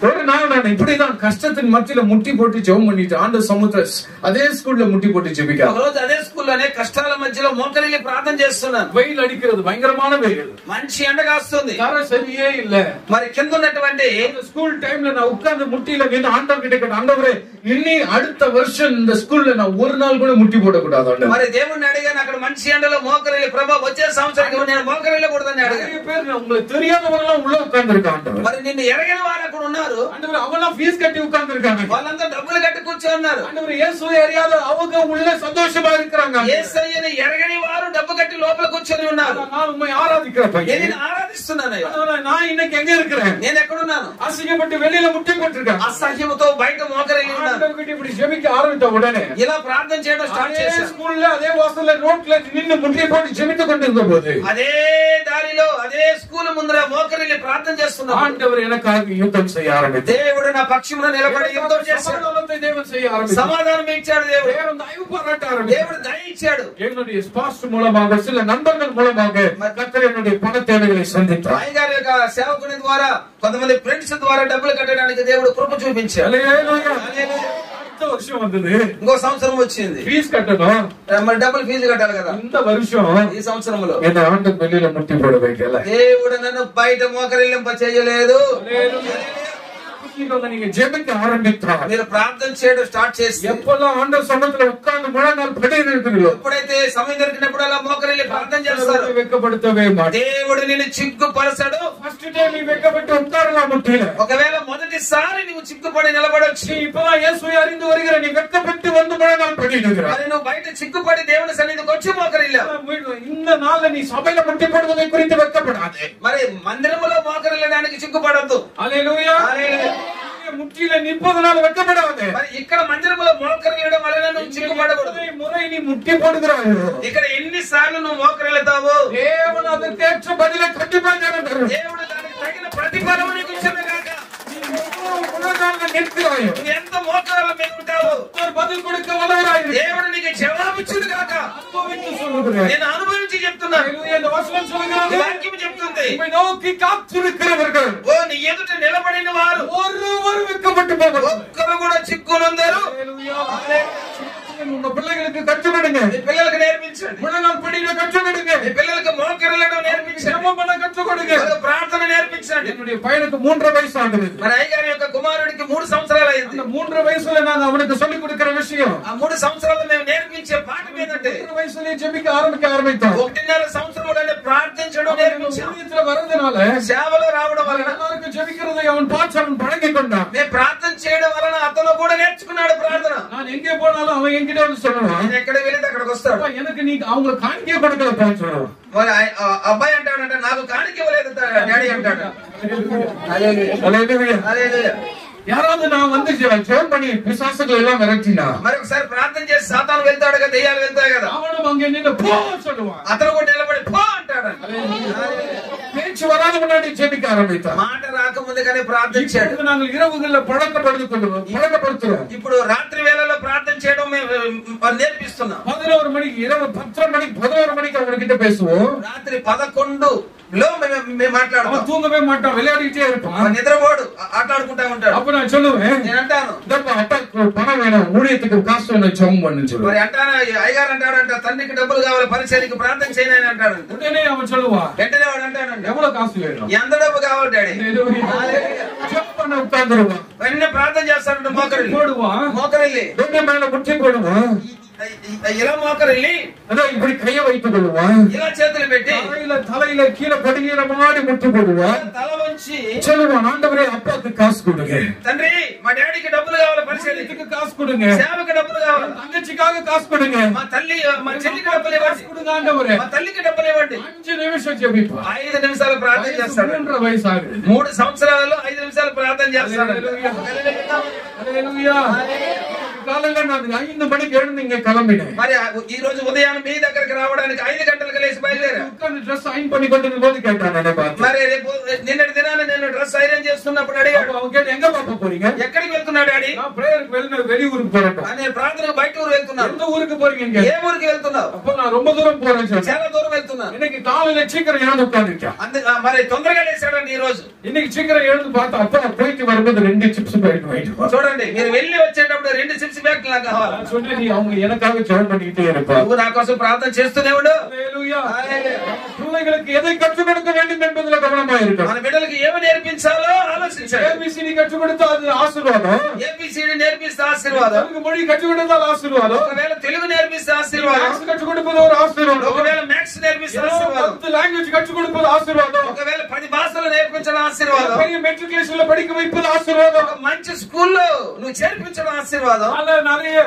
ஒரு நாள் நான் இப்படிதான் கஷ்டத்தின் மத்தியில முட்டி போட்டு ஜெபம் பண்ணிட்டு ஆண்டவர் சமுத்திர அதே ஸ்கூல்ல முட்டி போட்டு ஜெபிக்க. ఒక రోజు అదే స్కూల్లోనే కష్టాల మధ్యలో మోకరిల్లి ప్రార్థన చేస్తున్నాను. வெயில் அடிக்கிறது, பயங்கரமான வெயில், మంచి ఎండ కాస్తుంది, தர சரியே இல்ல. మరి కింద ఉన్నటువంటి ஸ்கூல் டைம்ல நான் உட்கார்ந்து முட்டியில நின்று ஆண்டவர் கிட்ட கேட்டேன், ஆண்டவரே இன்னி அடுத்த வருஷம் இந்த ஸ்கூல்ல நான் ஒரு நாள் கூட முட்டி போடக்கூடாது ஆண்டவரே. మరి దేవుణ్ణి అడిగాను, అక్కడ మంచి ఎండలో మోకరిల్లి ప్రభా వచ్చే సంవత్సరానికి నేను మోకరిల్లి కూడదని అడిగాను. நிறைய பேர் உங்களுக்கு தெரியாதவங்க எல்லாம் ఉள்ள உட்கார்ந்து இருக்காங்க ஆண்டவர். మరి నిన్ను ఎరగని వారు అక్కడ ఉన్నారు. ஆண்டவர் அவெல்லாம் ஃபீஸ் கட்டி உட்கார்ந்து இருக்காங்க, వాళ్ళంతా డబ్బులు కట్టి కూర్చొని ఉన్నారు. ஆண்டவர் இயேசுவை அறியாத அவங்க உள்ள சந்தோஷமா இருக்காங்க. యేసయ్యని ఎరగని వారు డబ్బు కట్టి లోపల కూర్చొని ఉన్నారు. நான் உம்மை ஆராதிக்கிறேன், నేను ఆరాధిస్తున్నాను. நான் இன்னைக்கு எங்க இருக்கிறேன்? నేను ఎక్కడున్నాను? அசிங்கப்பட்டு வெளியில முட்டி போட்டிருக்கேன். అసహ్యముతో బయట మోకరిల్లి ఉన్నాను. ஆண்டவர்கிட்ட இப்படி ஜெபிக்க ஆரம்பித்த உடனே ఇలా ప్రార్థన చేయడం స్టార్ట్ చేశాను. ஸ்கூல்ல அதே வாசல்ல ரோட்ல நின்னு முட்டி போட்டு ஜெபித்து கொண்டிருந்த போது అదే దారిలో అదే స్కూల్ ముందర మోకరిల్లి ప్రార్థన చేస్తున్నాను. ஆண்டவர் எனக்காக யுத்தம் செய்ய ஆரம்பித்தார். దేవుడు నా పక్షమున నిలబడి యుద్ధం చేశాడు. சமாதானத்தை தேவன் செய்ய ஆரம்பித்தார். సమాధానం ఇచ్చాడు దేవుడు. தேவன் தயவு பாராட்ட ஆரம்பித்தார். దేవుడు దయ ఇచ్చాడు. என்னுடைய ஸ்பாஸ்ட் மூலமாக சில நண்பர்கள் மூலமாக கர்த்தர் என்னுடைய பண தேவைகளை சந்தித்தார். అయ్యగారి యొక్క సేవకుని ద్వారా కొంతమంది ఫ్రెండ్స్ ద్వారా డబ్బులు కట్టడానికి దేవుడు కృప చూపించాడు. హల్లెలూయా. அடுத்த வருஷம் வந்தது, ఇంకో సంవత్సరం వచ్చింది. ஃபீஸ் கட்டணும், మరి డబ్బులు ఫీజు కట్టాలి కదా. இந்த வருஷம் ఈ సంవత్సరంలో என்ன ஆண்டு வெளியில முட்டி போட வைக்கல. దేవుడు నన్ను బయట మోకరిల్లింప చేయలేదు. நீங்க ஜெபிக்க ஆரம்பித்தார், మీరు ప్రార్థన చేయడం స్టార్ట్ చేసి எப்பெல்லாம் ஆண்டவர் சமூகத்துல உட்கார்ந்து முழங்கால் படியிருக்கிறீர்களோ, ఎప్పుడైతే సమయం దొరికినప్పుడు అలా మోకరిల్లి ప్రార్థన చేస్తారు, வெட்கப்படுத்தவே மாட்டேன். దేవుడు నిన్ను చిగ్గుపరచడు. ఫస్ట్ టైం நீ வெட்கப்பட்டு உட்காரலாம் முட்டியில, ఒకవేళ మొదటి ప్రతిసారి నువ్వు చిక్కుపడి నిలబడొచ్చు. நீ இப்பதான் இயேசுவை அறிந்து வருகிற, நீ வெட்கப்பட்டு வந்து முழங்கால் படிடுகிற. మరి నువ్వు బయట చిక్కుపడి దేవుని సన్నిధికి వచ్చి మోకరిల్లా. இந்த நாள்ல நீ சபையில முட்டி போடுவதை குறித்து வெட்கப்படாதே. మరి మందిరములో మోకరిల్లడానికి చిక్కుపడొద్దు. హల్లెలూయా. ముట్టిలో నిప్పదనాలు వెక్కపడాలి. మరి ఇక్కడ మందిరములో మోకరిల్లడం వలన నువ్వు చిక్కుపడకూడదు. మురై నీ ముట్టి పోడుదురావు. ఇక్కడ ఎన్నిసార్లు నువ్వు మోకరిల్లుతావు, దేవుడు ಅದಕ್ಕೆ బదిలీ కట్టిపోయాడు. దేవుడు దానికి తగిన ప్రతిఫలం నీకు ఇచ్చును గాక. నువ్వు ఎంత మోకాళ్ళ మీద ఉంటావు, బదులు కొడుక వలవరాయి. దేవుడు నీకు జవాబు ఇచ్చును గాక. నేను అనుభవించి చెప్తున్నాను. వాక్యం చెప్తుంది, ఓ నీ ఎదుట నిలబడిన వారు ఒక్కరు కూడా చిక్కునందరు. పిల్లలకి కట్టుబడిగా, పిల్లలకు నేర్పించండి. కట్టుబడిగా, పిల్లలకు మోకరిల్లడం నేర్పించండి. కట్టుబడిగా, ప్రార్థన నేర్పించండి. பையனுக்கு 3.5 வயசு ஆகுது. మరి అయ్యగారి యొక్క కుమారుడికి 3 సంవత్సరాలు అయింది. 3.5 వయసులో நான் அவனுக்கு சொல்லிக் கொடுக்கிற விஷயம், ఆ 3 సంవత్సరాలు మేము నేర్పించే పాఠం ఏంటంటే 3 వయసులో జెబిక ఆరంభించాం. 1.5 సంవత్సరంలోనే ప్రార్థించడం నేర్పించాం. వరదనాల సేవలో రావడం వలన எல்லாருக்கும் ஜெபிக்கிறது அவன் பாச்சவன் பழகிக்கொண்டான். మేము ప్రార్థన చేయడం వలన అతను కూడా నేర్చుకున్నాడు ప్రార్థన. நான் எங்கே போனாலும் அவன் என்கிட்ட வந்து சொல்லுவான், నేను ఎక్కడికి వెళ్తే అక్కడికి వస్తాడు. எனக்கு நீ அவங்க காணிக்கை கொடுக்கல சொல்லுவான். మరి అబ్బాయి అంటాడంటే నాకు కాணிక ఇవ్వలేదు డాడీ అంటాడు. யாராவது நான் வந்து ஜெபம் பண்ணி பிசாசுகள் எல்லாம் விரட்டினா, మరి ఒకసారి ప్రార్థన చేసి సాతాను వెళ్తాడు కదా, దెయ్యాలు వెళ్తాయి కదా, அவனும் அங்க நின்று போ சொல்லுவான். అతను కూడా నిలబడి పో అంటాడు. பேச்சு வராத முன்னாடி ஜெபிக்க ஆரம்பித்தான். మాట రాకముందుగానే ప్రార్థించాడు. நாங்கள் இரவுகள்ல பழக்கப்படுத்துறோம். ఇప్పుడు రాత్రి వేళలో ప్రార్థన చేయడం మేము నేర్పిస్తున్నాం. 11 మணிకి, இரவு 11 மணிக்கு அவர்கிட்ட பேசுவோம். రాత్రి 11లో మేము మాట్లాడుతాం. தூங்கவே மாட்டான், விளையாடிட்டே இருப்பான். నిద్రపోడు, ఆటలాడుకుంటా ఉంటాడు. அப்ப நான் சொல்லுவேன், నేను అంటాను, அப்பாக்கு பணம் வேணும், ஊழியத்துக்கு காசு வேணும், ஜெபம் பண்ணு சொல்லுவேன். మరి అంటాను, అయ్యగారు అంటాడంట తండ్రికి డబ్బులు కావాలి, పరిచర్యకి ప్రార్థన చేయని అంటాడు. உடனே அவன் சொல்லுவான், వెంటనే వాడు అంటాడంట, எவ்வளவு காசு வேணும், ఎంత డబ్బు కావాలి డాడీ. ஜெபம் பண்ண உட்கார்ந்துருவான். వెంటనే ప్రార్థన చేస్తాడంట. మోకరిల్లి போடுவான், మోకరిల్లి ரெண்டு மேல முட்டி போடுவான். ఇలా మోకరిల్లి அதான் இப்படி கைய வைத்துக் கொள்வான். ఇలా చేతులు పెట్టి தலையில கீழே படுகிற மாதிரி முட்டி போடுவான். తల వంచి சொல்லுவான், ஆண்டவரே அப்பாவுக்கு காசு கொடுங்க, తండ్రి మా డాడీకి డబ్బులు కావాలి, పరిచర్యకి காசு கொடுங்க, సేవకి డబ్బులు కావాలి, தங்கச்சிக்காக காசு கொடுங்க, మా చెల్లికి డబ్బులు ఇవ్వండి, கொடுங்க ஆண்டவரே. మా తల్లికి డబ్బులు ఇవ్వండి. 5 నిమిషం జెபிப்பான். 5 నిమిషాలు ప్రార్థన చేస్తాడు. 3.5 వయసు ఆగుது. 3 సంవత్సరాలలో 5 నిమిషాలు ప్రార్థన చేస్తాడు. హల్లెలూయా. కాలంగా నాకు 5 మணிకి எழுந்து இங்க கிளம்பினேன். మరి ఈ రోజు ఉదయం మీ దగ్గరికి రావడానికి 5 గంటలకు లేచి బయలుదేరా. డ్రెస్ ఐరన్ பண்ணி கொண்டிருந்த போது கேட்டான் என்ன பார்த்து. మరి రేపు నిన్నటి దినాన నేను డ్రెస్ ఐరన్ చేస్తున్నప్పుడు అడిగాడు, அவங்க கேட்டு ఎங்க పాప పోறீங்க? ఎక్కడికి వెళ్తున్నాడు డాడీ? நான் பிரேயருக்கு வெளியூருக்கு போறேன். నేను ప్రార్థనకు బయట ఊరు వెళ్తున్నాను. எந்த ஊருக்கு போறீங்க? ఏ ఊరికి వెళ్తున్నావు? அப்ப நான் ரொம்ப தூரம் போறேன் சார். చాలా దూరం వెళ్తున్నాను. இன்னைக்கு காலையில சீக்கிரம் எழுந்து உட்கார்ந்துட்டேன். మరి తొందరగా లేచాడండి ఈ రోజు. இன்னைக்கு சீக்கிரம் எழுந்து பார்த்தா அப்பா போயிட்டு வரும்போது 2 చిప్స్ ప్యాకెట్ వాங்கிட்டு చూడండి, మీరు వెళ్ళి వచ్చేటప్పుడు 2 చిప్స్ ప్యాకెట్లు నాకు కావాలి. சொன்னேன், நீ அவங்க எனக்காக ஜெபம் பண்ணிட்டே இருப்பா. నువ్వు నా కోసం ప్రార్థన చేస్తూనే ఉండు. హల్లెలూయా. பிள்ளைகளுக்கு எதை கற்றுக் கொடுக்க வேண்டும் என்பதில் கவனமா இருக்கணும். మన బిడ్డలకు ఏమి నేర్పించాలో ఆలోచించాలి. ఏబిసిడి కற்றுக் கொடுத்தா అది ఆశీర్వాదం. ఏబిసిడి నేర్పిస్తే ఆశీర్వాదం. తెలుగు మொழி కற்றுக் கொடுத்தால் ఆశీర్వాదం. ఒకవేళ తెలుగు నేర్పిస్తే ఆశీర్వాదం. మ్యాథ్స్ కற்றுக் கொடுப்பது ஒரு ఆశీర్వాదం. ఒకవేళ మ్యాథ్స్ నేర్పిస్తే ఆశీర్వాదం. 10 లాంగ్వేజ్ కற்றுக் கொடுப்பது ఆశీర్వాదం. ఒకవేళ 10 భాషలు నేర్పించడం ఆశీర్వాదం. பெரிய మెట్రికులేషన్ లో படிக்க வைப்பது ఆశీర్వాదం. ఒక మంచి స్కూల్లో నువ్వు చేర్పించడం ఆశీర్వాదం. అలా நிறைய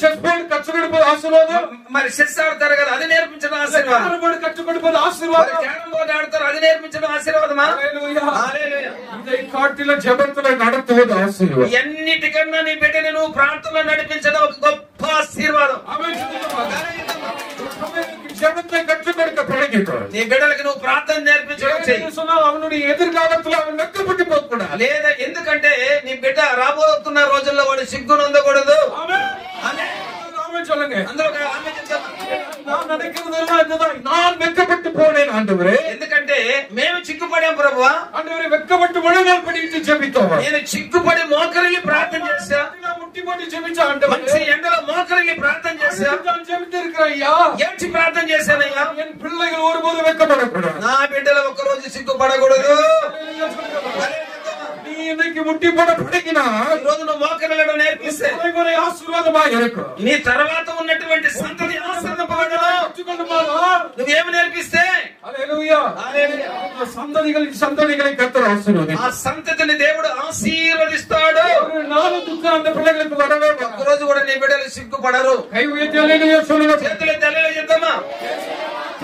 చెస్ బోర్డ్ కற்றுக் கொடுப்பது ఆశీర్వాదం. మరి చెస్ ఆడతారు కదా, అది నేర్పించడం ఆశీర్వాదం. క్యారమ్ బోర్డ్ కற்றுக் கொடுப்பது ఆశీర్వాదం. క్యారమ్ బోర్డ్ ఆడతారు, అది నేర్పించడం ఆశీర్వాదమా? హల్లెలూయా. హల్లెలూయా. இதை காட்டிலும் ஜெபத்துல நடத்துவது ஆசீர்வாதம். ఎన్నిటికన్నా నీ బిడ్డని నువ్వు ప్రార్థనలో నడిపించడం ఒక గొప్ప ఆశీర్వాదం. ஜெபத்தை கற்றுக் கொடுக்க பழகிக்கோ. నీ బిడ్డలకి నువ్వు ప్రార్థన నేర్పించడం చెయ్యి. சொன்னால் அவனுடைய எதிர்காலத்துல அவன் வெட்கப்பட்டு போகக்கூடாது. లేదా ఎందుకంటే నీ బిడ్డ రాబోతున్న రోజుల్లో వాడు సిగ్గును ఉండకూడదు. சொல்லுங்க. అందులో ఒక ఆమె చెప్తాను, நான் நினைக்கிறதெல்லாம் இதுதான். நான் வெட்கப்பட்டு போனேன் ஆண்டவரே. ఎందుకంటే మేము చిక్కుపడాం ప్రభువా. ஆண்டவரே வெட்கப்பட்டு முழங்கால் படிட்டு ஜெபித்தோம். నేను చిక్కుపడి మోకరిల్లి ప్రార్థన చేశా. முட்டி போட்டு ஜெபிச்ச ஆண்டவரே. మంచి ఎండలో మోకరిల్లి ప్రార్థన చేశా. நான் ஜெபித்திருக்கிறேன் ஐயா. ఏడ్చి ప్రార్థన చేశానయ్యా. என் பிள்ளைகள் ஒருபோதும் வெட்கப்படக்கூடாது. నా బిడ్డలు ఒక్కరోజు సిగ్గుపడకూడదు. நீ இன்னைக்கு முட்டி போட பழகினா ఈ రోజు నువ్వు మోకరిల్లడం నేర్పిస్తే தலைமுறை ఆశీర్వాదமா இருக்கும். నీ తర్వాత ఉన్నటువంటి సంతతి ఆశీర్వదింపబడను. నువ్వేమి నేర్పిస్తే హల్లెలూయా. హల్లెలూయా. సంతతిகளை கர்த்தர் ஆசீர்வதிப்பார். ఆ సంతతిని దేవుడు ఆశీర్వదిస్తాడు. நானும் துக்கம் அந்த பிள்ளைகளுக்கு வரவே ఒక్కరోజు కూడా నీ బిడ్డలు సిగ్గుపడరు. கை உயர்த்தி హల్లెలూయా சொல்லுங்க. చేతులు తల్లిలో చెప్తామా?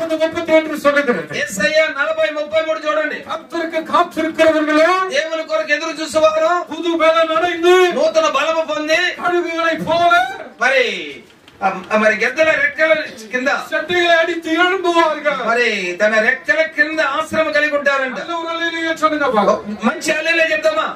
31 சொல்லுகிறது. యేసయ్య 40:33 చూడండి. கர்த்தருக்கு காத்திருக்கிறவர்களோ దేవుని కొరకు ఎదురు చూసేవారు புது பலன் அடைந்து నూతన బలము పొంది கழுகுகளைப் போல మరి గెద్దల రెక్కల కింద சட்டைகளை அடித்து எழும்புவார்கள். మరి తన రెక్కల కింద ఆశ్రమ కలిగి ఉంటారంట. హల్లెలూయా சொல்லுங்க பாருங்க. మంచి హల్లెలూయా చెప్తామా?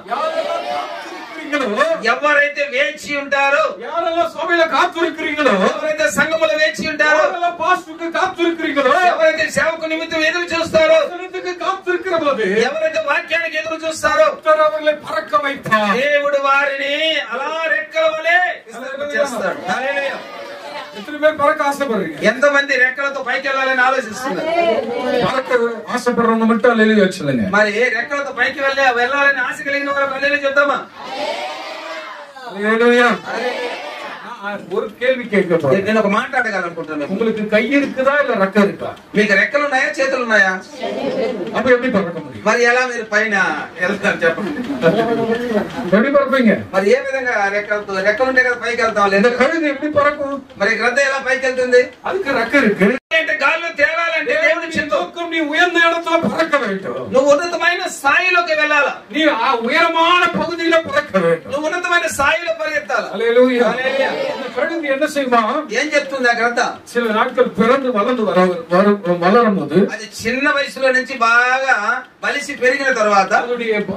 ఎవరైతే వేచి ఉంటారో, யாரெல்லாம் சபையில காத்திருக்கிறீங்களோ, ఎవరైతే సంఘములో వేచి ఉంటారో, யாரெல்லாம் பாஸ்டருக்கு காத்திருக்கிறீங்களோ, ఎవరైతే సేవకు నిమిత్తం ఎదురు చూస్తారో, வசனத்துக்கு காத்திருக்கிறபோது ఎవరైతే వాక్యానికి ఎదురు చూస్తారో கர்த்தர் அவர்களை பறக்க வைப்பார். దేవుడు వారిని అలా రెక్కల వలె విస్తరింపజేస్తాడు. హల్లెలూయా. எத்தனை பேர் பறக்க ஆசைப்படுறீங்க? ఎంతమంది రెక్కలతో పైకి వెళ్ళాలని ఆలోచిస్తున్నారు? பறக்க ஆசைப்படுறவங்க மட்டும் ஹல்லேலூயா சொல்லுங்க. మరి రెక్కలతో పైకి వెళ్ళాలని ఆశ కలిగిన వారు హల్లెలూయా చెప్తామా? ஹல்லேலூயா. ஒரு கேள்வி கேட்க போறேன். నేను ఒక మాట అడగాలనుకుంటున్నాను. உங்களுக்கு கை இருக்குதா இல்ல ரெக்க இருக்கா? మీకు రెక్కలు ఉన్నాయా, చేతులు ఉన్నాయా? அப்ப எப்படி பறக்க முடியும்? మరి ఎలా మీరు పైన వెళ్తారు చెప్పండి? எப்படி பறப்பீங்க? మరి ఏ విధంగా రెక్కలు ఉంటే కదా పైకి వెళ్తాం? இந்த கழுகு எப்படி பறக்கும்? మరి గ్రద్ద ఎలా పైకి వెళ్తుంది? அதுக்கு ரெக்க இருக்கு. అంటే గాల్లో తేలాలంటే దేవుడి చిత్తం. நீ உயர்ந்த இடத்துல பறக்க வேண்டும். నువ్వు ఉన్నతమైన స్థాయిలోకి వెళ్ళాలా. நீ உயரமான பகுதியில பறக்க வேண்டும். నువ్వు ఉన్నతమైన స్థాయిలో పరిగెత్తాలి. ஹல்லேலூயா. హల్లెలూయా. இந்த கழுகு என்ன செய்யுமா? ఏం చెప్తుంది ఆ గ్రద్ద? சில நாட்கள் பிறந்து வளர்ந்து வளரும் போது అది చిన్న వయసులో నుంచి బాగా బలిసి పెరిగిన తర్వాత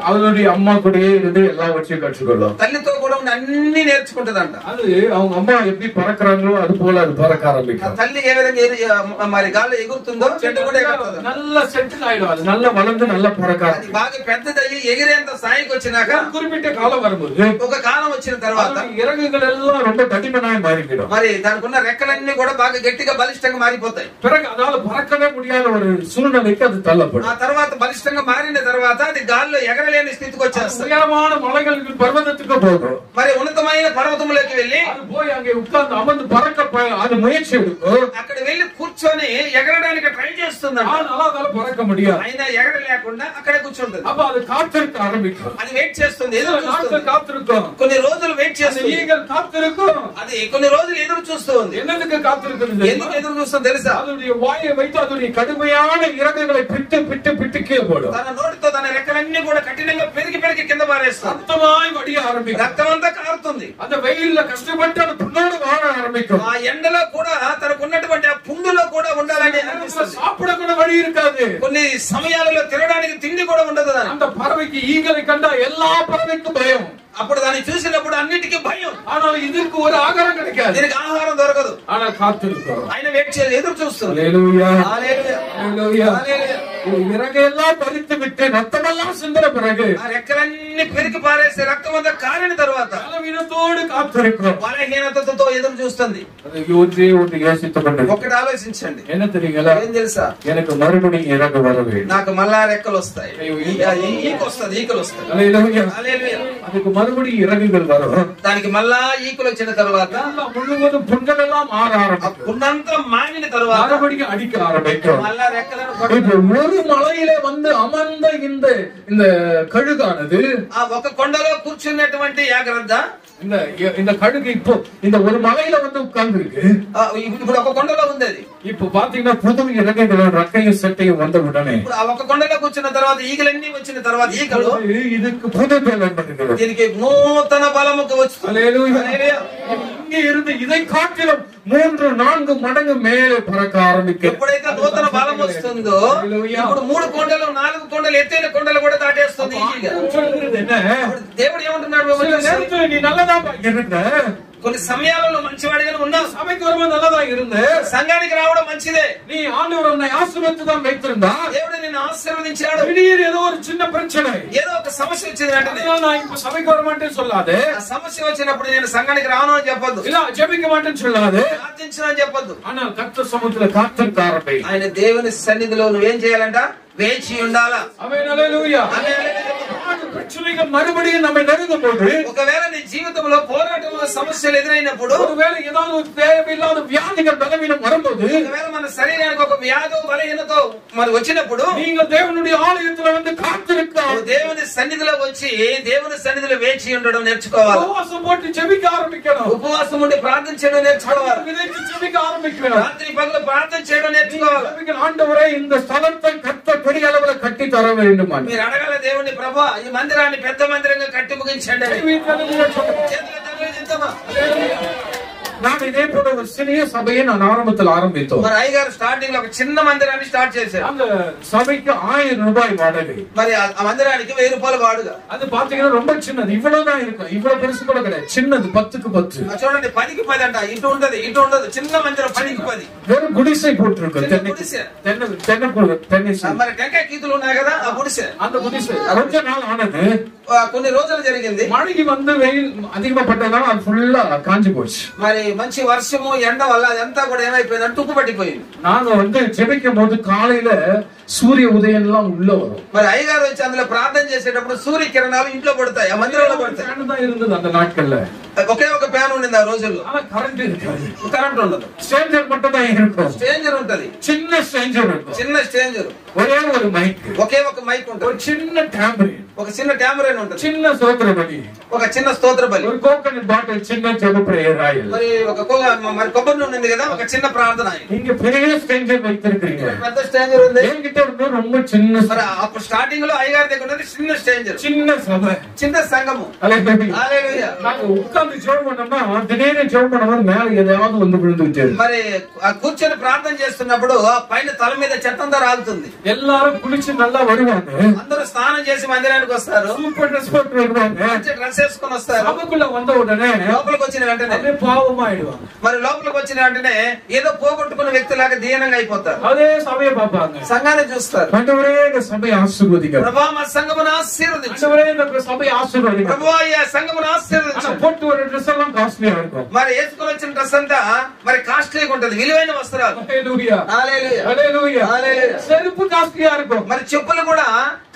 அவளுடைய அம்மா கூடயே இருந்து எல்லாவற்றையும் கற்றுக்கொள்ளும். తల్లితో కూడా ఉండి అన్ని నేర్చుకుంటదంట. அது அவங்க அம்மா எப்படி பறக்கிறாங்களோ அது போல அது பறக்க ஆரம்பிக்கும். తల్లి ఏ విధంగా మరి గాల్లో ఎగురుతుందో చెట్టు కూడా ఎగురుతుంది. நல்லா செட்டில் ஆயிடும். அது நல்லா வளர்ந்து நல்லா பறக்க అది బాగా పెద్దదయ్యి ఎగిరేంత స్థాయికి వచ్చినాక குறிப்பிட்ட காலம் வரும்போது ఒక కాలం వచ్చిన తర్వాత இறகுகள் எல்லாம் ரொம்ப தடிமனாய் மாறிவிடும். మరి దానికి ఉన్న రెక్కలన్నీ కూడా బాగా గట్టిగా బలిష్టంగా మారిపోతాయి. பிறகு அதால பறக்கவே முடியாத ஒரு சூழ்நிலைக்கு அது தள்ளப்படும். ఆ తర్వాత బలిష్టంగా మారిన తర్వాత అది గాల్లో ఎగరలేని స్థితికి వచ్చేస్తుంది. உயரமான மலைகளுக்கு பர்வதத்துக்கு போகும். మరి ఉన్నతమైన పర్వతములోకి వెళ్ళి அது போய் அங்கே உட்கார்ந்து அமர்ந்து பறக்க அது முயற்சி எடுக்கும். అక్కడ వెళ్ళి కూర్చొని ఎగరడానికి ట్రై చేస్తుంది. அதனால அதால பறக்க முடியாது. అయినా ఎగరలేకుండా అక్కడే కూర్చుంటుంది. அப்ப அது காத்திருக்க ஆரம்பிக்கும். అది వెయిట్ చేస్తుంది, ఎదురు చూస్తుంది. காத்திருக்கும். కొన్ని రోజులు వెయిట్ చేస్తుంది. ஈగல் காத்திருக்கும். అది కొన్ని రోజులు ఎదురు చూస్తూ ఉంది. என்னதுக்கு காத்திருக்கிறது? ఎందుకు ఎదురు చూస్తుంది తెలుసా? அதனுடைய வாயை வைத்து அதனுடைய கடுமையான இறகுகளை பிட்டு பிட்டு பிட்டு கீழே போடும். తన నోటితో తన రెక్కలన్నీ కూడా కఠినంగా పెరిగి పెరిగి కింద పారేస్తుంది. ரத்தமாய் வடிய ஆரம்பிக்கும். రక్తం అంతా కారుతుంది. அந்த வெயில்ல கஷ்டப்பட்டு அது புண்ணோடு வாழ ஆரம்பிக்கும். ఆ ఎండలో కూడా తనకు ఉన్నటువంటి ఆ పుండులో కూడా ఉండాలని అనిపిస్తుంది. சாப்பிட கூட வழி இருக்காது. కొన్ని సమయాలలో తినడానికి తిండి కూడా ఉండదు. அந்த பறவைக்கு ஈగலை கண்டா எல்லா பறவைக்கும் பயம். అప్పుడు దాన్ని చూసినప్పుడు అన్నిటికీ భయం. ஆனால் இதற்கு ஒரு ஆகாரம் கிடைக்காது. దీనికి ఆహారం దొరకదు. ஆனா காத்திருக்கும். ఆయన వెయిట్ చేసి ఎదురు చూస్తుంది. ஹல்லேலூயா. హల్లెలూయా. ஹல்லேலూயா. హల్లెలూయా. இறகையெல்லாம் பறித்து விட்டு ரத்தமெல்லாம் சிந்தின பிறகு ఆ రెక్కలన్నీ పెరికి పారేసి రక్తం అంతా కారిన తర్వాత பலவீனத்தோடு காத்திருக்கும். బలహీనతతో ఎదురు చూస్తుంది. ஒன்றே ஒன்று யோசித்துக் கொண்டு ఒకటి ఆలోచించండి. என்ன தெரியுங்களா? ఏం తెలుసా? எனக்கு மறுபடியும் இறகு வர வேண்டும். నాకు మళ్ళా రెక్కలు వస్తాయి, ఈకలు వస్తాయి. ஹல்லேலூயா. హల్లెలూయా. அதுக்கு மறுபடியும் இறகுகள் வரும். దానికి మళ్ళా ఈకలు వచ్చిన తర్వాత முழுவதும் புண்கள் எல்லாம் மாற ஆரம்பிக்கும். పున్నంతా మానిన తర్వాత மறுபடியும் அடிக்க ஆரம்பிக்கும். మళ్ళా రెక్కలను இப்ப ஒரு மலையில வந்து அமர்ந்த இந்த கழுகானது ఆ ఒక కొండలో కూర్చున్నటువంటి యాగ్రద్ద இந்த கழுகு இப்போ இந்த ஒரு மலையில வந்து உட்கார்ந்து இருக்கு. ఇప్పుడు ఒక కొండలో ఉంది. అది இப்போ பாத்தீங்கன்னா புது இறக்கைகளோட ரெக்கையும் செட்டையும் வந்த உடனே ఇప్పుడు ఆ ఒక కొండలో కూర్చున్న తర్వాత ఈగలన్నీ వచ్చిన తర్వాత ఈగలు இதுக்கு புது பலன் பண்ணுகிறது. దీనికి నూతన బలముకు వస్తుంది. ஹல்லேலூயா. இங்கே இருந்து இதை காட்டிலும் 3-4 மடங்கு மேலே பறக்க ஆரம்பிக்கும். ఎప్పుడైతే నూతన బలం వస్తుందో ఇప్పుడు 3 కొండలు 4 కొండలు ఎత్తైన కొండలు కూడా దాటేస్తుంది ఈగ. என்ன దేవుడు ఏమంటున్నాడు? நீ நல்லதா இருந்த కొన్ని సమయాలలో మంచివాడిగా ఉన్నావు. சபைக்கு வரும்போது நல்லதா இருந்த సంఘానికి రావడం మంచిదే. நீ ஆண்டவர் உன்னை ஆசீர்வதித்து தான் வைத்திருந்தா దేవుడు నిన్ను ఆశీర్వదించాడు. திடீர் ஏதோ ஒரு சின்ன பிரச்சனை, ఏదో ఒక సమస్య వచ్చింది వెంటనే நான் இப்ப சபைக்கு வர மாட்டேன்னு சொல்லாது. ఆ సమస్య వచ్చినప్పుడు నేను సంఘానికి రాను అని చెప్పొద్దు, இல்ல ஜெபிக்க மாட்டேன்னு சொல்லாது. ప్రార్థించను అని చెప్పొద్దు. ஆனால் கர்த்தர் சமூகத்துல காத்திருக்க ஆரம்பி. ఆయన దేవుని సన్నిధిలో నువ్వేం చేయాలంట? వేచి ఉండాలా. ஆமென். ஹல்லேலூயா. హల్లెలూయా. பிரச்சனைகள் மறுபடியும் நம்ம நெருங்கும் போது, ఒకవేళ నీ జీవితంలో పోరాటంలో సమస్యలు ఎదురైనప్పుడు, ஒருவேளை ஏதாவது ஒரு தேவையில்லாத வியாதிகள் பலவீனம் வரும்போது, ఒకవేళ మన శరీరానికి ఒక వ్యాధో బలహీనతో మరి వచ్చినప్పుడు, நீங்கள் தேவனுடைய ஆலயத்துல வந்து காத்திருக்கலாம். దేవుని సన్నిధిలో వచ్చి దేవుని సన్నిధిలో వేచి ఉండడం నేర్చుకోవాలి. உபவாசம் போட்டு ஜெபிக்க ஆரம்பிக்கணும். ఉపవాసం ఉండి ప్రార్థన చేయడం నేర్చుకోవాలి. விதைச்சு ஜெபிக்க ஆரம்பிக்கணும். రాత్రి పగలు ప్రార్థన చేయడం నేర్చుకోవాలి. ஆண்டவரே, இந்த ஸ்தலத்தை கர்த்தர் பெரிய அளவுல கட்டி தர வேண்டும். మీరు అడగాల దేవుని, ప్రభువా ఈ మందిరాన్ని పెద్ద మందిరంగా కట్టి ముగించండి. நான் இதே போல ஒரு சிறிய சபையை நான் ஆரம்பத்தில் ஆரம்பித்தோம். మరి అయ్యగారు స్టార్టింగ్ లో ఒక చిన్న మందిరాన్ని స్టార్ట్ చేశారు. அந்த సభைக்கு 1000 ரூபாய் வாடகை. మరి ఆ మందిరానికి 1000 రూపాయలు వాడుగా. அது பாத்தீங்கன்னா ரொம்ப சின்னது, இவ்வளவுதான் இருக்கும். இவ்வளவு பெருசு கூட கிடையாது, சின்னது 10க்கு 10. చూడండి, 10కి 10 అంట. ఇటు ఉండదు ఇటు ఉండదు, చిన్న మందిరం 10కి 10. வெறும் குடிசை போட்டிருக்கு. మరి టెంకాయ కీతులు ఉన్నాయి కదా, ఆ గుడిసె. அந்த குடிசை கொஞ்ச நாள் ஆனது, కొన్ని రోజులు జరిగింది. மழைக்கு வந்து வெயில் அதிகமா பட்டதால அது ஃபுல்லா காஞ்சி போச்சு. మరి మంచి వర్షము ఎండ వల్ల అదంతా కూడా ఏమైపోయిందంటే తుప్పు పట్టిపోయింది. நாங்க வந்து ஜெபிக்கும் போது காலையில సూర్య ఉదయం ఎல்லாம் ఉள்ள వரும். మరి అయ్యగారు వచ్చి అందులో ప్రార్థన చేసేటప్పుడు సూర్య కిరణాలు ఇంట్లో పడతాయి, ఆ మందిరంలో పడతాయి. இருந்தது அந்த నాట్కல்ல. ఒకే ఒక ఫ్యాన్ ఉండింది ఆ రోజుల్లో. కరెంట్ இருக்காது, కరెంట్ ఉండదు. స్ట్రేంజర్ மட்டும் தான் இருக்கும். స్ట్రేంజర్ ఉంటది, చిన్న స్ట్రేంజర్ இருக்கும். చిన్న స్ట్రేంజర్. ఒకే ఒక మైక్, ఒకే ఒక మైక్ ఉంటుంది. ఒక చిన్న టాంబరిన్, ఒక చిన్న టాంబరిన్ ఉంటుంది. చిన్న స్తోత్ర బలి, ఒక చిన్న స్తోత్ర బలి, ఒక కోకోనట్ బాటిల్, చిన్న జప ప్రేయర్ ఆయిల్. మరి ఒక మరి కొబ్బరి నూనె ఉంది కదా, ఒక చిన్న ప్రార్థన. இங்க பெரிய స్ట్రేంజర్ வைத்திருக்கீங்க. పెద్ద స్ట్రేంజర్ ఉంది. என்கிட்ட இருந்து ரொம்ப சின்ன. మరి అప్పుడు స్టార్టింగ్ లో అయ్యగారి దగ్గర ఉన్నది చిన్న స్ట్రేంజర్, చిన్న సభ, చిన్న సంఘము. హల్లెలూయా. నాకు ఉక్కాంది జోమ్ பண்ணோம்னா திடீர்னு ஜோம் பண்ணும்போது மேல ஏதாவது வந்து விழுந்துட்டே. మరి కూర్చొని ప్రార్థన చేస్తున్నప్పుడు ఆ పైన తల మీద చెత్తంతా రాలుతుంది. எல்லாரும் குளிச்சு நல்லா வருவாங்க. అందరూ స్నానం చేసి మందిరానికి వస్తారు. సూపర్ డ్రెస్ போட்டு வருவாங்க. మంచి డ్రెస్ వేసుకొని వస్తారు. సభకుள்ள வந்த உடனே లోపలికి వచ్చిన వెంటనే అదే పావమాయిடுவாங்க. మరి లోపలికి వచ్చిన వెంటనే ఏదో పోగొట్టుకున్న వ్యక్తిలాగా దీనంగా అయిపోతారు. అదే సభയെ పాపాங்க. సంఘాన్ని చూస్తారు. ఆండవరే இந்த సభயை ఆశీర్వదించండి. ప్రభువా మా సంఘమును ఆశీర్వదించు. ఆండవరే இந்த సభயை ఆశీర్వదించండి. ప్రభువా ఈ సంఘమును ఆశీర్వదించు. போட்டு வர డ్రెస్ எல்லாம் காஸ்ட்லியா இருக்கும். మరి వేసుకొని వచ్చిన డ్రెస్ అంతా మరి కాస్ట్లీగా ఉంటది, విలువైన వస్త్రాలు. హల్లెలూయా, హల్లెలూయా, హల్లెలూయా, హల్లెలూయా. செருப்பு காஸ்ட்லியா இருக்கும். మరి చెప్పులు కూడా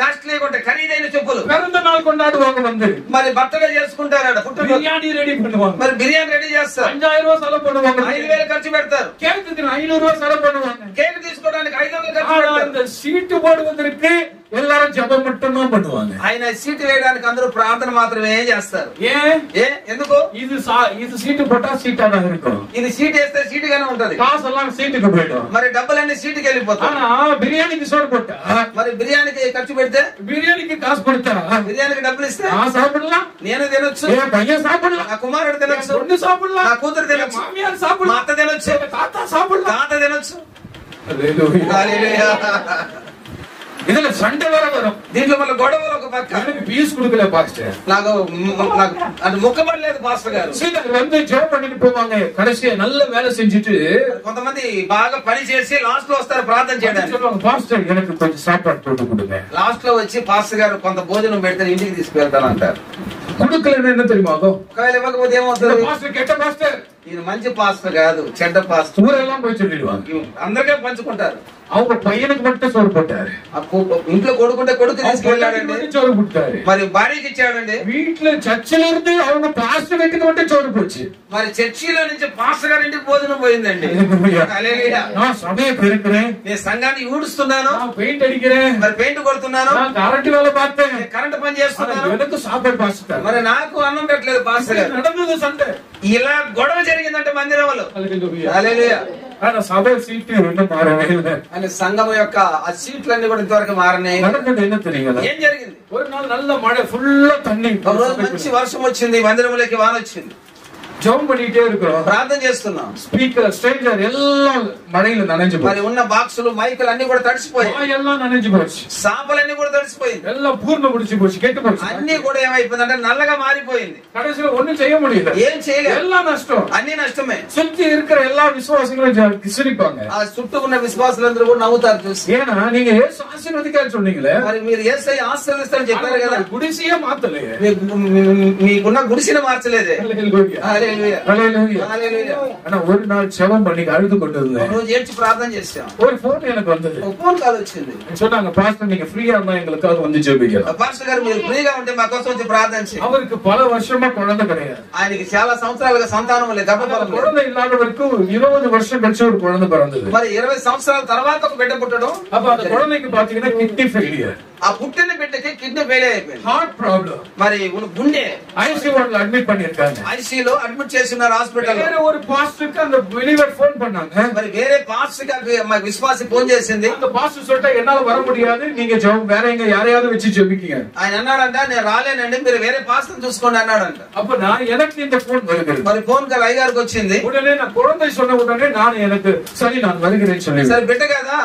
కాస్ట్లీగా ఉంటాయి, ఖరీదైన చెప్పులు. பிறந்த நாள் கொண்டாடுவாங்க வந்து. మరి బర్త్డే చేసుకుంటారు, బిర్యానీ రెడీ பண்ணுவாங்க. మరి బిర్యానీ రెడీ చేస్తారు. 5000 రూపాయలు సెలవు பண்ணுவாங்க. 5000 ఖర్చు పెడతారు. కేక్ 500 రూపాయలు సెలవు பண்ணுவாங்க. కేక్ తీసుకోవడానికి 500 ఖర్చు ஆனா పెడతారు. இந்த சீட்டு போடுவதற்கு எல்லாரும் ஜெபம் மட்டும் தான் பண்ணுவாங்க. ఆయన సీటు వేయడానికి అందరూ ప్రార్థన మాత్రమే చేస్తారు. ఎందుకు? இது సీటు போட்டா సీటா தான் இருக்கும். ఇది సీట్ వేస్తే సీటుగానే ఉంటది. காசெல்லாம் సీటుக்கு போய்டும். మరి డబ్బులన్నీ సీటుకి వెళ్ళిపోతాయి. ஆனா బిర్యానీకి సోడ போட்டா, మరి బిర్యానీకి ఖర్చు పెడితే, బిర్యానీకి కాసు கொடுத்தா, బిర్యానీకి డబ్బులు ఇస్తే சாப்பிடலாம், నేను తినొచ్చు, பையன் சாப்பிடலாம், నా కుమారుడు తినొచ్చు, பொண்ணு சாப்பிடலாம், నా కూతురు తినొచ్చు, மாமியார் சாப்பிடலாம், మా అత్త తినొచ్చు, தாத்தா சாப்பிடலாம், తాత తినొచ్చు. హల్లెలూయా, హల్లెలూయా. இதுல சண்டை வர வரும். దీంట్లో మళ్ళీ గొడవలు ఒక పక్క. எனக்கு பீஸ் கொடுக்கல பாஸ்டர், నాకు అది ముక్కబడలేదు పాస్టర్ గారు. சீக்கிரம் வந்து ஜெபம் பண்ணிட்டு போவாங்க. கடைசியா நல்ல வேலை செஞ்சுட்டு కొంతమంది బాగా పని చేసి లాస్ట్ లో వస్తారు ప్రార్థన చేయడానికి. சொல்லுவாங்க, பாஸ்டர் எனக்கு கொஞ்சம் சாப்பாடு போட்டு கொடுங்க. లాస్ట్ లో వచ్చి పాస్టర్ గారు కొంత భోజనం పెడితే ఇంటికి తీసుకెళ్తాను అంటారు. கொடுக்கலன்னு என்ன தெரியுமா? ఒకవేళ ఇవ్వకపోతే ఏమవుతుంది? பாஸ்டர் கெட்ட பாஸ்டர், ఈయన మంచి పాస్టర్ కాదు, చెడ్డ పాస్టర్. ஊரெல்லாம் போய் சொல்லிடுவாங்க. అందరికీ పంచుకుంటారు. அவங்க பையனுக்கு மட்டும் சோறு போட்டாரு. ఇంట్లో కొడుకుంటే కొడుకు తీసుకెళ్ళాడండి, சோறு கொடுத்தாரு. మరి భార్యకి ఇచ్చాడండి. வீட்டுல சர்ச்சில இருந்து அவங்க பாஸ்டர் வீட்டுக்கு மட்டும் சோறு போச்சு. మరి చర్చిలో నుంచి పాస్టర్ గారి ఇంటికి భోజనం పోయిందండి. హల్లెలూయా. நான் சபையை பெருக்கிறேன், నేను సంఘాన్ని ఊడుస్తున్నాను, நான் பெயிண்ட் அடிக்கிறேன், మరి పెయింట్ కొడుతున్నాను, நான் கரண்ட் வேலை பார்த்தேன், కరెంట్ పని చేస్తున్నాను, எனக்கு சாப்பாடு பாஸ்டர், మరి నాకు అన్నం పెట్టలేదు పాస్టర్ గారు. நடந்தது சண்டை. ఇలా గొడవ జరిగిందంటే మందిరంలో. హల్లెలూయా. హల్లెలూయా. ஆனா சபை சீட்டு இன்னும் மாறவே இல்லை. అని సంఘం యొక్క ఆ సీట్లన్నీ కూడా ఇంతవరకు మారనే. நடந்தது என்ன தெரியுங்களா? ఏం జరిగింది? ஒரு நாள் நல்ல மழை, ஃபுல்லா தண்ணி. ఒక రోజు మంచి వర్షం వచ్చింది, మందిరంలోకి వాన వచ్చింది. ஜெபம் பண்ணிட்டே இருக்கிறோம், ప్రార్థన చేస్తున్నాం. ஸ்பீக்கர் ஸ்ட்రేంజర్ எல்லாம் மழையில நனைஞ்சு మరి ఉన్న బాక్సులు మైకులు అన్ని కూడా తడిసిపోయాయి, எல்லாம் நனைஞ்சு போச்சு, సాపలన్నీ కూడా తడిసిపోయింది, எல்லாம் பூர்ண முடிச்சு போச்சு, கெட்டு போச்சு. అన్ని కూడా ఏమైపోయిందంటే నల్లగా మారిపోయింది. கடைசியில ஒண்ணும் செய்ய முடியல, ఏం చేయలేదు, எல்லாம் நஷ்டம். అన్ని నష్టమే. சுத்தி இருக்கிற எல்லா விசுவாசிகளும் சிரிப்பாங்க. ఆ చుట్టూ ఉన్న విశ్వాసులందరూ కూడా నవ్వుతారు చూసి. ஏன்னா நீங்க ஏசு ஆசீர்வதிக்கான்னு சொன்னீங்களே, మరి మీరు యేసయ్య ఆశీర్వదిస్తారని చెప్పారు కదా, గుడిసే మాత్రలే, మీకున్న గుడిసెను మార్చలేదే. హల్లెలూయా. హల్లెలూయా. హల్లెలూయా. హల్లెలూయా. ஆனா ஒரு நாள் செவம் பண்ணி அழுது கொண்டு இருந்தேன். రోజు ఏడ్చి ప్రార్థన చేశాం. ஒரு போன் எனக்கு வந்தது. ఒక ఫోన్ కాల్ వచ్చింది. சொன்னாங்க பாஸ்டர் நீங்க ஃப்ரீயா இருந்தா எங்களுக்காக வந்து ஜெபிக்கலாம். పాస్టర్ గారు మీరు ఫ్రీగా ఉంటే మా కోసం వచ్చి ప్రార్థన చేయండి. அவருக்கு பல வருஷமா குழந்தை கிடையாது. ఆయనకి చాలా సంవత్సరాలుగా సంతానం లేదు, గర్భఫలం లేదు. குழந்தை இல்லாதவருக்கு 20 வருஷம் கழிச்சு ஒரு குழந்தை பிறந்தது. మరి 20 సంవత్సరాల తర్వాత ఒక బిడ్డ పుట్టడం. அப்ப அந்த குழந்தைக்கு பாத்தீங்கன்னா கிட்னி ஃபெயிலியர். ఆ పుట్టిన బిడ్డకి కిడ్నీ ఫెయిల్ అయిపోయింది. Heart problem. మరి గుండె ஐசியூல అడ్మిట్ பண்ணிருக்காங்க. ఐసీయూలో అడ్మిట్ చేస్తున్నారు హాస్పిటల్. வேற ஒரு பாஸ்டருக்கு அந்த బిలీవర్ ఫోన్ பண்ணாங்க. మరి వేరే పాస్టర్ గారికి మా విశ్వాసి ఫోన్ చేసింది. அந்த பாஸ்டர் சொல்லிட்டா என்னால வர முடியாது, நீங்க வேற எங்க யாரையாவது வச்சு ஜெபிக்கீங்க. ఆయన అన్నాడంట నేను రాలేనండి, మీరు వేరే పాస్టర్ చూసుకోండి అన్నాడంట. அப்ப நான் எனக்கு இந்த போன் வருகிறது. మరి ఫోన్ కాల్ అయ్యగారికి వచ్చింది. உடனே நான் குழந்தை சொன்ன உடனே நான் எனக்கு சரி நான் வருகிறேன்னு சொல்லி సరే బిడ్డ కదా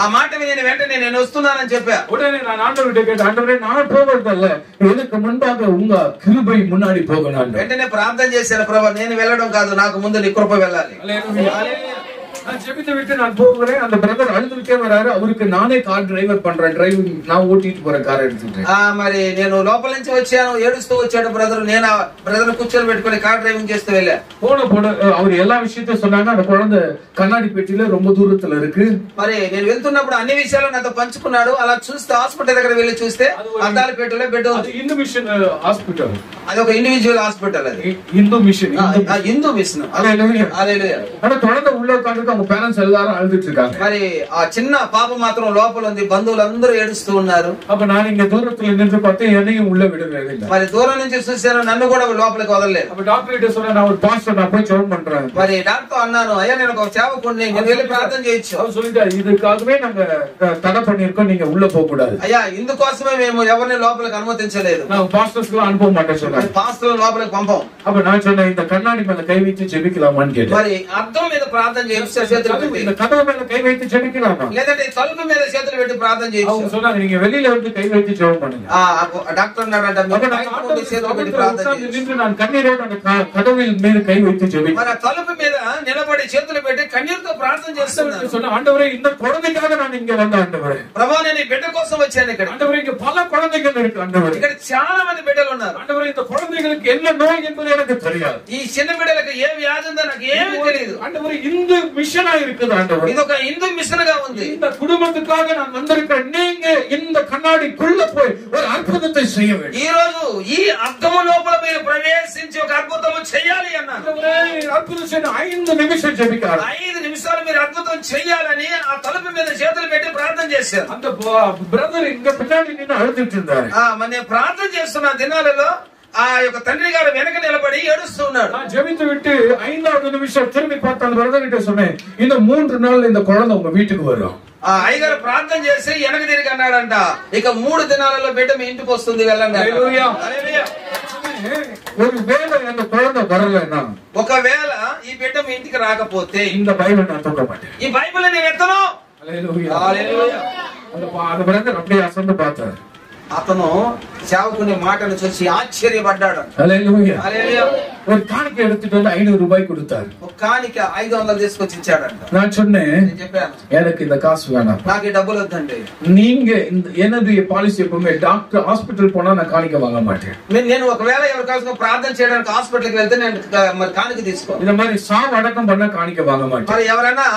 ఆ మాట విని వెంటనే నేను వస్తున్నానని చెప్పా. உடனே நான் ஆண்டவர்கிட்ட கேட்டேன், ஆண்டவரே நான் போவதல்ல எனக்கு முன்பாக உங்க கிருபை முன்னாடி போகணும். వెంటనే ప్రార్థన చేశాను, ప్రభు నేను వెళ్ళడం కాదు, నాకు ముందు నీ కృప వెళ్ళాలి. நான் ஜெபித்து விட்டு நான் போகிறேன். அந்த பிரதர் அழுதுகிட்டே வராரு. அவருக்கு நானே கார் டிரைவர் பண்றேன், டிரைவிங் நான் ஓட்டிட்டு போறேன் கார் எடுத்துட்டு. మరి నేను లోపల నుంచి వచ్చాను, ఏడుస్తూ వచ్చాడు బ్రదర్. నేను బ్రదర్ కూర్చొని పెట్టుకుని కార్ డ్రైవింగ్ చేస్తూ వెళ్ళా. போன அவர் எல்லா விஷயத்தையும் சொன்னாங்க. அந்த குழந்தை கண்ணாடி பெட்டியில ரொம்ப தூரத்துல இருக்கு. మరి నేను వెళ్తున్నప్పుడు అన్ని విషయాలు నాతో పంచుకున్నాడు. అలా చూస్తే హాస్పిటల్ దగ్గర వెళ్ళి చూస్తే అద్దాల పెట్టెలో బెడ్ ఉంది. హిందూ మిషన్ హాస్పిటల్, అది ఒక ఇండివిజువల్ హాస్పిటల్. అది హిందూ మిషన్, హిందూ మిషన్. హల్లెలూయా. ஆனா குழந்தை உள்ள உட்கார்ந்து அவங்க பேரண்ட்ஸ் எல்லாரும் அழுதுட்டு இருக்காங்க. మరి ఆ చిన్న పాప మాత్రం లోపల ఉంది, బంధువులందరూ ఏడుస్తూ ఉన్నారు. அப்ப நான் இங்க தூரத்துல நின்று பார்த்தேன், என்னையும் உள்ள விடவே இல்லை. మరి దూరం నుంచి చూశాను, నన్ను కూడా లోపలికి వదలలేదు. அப்ப டாக்டர் கிட்ட சொன்னா நான் ஒரு பாஸ்டர், நான் போய் ஜெபம் பண்றேன். మరి డాక్టర్ అన్నాను, అయ్యా నేను ఒక సేవకుడిని, నేను వెళ్ళి ప్రార్థన చేయొచ్చు. அவர் சொல்லிட்டாரு, இதுக்காகவே நாங்க தடை பண்ணிருக்கோம், நீங்க உள்ள போக கூடாது. అయ్యా ఇందుకోసమే మేము ఎవరిని లోపలికి అనుమతించలేదు, நான் பாஸ்டர்ஸ் எல்லாம் அனுப்ப மாட்டேன் சொன்னாரு. పాస్టర్లను లోపలికి పంపం. அப்ப நான் சொன்னேன், இந்த கண்ணாடி மேல கை வைத்து ஜெபிக்கலாமான்னு கேட்டேன். మరి అద్దం మీద ప్రార్థన చేయొచ్చు, இந்த கதவு மேல கை வைத்து ஜெபிக்கலாமா, లేదంటే తలుపు మీద చేతులు పెట్టి ప్రార్థన చేయొచ్చు. அவங்க சொன்னாங்க, நீங்க வெளியில வந்து கை வைத்து ஜெபம் பண்ணுங்க. డాక్టర్ అన్నాడంట, మీరు బయట ఉండి చేతులు పెట్టి ప్రార్థన చేయొచ్చు. நான் கண்ணீரோடு அந்த கதவின் மீது கை வைத்து ஜெபிக்கிறேன். మరి తలుపు మీద నిలబడి చేతులు పెట్టి కన్నీరుతో ప్రార్థన చేస్తున్నాను. சொன்ன ஆண்டவரே, இந்த குழந்தைக்காக நான் ఇங்க வந்தேன் ఆండవరే. ప్రభువా నేను ఈ బిడ్డ కోసం వచ్చాను. ఇక్కడ ஆண்டவரே இங்க பல குழந்தைகள் இருக்கு ஆண்டவரே. ఇక్కడ చాలా మంది బిడ్డలు ఉన్నారు. ஆண்டவரே இந்த குழந்தைகளுக்கு என்ன நோய் என்பது எனக்கு தெரியாது. ఈ చిన్న బిడ్డలకు ఏ వ్యాధి ఉందో నాకు ఏమీ తెలియదు. ஆண்டவரே இந்த மிஷனா இருக்குது ஆண்டவரே. ఇది ఒక హిందూ మిషన్ గా ఉంది. இந்த குடும்பத்துக்காக நான் வந்திருக்கிறேன். நீங்க இந்த கண்ணாடிக்குள்ள போய் ஒரு அற்புதத்தை செய்ய வேண்டும். ఈ రోజు ఈ అద్దము లోపల మీరు ప్రవేశించి ఒక అద్భుతము చేయాలి అన్నారు. అద్భుతం చేయడం 5 నిమిషాలు జెబికారు. 5 నిమిషాలు మీరు అద్భుతం చేయాలని ఆ తలుపు మీద చేతులు పెట్టి ప్రార్థన చేశారు. அந்த బ్రదర్ ఇంకా పిల్లాడి నిన్ను అడుగుతుంటారు. మన ప్రార్థన చేస్తున్న దినాలలో ఆ యొక్క తండ్రి గారు వెనక నిలబడి ఏడుస్తున్నాడు. ஜெபித்து விட்டு 5வது நிமிஷம் திரும்பி பார்த்து அந்த பிரதர் கிட்ட சொன்னேன், இந்த 3 நாள்ல இந்த குழந்தை உங்க வீட்டுக்கு வரும். అయ్యగారు ప్రార్థన చేసి వెనక తిరిగి అన్నాడంట, ఇక 3 దినాలలో బిడ్డ మీ ఇంటికి వస్తుంది, వెళ్ళండి. ఒకవేళ அந்த குழந்தை வரலன்னா, ఒకవేళ ఈ బిడ్డ మీ ఇంటికి రాకపోతే இந்த బైబిల్ நான் தூக்க மாட்டேன். ఈ బైబిల్ నేను ఎత్తను. அந்த பிரதர் அப்படியே அசந்து பார்த்தாரு. అతను సేవకుని మాటను చూసి ఆశ్చర్యపడ్డాడు. ஒரு காணிக்கை எடுத்துட்டு வந்து 500 ரூபாய் கொடுத்தாரு. ఒక కాணிక 500 తీసుకొచ్చి ఇచ్చాడంట. நான் சொன்னேன், నేను చెప్పాను, எனக்கு இந்த காசு வேணாம், నాకు ఈ డబ్బులు వద్దండి. நீங்க என்னது பாலிசி எப்பவுமே டாக்டர் ஹாஸ்பிட்டல் போனா நான் காணிக்க வாங்க மாட்டேன். నేను ఒకవేళ ఎవరికోసం ప్రార్థన చేయడానికి హాస్పిటల్ కి వెళ్తే నేను మరి కాணிక తీసుకోను. இந்த மாதிரி சாவு அடக்கம் பண்ண காணிக்க வாங்க மாட்டேன். మరి ఎవరైనా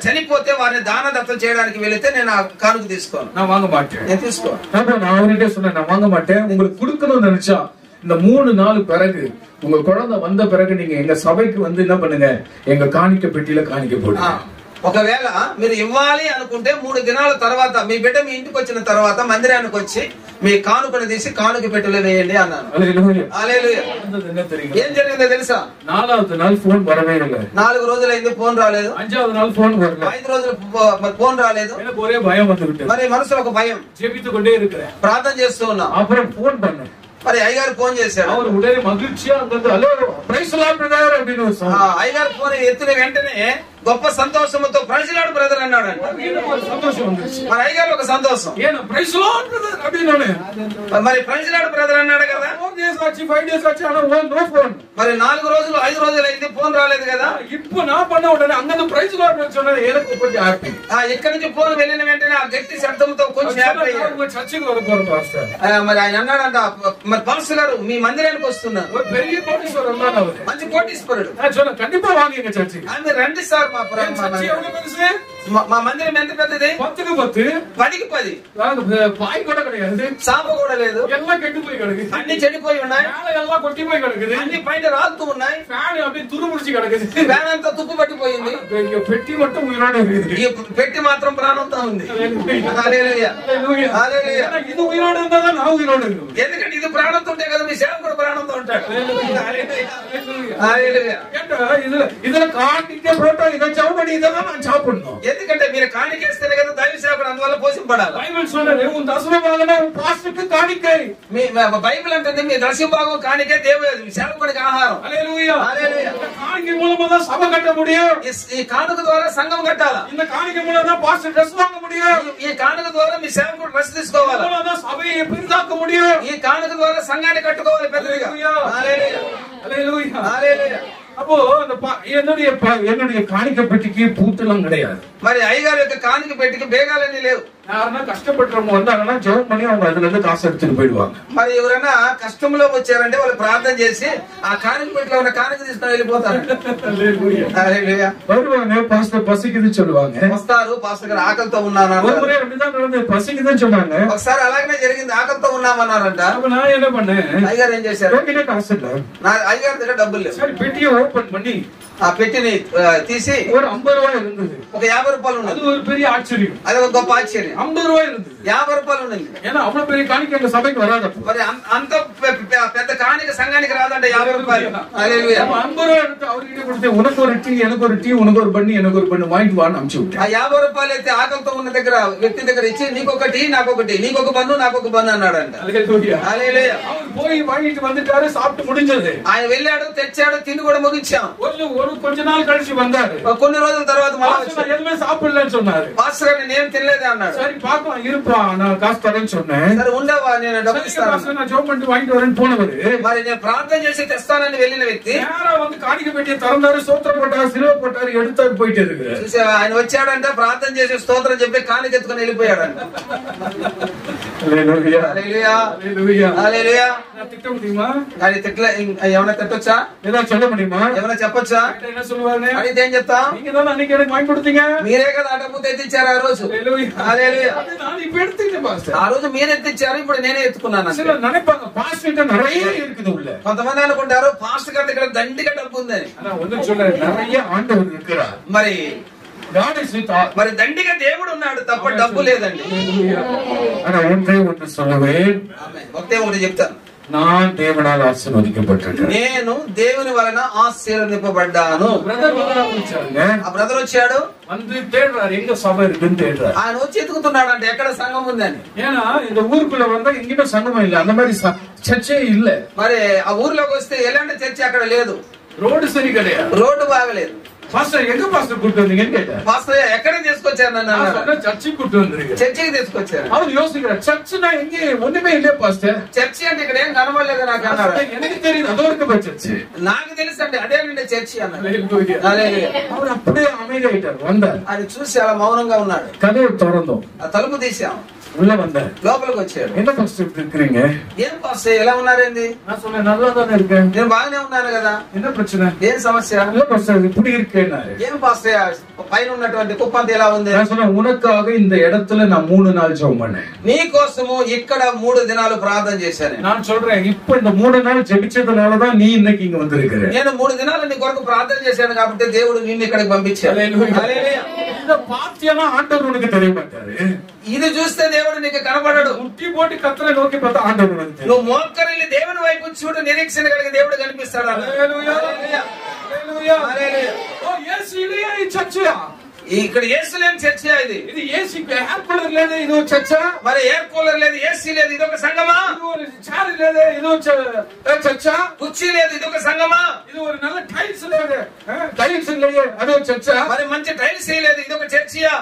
చనిపోతే వారిని దాన దత్తం చేయడానికి వెళితే నేను ఆ కానుక తీసుకోను, நான் வாங்க மாட்டேன். నేను తీసుకోను. நான் அவர்கிட்ட சொன்னேன், நான் வாங்க மாட்டேன். உங்களுக்கு கொடுக்கணும்னு நினைச்சா இந்த 3 நாள் பிறகு உங்க குழந்தை வந்த பிறகு நீங்க எங்க சபைக்கு வந்து என்ன பண்ணுங்க, எங்க காணிக்க பெட்டியில காணிக்க போடுங்க. ఒకవేళ మీరు ఇవ్వాలి అనుకుంటే 3 దినాల తర్వాత మీ బిడ్డ మీ ఇంటికి వచ్చిన తర్వాత మందిరానికి వచ్చి మీ కానుకను తీసి కానుక పెట్టెలో వేయండి అన్నాను. హల్లెలూయా. ఏం జరిగిందో తెలుసా? 4வது நாள் போன் வரவே இல்லை. 4 రోజులైంది ఫోన్ రాలేదు. 5வது நாள் போன் வரல. 5 రోజులు ఫోన్ రాలేదు. எனக்கு ஒரே பயம் வந்து விட்டது. మరి మనసులో ఒక భయం. ஜெபித்து கொண்டே இருக்கிறேன், ప్రార్థన చేస్తూ ఉన్నా. அப்புறம் போன் பண்ணேன். మరి అయ్యగారు ఫోన్ చేశాడు. அவர் உடனே மகிழ்ச்சியா அந்த hello praise the Lord brother அப்படின்னு சொன்னார். అయ్యగారు ఫోన్ ఎత్తిన వెంటనే గొప్ప సంతోషంతో ప్రైజ్లాడు బ్రదర్ అన్నాడంట. సంతోషం ఉంది. మన అయ్యగారు ఒక సంతోషం. ప్రైజ్ లార్డ్ బ్రదర్ అడిగినానే. మరి ప్రైజ్లాడు బ్రదర్ అన్నాడు కదా. 4 days వచ్చి 5 days వచ్చి నో ఫోన్. మరి 4 రోజులు 5 రోజులు అయింది, ఫోన్ రాలేదు కదా. ఇప్పుడు నా పని ఉండదు, అంగదు ప్రైజ్ లార్డ్ వచ్చాడు. ఏలకు కొంచెం హ్యాపీ. ఇక్కడి నుంచి ఫోన్ వెళ్ళిన వెంటనే ఆ గట్టి శబ్దంతో కొంచెం హ్యాపీ. చర్చికి వరకు పాస్టర్. మరి ఆయన అన్నాడంట, మరి పాస్టర్ గారు మీ మందిరానికి వస్తున్నారు. పెరిగి కోటీశ్వరుడు అన్నాడు. మంచి కోటీశ్వరుడు. కండిపా వాంగి చర్చి. ఆమె రండి సార్ మా మందిరం ఎంత పెద్దది? 10కి 10. 10కి 10. పాయి కూడా కడగదు, సాంప కూడా లేదు, ఎలా గడ్డిపోయి కడగదు, అన్ని చెడిపోయి ఉన్నాయి, ఎలా కొట్టిపోయి కడగదు, అన్ని పైన రాలుతూ ఉన్నాయి, ఫ్యాన్ అవి తురుముడిచి కడగదు, ఫ్యాన్ అంతా తుప్పు పట్టిపోయింది, పెట్టి మొత్తం ఉయ్యాడే పెట్టి మాత్రం ప్రాణంతో ఉంది. ఇది ఉయ్యాడు ఉందా, నా ఉయ్యాడు. ఎందుకంటే ఇది ప్రాణంతో ఉంటే కదా మీ సేవకుడు ప్రాణంతో ఉంటాడు. இதுல காணிக்க போட்டோ இதை சவுபடி இதெல்லாம் நான் சாப்பிடணும். ఎందుకంటే మీరు కాணிకేస్తేనే కదా దైవ సేవకుడు అందువల్ల పోషింపడాలి. బైబిల్ சொன்னது உன் தசம பாகம் பாஸ்டருக்கு காணிக்கை. బైబిల్ అంటుంది మీ దశమ భాగం కాணிకే దేవుడి సేవకుడికి ఆహారం. హల్లెలూయా. హల్లెలూయా. కాணிக்கை மூலமா தான் சபை கட்ட முடியும். ఈ కానుక ద్వారా సంఘం కట్టాలి. இந்த కాணிக்கை மூலமா தான் பாஸ்டர் డ్రెస్ வாங்க முடியும். ఈ కానుక ద్వారా మీ సేవకుడు డ్రెస్ తీసుకోవాలి. மூலமா தான் சபையை பெரிதாக்க முடியும். ఈ కానుక ద్వారా సంఘాన్ని కట్టుకోవాలి పెద్దగా. హల్లెలూయా. హల్లెలూయా. హల్లెలూయా. அப்போ என்னுடைய காணிக்கை பெட்டிக்கு பூத்தெல்லாம் கிடையாது. మరి అయ్యగారి యొక్క కానుక పెట్టికి బేగాలన్నీ లేవు. யாருன்னா கஷ்டப்பட்டவங்க வந்தாங்கன்னா ஜெபம் பண்ணி அவங்க அதுல இருந்து காசு எடுத்துட்டு போயிடுவாங்க. మరి ఎవరైనా కష్టంలో వచ్చారంటే వాళ్ళు ప్రార్థన చేసి ఆ కానుక పెట్టిలో ఉన్న కానుక తీసుకొని వెళ్ళిపోతారు. హల్లెలూయా. வருவாங்க, பாஸ்டர் பசிக்குதுன்னு சொல்லுவாங்க. వస్తారు, పాస్టర్ గారు ఆకలితో ఉన్నాను. ஒரு முறை அப்படிதான் நடந்தது, பசிக்குதுன்னு சொன்னாங்க. ఒకసారి అలాగనే జరిగింది, ఆకలితో ఉన్నామన్నారంట. அப்ப நான் என்ன பண்ணேன், అయ్యగారు ఏం చేశారు, என்கிட்ட காசு இல்ல, నా అయ్యగారి దగ్గర డబ్బులు లేవు. சரி பெட்டியை ஓபன் பண்ணி ఆ పెట్టిని తీసి ஒரு 50 ரூபாய் இருந்தது. ఒక 50 రూపాయలు ఉన్నది. அது ஒரு பெரிய ஆச்சரியம். అది ఒక గొప్ప ఆశ్చర్యం. 50 రూபாய் இருந்தது. 50 రూపాయలు ఉన్నది. ஏன்னா அவ்வளவு பெரிய காணிக்கை எங்க சபைக்கு வராதப்ப. మరి అంత పెద్ద కాணிక సంఘానికి రాదంటే 50 రూపాయలు. హల్లెలూయా. 50 ரூபாய் எடுத்து அவர்கிட்ட கொடுத்து உனக்கு ஒரு டீ எனக்கு ஒரு டீ உனக்கு ஒரு பண்ணி எனக்கு ஒரு பண்ணி வாங்கிட்டு வான்னு அனுப்பிச்சு விட்டேன். ఆ 50 రూపాయలు అయితే ఆకలితో ఉన్న దగ్గర వ్యక్తి దగ్గర ఇచ్చి నీకొకటి నాకొకటి, నీకొక పన్ను నాకొక పన్ను అన్నాడంట. హల్లెలూయా. హల్లెలూయా. அவர் போய் வாங்கிட்டு வந்துட்டாரு, சாப்பிட்டு முடிஞ்சது. ఆయన వెళ్ళాడు, తెచ్చాడు, తిని కూడా ముగించాం. ஒரு కొంచె నాள் కழிచి வந்தாரு. కొన్ని రోజుల తర్వాత మళ్ళీ వచ్చాడు. எதுவுமே సాப்பிడలేன்னு சொன்னாரு. పాస్టర్ గారు నేను తినలేదే అన్నాడు. சரி பாக்கலாம் இருப்பா, நான் காசு தரேன்னு சொன்னேன். సరే ఉండవా నేను డబ్బు ఇస్తాను. நான் ஜோம் பண்ணிட்டு வாங்கிட்டு வரேன்னு போனவரு, మరి నేను ప్రార్థన చేసి తెస్తానని వెళ్ళిన వ్యక్తి நேரா வந்து காணிக்கை பெட்டியை திறந்தாரு, சோத்திரம் போட்டாரு, சிலுவை போட்டாரு, எடுத்தாரு, போயிட்டு இருக்கு. చూసావా, ఆయన వచ్చాడంటే ప్రార్థన చేసి స్తోత్రం చెప్పి కానికెత్తుకుని వెళ్ళిపోయాడంట. హల్లెలూయా. హల్లెలూయా. హల్లెలూయా. హల్లెలూయా. நான் திட்ட முடியுமா? ఆయన ఏమైనా తిట్టొచ్చా, ஏதாவது சொல்ல முடியுமா? ఏమైనా చెప్పొచ్చా? என்ன சொல்லுவாரு? అడిగితే ఏం చెప్తాం, நீங்க தான் அன்னைக்கு எனக்கு வாங்கி கொடுத்தீங்க. మీరే కదా ఆ డబ్బు తెచ్చిచ్చారు ఆ రోజు. హల్లెలూయా. హల్లెలూయా. நான் இப்ப எடுத்துக்கிட்டேன் பாஸ்டர். ఆ రోజు మీరు ఎత్తిచ్చారు, ఇప్పుడు నేనే ఎత్తుకున్నాను. சில நினைப்பாங்க பாஸ்டர் கிட்ட நிறைய இருக்குது உள்ள. కొంతమంది అనుకుంటారు పాస్టర్ గారి దగ్గర దండిగా డబ్బు ఉందని. ஆனா ஒண்ணு சொல்றேன், நிறைய ஆண்டவர் இருக்கிறார். మరి God is with us. మరి దండిగా దేవుడు ఉన్నాడు తప్ప డబ్బు లేదండి. ஆனா ஒன்றே ஒன்று சொல்லுவேன், ఒకటే ఒకటి చెప్తాను, நான் தேவனால் ஆசீர்வதிக்கப்பட்டிருக்கிறேன். నేను దేవుని వలన ఆశీర్వదింపబడ్డాను. బ్రదర్ వచ్చారుங்க. ఆ బ్రదర్ వచ్చాడు, வந்து தேடுறாரு எங்க சபை இருக்குன்னு தேடுறாரு. ఆయన వచ్చి ఎత్తుకుతున్నాడు అంటే ఎక్కడ సంఘం ఉందని. ஏன்னா இந்த ஊருக்குள்ள வந்தா எங்கேயுமே சங்கமம் இல்ல, அந்த மாதிரி சர்ச்சே இல்ல. మరి ఆ ఊర్లోకి వస్తే ఎలాంటి చర్చ అక్కడ లేదు, రోడ్డు సరి கிடையாது, రోడ్డు బాగలేదు. பாஸ்டர் எங்க பாஸ்டர் கூட்டு வந்தீங்கன்னு கேட்டார். పాస్టర్ ఎక్కడ తీసుకొచ్చారు నన్ను అన్నాడు. சர்ச்சுக்கு கூட்டு வந்திருக்கேன். చర్చికి తీసుకొచ్చారు. அவர் யோசிக்கிறார், சர்ச்சுனா எங்க ஒண்ணுமே இல்ல பாஸ்டர். చర్చి అంటే ఇక్కడ ఏం కనబడలేదు నాకు అన్నాడు. எனக்கு தெரியுது அதோ இருக்க சர்ச்சு, నాకు తెలుసు అంటే అదే నుండి చర్చి అన్నాడు. அவர் அப்படியே அமைதியாயிட்டார். வந்தார், అది చూసి అలా మౌనంగా ఉన్నాడు. கதவு திறந்தோம், ఆ తలుపు తీసాం, உள்ள வந்தார். లోపలికి వచ్చాడు. என்ன பாஸ்டர் இப்படி இருக்கிறீங்க? ఏం పాస్టర్ ఎలా ఉన్నారేంది? நான் சொன்னேன், நல்லா தானே இருக்கேன். నేను బాగానే ఉన్నాను కదా, என்ன பிரச்சனை? ఏం సమస్య? இல்ல பாஸ்டர் இப்படி இருக்கேன்னாரு. ఏం పాస్టర్ పైన ఉన్నటువంటి కుప్పంత ఎలా ఉంది? நான் சொன்னேன், உனக்காக இந்த இடத்துல நான் 3 நாள் ஜெபம் பண்ணேன். నీ కోసము ఇక్కడ 3 దినాలు ప్రార్థన చేశాను. நான் சொல்றேன், இப்ப இந்த 3 நாள் ஜெபிச்சதுனாலதான் நீ இன்னைக்கு இங்க வந்திருக்கிற. నేను 3 దినాలు నీ కొరకు ప్రార్థన చేశాను కాబట్టి దేవుడు నిన్ను ఇక్కడికి పంపించాడు. హల్లెలూయా. இத பாத்தியானா ஆண்டவர் உனக்கு தெரிய மாட்டாரு. ఇది చూస్తే దేవుడు నీకు కనబడడు. முட்டி போட்டு கத்தரை நோக்கி பார்த்தா ஆண்டவர் உனக்கு தெரியும். నువ్వు మోకరిల్లి దేవుని వైపు చూడు, నిరీక్షణ కలిగి దేవుడు కనిపిస్తాడు. హల్లెలూయా. హల్లెలూయా. హల్లెలూయా. ఓ యేసు ఇలియా ఈ చర్చియా. ఇక్కడ ఏసీ లేని చర్చ ఇది. ఇది ఏసీ ఎయిర్ కూలర్ లేదు, ఇది చర్చ. మరి ఎయిర్ కూలర్ లేదు, ఏసీ లేదు, ఇది ఒక సంగమా? చారి లేదు, ఇది చర్చ. కుర్చీ లేదు, ఇది ఒక సంగమా? ఇది ఒక నల్ల టైల్స్ లేదు, టైల్స్ లేదు, అదో చర్చ. మరి మంచి టైల్స్ లేదు, ఇది ఒక చర్చియా?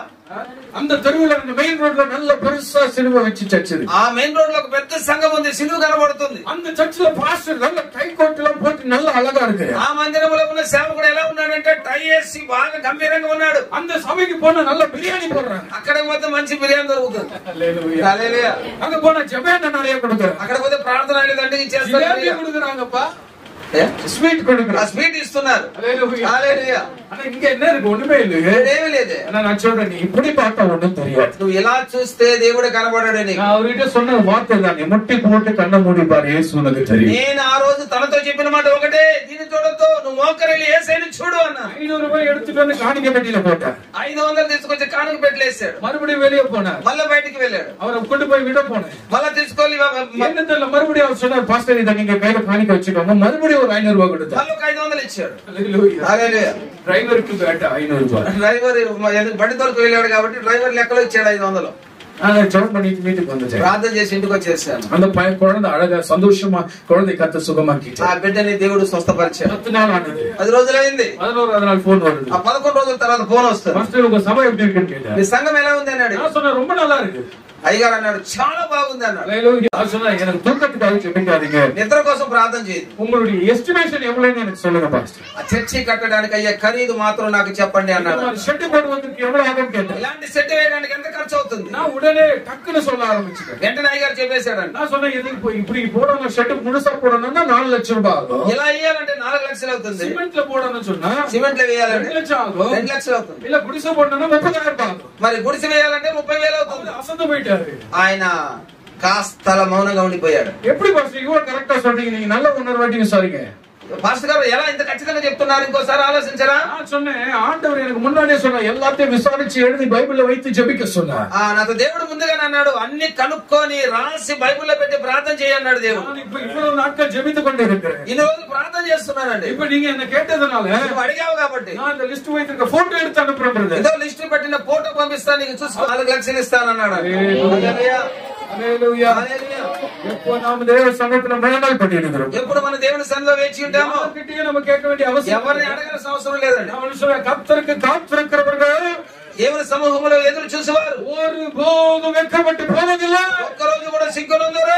அந்த தெருவுல மெயின் ரோட்ல நல்ல பெருசா சிலுவை வச்சு சர்ச் இருக்கு. ఆ మెయిన్ రోడ్ లో ఒక పెద్ద సంఘం ఉంది, సిలువ కనబడుతుంది. அந்த చర్చిలో పాస్టర్ நல்ல టై కోట్ లో పోటి நல்ல అழகా இருக்கு. ఆ మందిరంలో ఉన్న సేవకుడు ఎలా ఉన్నాడంటే టై వేసి బాగా గంభీరంగా ఉన్నాడు. அந்த సభకి పోనా நல்ல బిర్యానీ போடுறாங்க. అక్కడ పోతే మంచి బిర్యానీ దొరుకుతుంది. హల్లెలూయా హల్లెలూయా. அங்க போனா ஜெபேன நிறைய கொடுக்கறாங்க. అక్కడ పోతే ప్రార్థన అనేది దండికి చేస్తారు. బిర్యానీ கொடுக்கறாங்கப்பா, స్వీట్ கொடுக்கறாங்க, స్వీట్ ఇస్తున్నారు. హల్లెలూయా హల్లెలూయా. అన్న ఇంక என்ன இருக்கு? ஒண்ணுமே இல்ல, ఏమీ లేదు. நான் சொல்றேன், நீ இப்படி பார்த்தா ஒண்ணும் தெரியாது. నువ్వు ఎలా చూస్తే దేవుడు కనబడాడు నీకు. நான் அவர்கிட்ட சொன்ன வார்த்தை தான், முட்டி போட்டு கண்ண மூடி பாரு, యేసు உனக்கு தெரியும். నేను ఆ రోజు తనతో చెప్పిన మాట ఒకటే, దీన్ని చూడొద్దు, నువ్వు మోకరిల్లి యేసయ్యను చూడు అన్నా. 500 ரூபாய் எடுத்துட்டு வந்து காணிக்கை பெட்டியில போட்டார். 500 తీసుకొచ్చి కానుక పెట్టలేసాడు. மறுபடியும் வெளியே போனார். మళ్ళీ బయటికి వెళ్ళాడు. அவரை கொண்டு போய் விட போனேன். మళ్ళీ తీసుకొని என்ன தெரியல, மறுபடியும் அவர் சொன்னார், பாஸ்டர் இதை நீங்க கையில காணிக்கை வச்சுக்கோங்க. மறுபடியும் ஒரு 500 ரூபாய் கொடுத்தார். మళ్ళీ 500 ఇచ్చాడు. హల్లెలూయా. డ్రైవర్కి బేట 500 రూపాయలు. డ్రైవర్ బండి తోలుకు వెళ్ళాడు కాబట్టి డ్రైవర్ లెక్కలో ఇచ్చాడు 500. ஜெபம் பண்ணிட்டு வீட்டுக்கு வந்துட்டேன். ప్రార్థన చేసి ఇంటికి వచ్చేసాను. அந்த பையன் குழந்தை அழகா சந்தோஷமா குழந்தை கத்த சுகமாக்கிட்டு ఆ బిడ్డని దేవుడు స్వస్థపరిచాడు. 10 நாள் ஆனது. 10 రోజులైంది. 11வது நாள் போன் வருது. ఆ 11 రోజుల తర్వాత ఫోన్ వస్తుంది. மாஸ்டர் உங்க சபை எப்படி இருக்குன்னு கேட்டார். మీ సంఘం ఎలా ఉంది అన్నాడు. நான் சொன்னேன் ரொம்ப நல்லா இருக்கு. అయ్యగారు అన్నాడు చాలా బాగుంది అన్నాడు. హల్లెలూయా. நான் சொன்னேன் எனக்கு தூக்கத்துக்காக ஜெபிக்காதீங்க, నిద్ర కోసం ప్రార్థన చేయదు. உங்களுடைய ఎస్టిమేషన్ எவ்வளவுன்னு எனக்கு சொல்லுங்க பாஸ்டர். ఆ చర్చి కట్టడానికి అయ్యే ఖరీదు మాత్రం నాకు చెప్పండి అన్నాడు. షెడ్ போடுவதற்கு எவ்வளவு ஆகும் கேட்டேன். ఇలాంటి సెట్ వేయడానికి ఎంత ఖర్చు అవుతుంది? நான் உடனே டக்குன்னு சொல்ல ஆரம்பிச்சிட்டேன். వెంటనే అయ్యగారు చెప్పేశాడండి. நான் சொன்னேன் இதுக்கு இப்படி போடணும், షెడ్ முழுசா போடணும்னா 4 லட்சம் ரூபாய் ஆகும். ఇలా వేయాలంటే 4 లక్షలు అవుతుంది. సిమెంట్ లో పోడணும் சொன்னா సిమెంట్ లో వేయాలంటే 2 లక్షం ఆகும். 2 లక్షలు అవుతుంది. இல்ல குடிசை போடணும்னா 30,000 ரூபாய் ஆகும். మరి గుడిసె వేయాలంటే 30,000 అవుతుంది. அசந்து போயிட்டாரு. ఆయన కాస్త మౌనంగా ఉండిపోయాడు. எப்படி பாஸ்டர் இவ்வளவு கரெக்டா சொல்றீங்க, நீங்க நல்ல உணர்வாட்டிங்க சாரிங்க. పాస్టర్ గారు ఎలా ఇంత ఖచ్చితంగా చెప్తున్నారు, ఇంకోసారి ఆలోచించరా? நான் சொன்னேன், ஆண்டவர் எனக்கு முன்னாடியே சொன்னார், எல்லாத்தையும் விசாரிச்சு எழுதி பைபிள்ல வைத்து ஜெபிக்க சொன்னார். నాతో దేవుడు ముందుగానే అన్నాడు, అన్ని కనుక్కొని రాసి బైబిల్లో పెట్టి ప్రార్థన చేయన్నాడు దేవుడు. நான் இப்ப இவ்வளவு நாட்கள் ஜெபித்து கொண்டு இருக்கிறேன். ఇన్ని రోజులు ప్రార్థన చేస్తున్నానండి. இப்ப நீங்க என்ன கேட்டதுனால నువ్వు అడిగావు కాబట్టి நான் இந்த లిస్ట్ வைத்திருக்க போட்டோ எடுத்து அனுப்புறேன் பிரதர். ఏదో లిస్ట్ పెట్టిన ఫోటో పంపిస్తాను, నీకు చూసుకో, 4 లక్షలు ఇస్తానన్నాడు. హల్లెలూయా హల్లెలూయా. హల్లెలూయా. எப்போ நாம தேவ சமூகத்துல மேலால் பட்டி இருக்கிறோம். ఎప్పుడు మన దేవుని సన్నిధిలో వేచి ఉంటామో கிட்டே நம்ம கேட்க வேண்டிய அவசியம் ఎవరిని అడగాల్సిన అవసరం లేదండి. அவன் சொல்ற கர்த்தருக்கு காத்திருக்கிறவர்கள் దేవుని సమూహంలో ఎదురు చూసేవారు ஒருபோதும் வெட்கப்பட்டு போவதில்லை. ఒక్కరోజు కూడా సిగ్గునందరు.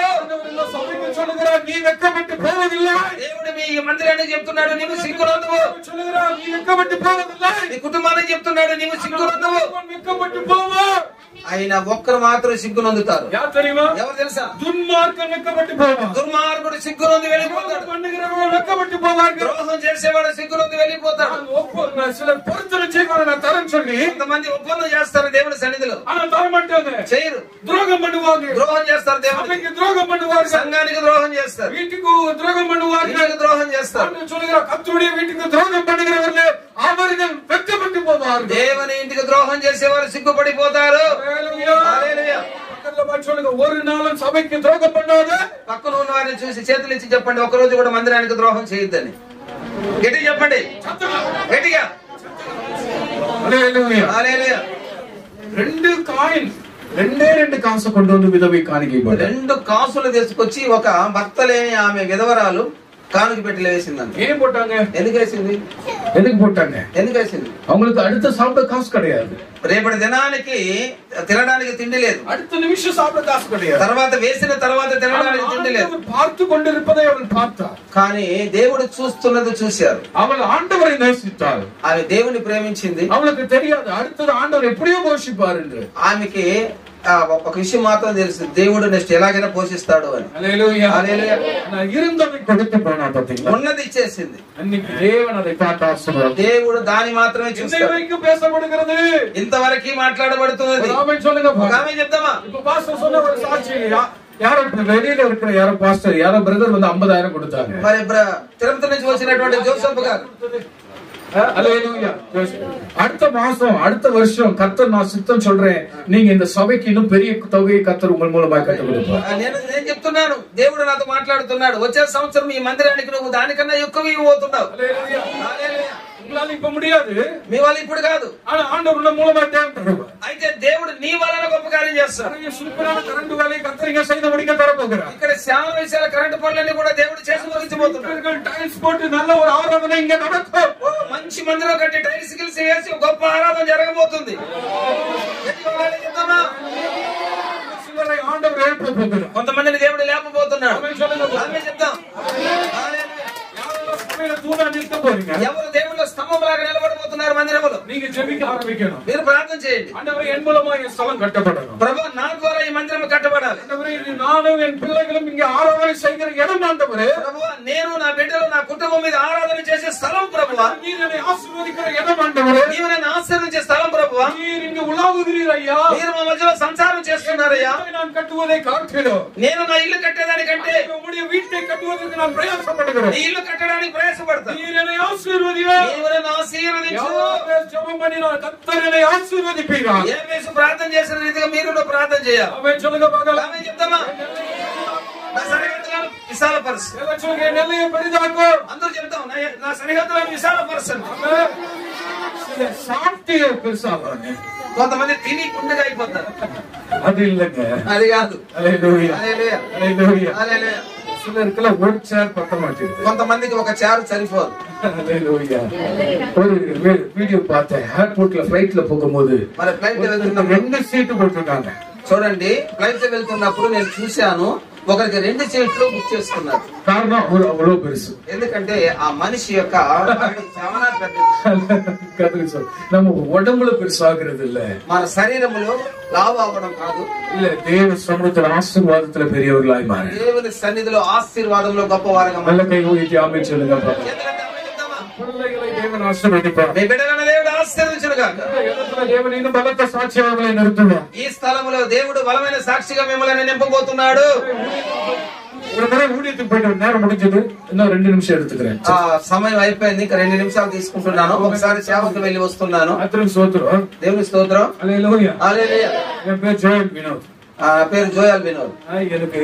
சபைக்கு சொல்லுகிறார், நீ வெட்கப்பட்டு போவதில்லை. దేవుడు మీ మందిరానికి చెప్తున్నాడు, నీవు సిగ్గునందువు. சொல்லுகிறார், நீ வெட்கப்பட்டு போவதில்லை. నీ కుటుంబానికి చెప్తున్నాడు, నీవు సిగ్గునందువు. வெட்கப்பட்டு போவா. ఆయన ఒక్కరు మాత్రం సిగ్గునందుతారు. யார் தெரியுமா? ఎవరు తెలుసా? துன்மார்க்கன் வெட்கப்பட்டு போவான். దుర్మార్గుడు సిగ్గునంది వెళ్ళిపోతాడు. பண்ணுகிறவன் வெட்கப்பட்டு போவார்கள். ద్రోహం చేసేవాడు సిగ్గునంది వెళ్ళిపోతాడు. சிலர் பொருத்தனை செய்வாங்க, நான் தரேன்னு சொல்லி కొంతమంది ఒప్పందం చేస్తారు దేవుని సన్నిధిలో, ஆனா தர மாட்டாங்க. చేయరు. துரோகம் பண்ணுவாங்க. ద్రోహం చేస్తారు దేవునికి. சபைக்கு துரோகம் பண்ணுவார்கள். సంఘానికి ద్రోహం చేస్తారు. வீட்டுக்கு துரோகம் பண்ணுவார்கள். ఇంటికి ద్రోహం చేస్తారు. ஆண்டவர் சொல்லுகிறார், கர்த்தருடைய வீட்டுக்கு துரோகம் பண்ணுகிறவர்கள் அவர்கள் வெட்கப்பட்டு போவார்கள். దేవుని ఇంటికి ద్రోహం చేసేవారు సిగ్గుపడిపోతారు. ஹல்லேலூயா. హల్లెలూయా. பக்கத்துல பார்த்து சொல்லுங்க, ஒரு நாளும் சபைக்கு துரோகம் பண்ணாத. పక్కన ఉన్న వారిని చూసి చేతులు ఇచ్చి చెప్పండి, ఒక రోజు కూడా మందిరానికి ద్రోహం చేయొద్దని. గట్టిగా చెప్పండి, గట్టిగా. ஹல்லேலூயா. హల్లెలూయా. ரெண்டு காசு கொண்டு வந்து விதவை காணிக்கை போடு. 2 కాసులు తీసుకొచ్చి ఒక భర్త లేని ఆమె విధవరాలు కానుక పెట్టిలో వేసిందంట. ஏன் போட்டாங்க? ఎందుకు వేసింది? எதுக்கு போட்டாங்க? ఎందుకు వేసింది? அவங்களுக்கு அடுத்த சாப்பிட காசு கிடையாது. రేపటి దినానికి తినడానికి తిండి లేదు. அடுத்த நிமிஷம் சாப்பிட காசு கிடையாது. తర్వాత వేసిన తర్వాత తినడానికి తిండి లేదు. பார்த்து கொண்டிருப்பதை அவள் பார்த்தார். కానీ దేవుడు చూస్తున్నది చూశారు. அவள் ஆண்டவரை நேசித்தாள். ఆమె దేవుని ప్రేమించింది. அவளுக்கு தெரியாது அடுத்தது ஆண்டவர் எப்படியோ போஷிப்பார் என்று. ఆమెకి ఒక విషయం మాత్రం తెలుసు, దేవుడు నెక్స్ట్ ఎలాగైనా పోషిస్తాడు అని. హల్లెలూయా. హల్లెలూయా. நான் இருந்ததை கொடுத்து போனா பாத்தீங்களா? ఉన్నది ఇచ్చేసింది. அன்னைக்கு தேவன் அதை பார்த்து ஆசீர்வதித்தார். దేవుడు దాని మాత్రమే చూస్తాడు. இன்னைக்கு பேசப்படுகிறது. ఇంతవరకు మాట్లాడబడుతున్నది. ஆமென் சொல்லுங்க. ఆమె చెప్తామా? இப்ப பாஸ்டர் சொன்ன ஒரு சாட்சி, யாரோ வெளியில இருக்கிற யாரோ பாஸ்டர் யாரோ பிரதர் வந்து 50,000 கொடுத்தாங்க. మరి తిరుపతి నుంచి వచ్చినటువంటి జోసఫ్ గారు, ஹல்லேலூயா. அடுத்த மாசம் அடுத்த வருஷம் கர்த்தர் நான் சித்தம் சொல்றேன், நீங்க இந்த சபைக்கு இன்னும் பெரிய தொகையை கர்த்தர் உங்கள் மூலமா கற்றுக் கொடுப்பார். నేను చెప్తున్నాను, దేవుడు నాతో మాట్లాడుతున్నాడు, వచ్చే సంవత్సరం ఈ మందిరానికి నువ్వు దానికన్నా ఎక్కువ ఇవ్వబోతున్నావు. ஹல்லேலூயா. హల్లెలూయా. உங்களால இப்ப முடியாது, మీ వల్ల ఇప్పుడు కాదు, ஆனா ஆண்டவர் மூலமா தேவன் தருவார். అయితే దేవుడు నీ వలన గొప్ప కార్యం చేస్తాడు. சூப்பரான கரண்ட் வேலையை கத்தரிங்க செய்து முடிக்க தரப்போகிறார். ఇక్కడ సేవ విషయాల కరెంట్ పనులన్నీ కూడా దేవుడు చేసి ముగించబోతున్నాడు. டைல்ஸ் போட்டு நல்ல ஒரு ஆராதனை இங்க நடக்கும். మంచి మందిరం కట్టి టైల్స్ గిల్స్ వేసి గొప్ప ఆరాధన జరగబోతుంది. ஆண்டவர் எழுப்ப போகிறார். కొంతమందిని దేవుడు లేపబోతున్నాడు. ఆమె చెప్తాం. ఎవరు దేవుళ్ళ స్తంభం లాగా నిలబడబోతున్నారు మందిరములో? நீங்க ஜெபிக்க ஆரம்பிக்கணும். మీరు ప్రార్థన చేయండి. ஆண்டவரே என் மூலமா இந்த ஸ்தலம் கட்டப்படணும். ప్రభువా నా ద్వారా ఈ మందిరం కట్టబడాలి. ஆண்டவரே நானும் என் பிள்ளைகளும் இங்க ஆராதனை செய்கிற இடம் ஆண்டவரே. ప్రభువా నేను నా బిడ్డలు నా కుటుంబం మీద ఆరాధన చేసే స్థలం ప్రభువా. நீர் என்னை ஆசீர்வதிக்கிற இடம் ஆண்டவரே. నీవు నన్ను ఆశీర్వదించే స్థలం ప్రభువా. நீர் இங்க உலாவுகிறீர் ஐயா. మీరు మా మధ్యలో సంసారం చేస్తున్నారయ్యా. நான் கட்டுவதை காட்டிலும் నేను నా ఇల్లు కట్టేదానికంటే உங்களுடைய வீட்டை கட்டுவதற்கு நான் பிரயாசப்படுகிறேன். నీ ఇల్లు కట్టడానికి ప్రయాసపడతా. நீர் என்னை ஆசீர்வதியா. నీవు నన్ను ఆశీర్వదించు. ஜெபம் பண்ணினா கர்த்தர் என்னை ஆசீர்வதிப்பீரார். యేసు ప్రార్థన చేసిన రీతిగా మీరు కూడా ప్రార్థన చేయాలి. ఆమేన్ சொல்லுங்க பார்க்கலாம். ఆమేన్ చెప్తామా? నా సరిహద్దులను విశాలపరచు. சொல்லுங்க நெல்லையை பெரிதாக்கோ. అందరూ చెప్తాం నా సరిహద్దులను విశాలపరచండి. சாப்பிட்டு பெருசாவாங்க. కొంతమంది తిని కుండగా అయిపోతారు. அது இல்லங்க. అది కాదు. హల్లెలూయా. హల్లెలూయా. హల్లెలూయా. హల్లెలూయా. சிலருக்குள்ள ஒரு சேர் பத்த மாட்டேங்குது. కొంతమందికి ఒక చేరు సరిపోదు. హల్లెలూయా. ஒரு வீடியோ பார்த்தேன். ஏர்போர்ட்ல ஃளைட்ல போகும்போது మరి ఫ్లైట్ వెళ్తున్నప్పుడు 2 సీట్ போட்டுட்டாங்க. చూడండి, ఫ్లైట్ వెళ్తున్నప్పుడు నేను చూశాను, ఒకరికి 2 సీట్లు బుక్ చేసుకున్నారు. காரணம் அவ்வளவு பெருசு. ఎందుకంటే ఆ మనిషి యొక్క చాలా పెద్దది. நம்ம உடம்புல பெருசாகிறது இல்ல, మన శరీరములో లావు అవ్వడం కాదు, இல்ல தேவ சமூகத்துல ஆசீர்வாதத்துல பெரியவர்களாய் மாறி దేవుని సన్నిధిలో ఆశీర్వాదంలో గొప్పవారుగా நல்ல கை ஊதி ஆமென் சொல்லுங்க. పిల్లలై தேவன் ஆசீர்வதிப்பார். మీ బిడ్డలను దేవుడు ఆశీర్వదించునుగా. தேவன் இன்னும் பலத்த சாட்சியாளர்களை நிறுத்துவார். ఈ స్థలములో దేవుడు బలమైన సాక్షిగా మిమ్మల్ని నింపబోతున్నాడు. ஒரு முறை ஊழியத்துக்கு போயிட்டு நேரம் முடிஞ்சது, இன்னும் 2 நிமிஷம் எடுத்துக்கிறேன். సమయం అయిపోయింది, ఇంకా 2 నిమిషాలు తీసుకుంటున్నాను. ఒకసారి సేవకు వెళ్ళి వస్తున్నాను. அத்தனை சோத்திரம். దేవుని స్తోత్రం. ஹல்லேலூயா. హల్లెలూయా. என் பேர் ஜோயல் வினோத். పేరు జోయల్ వినోద్. எனக்கு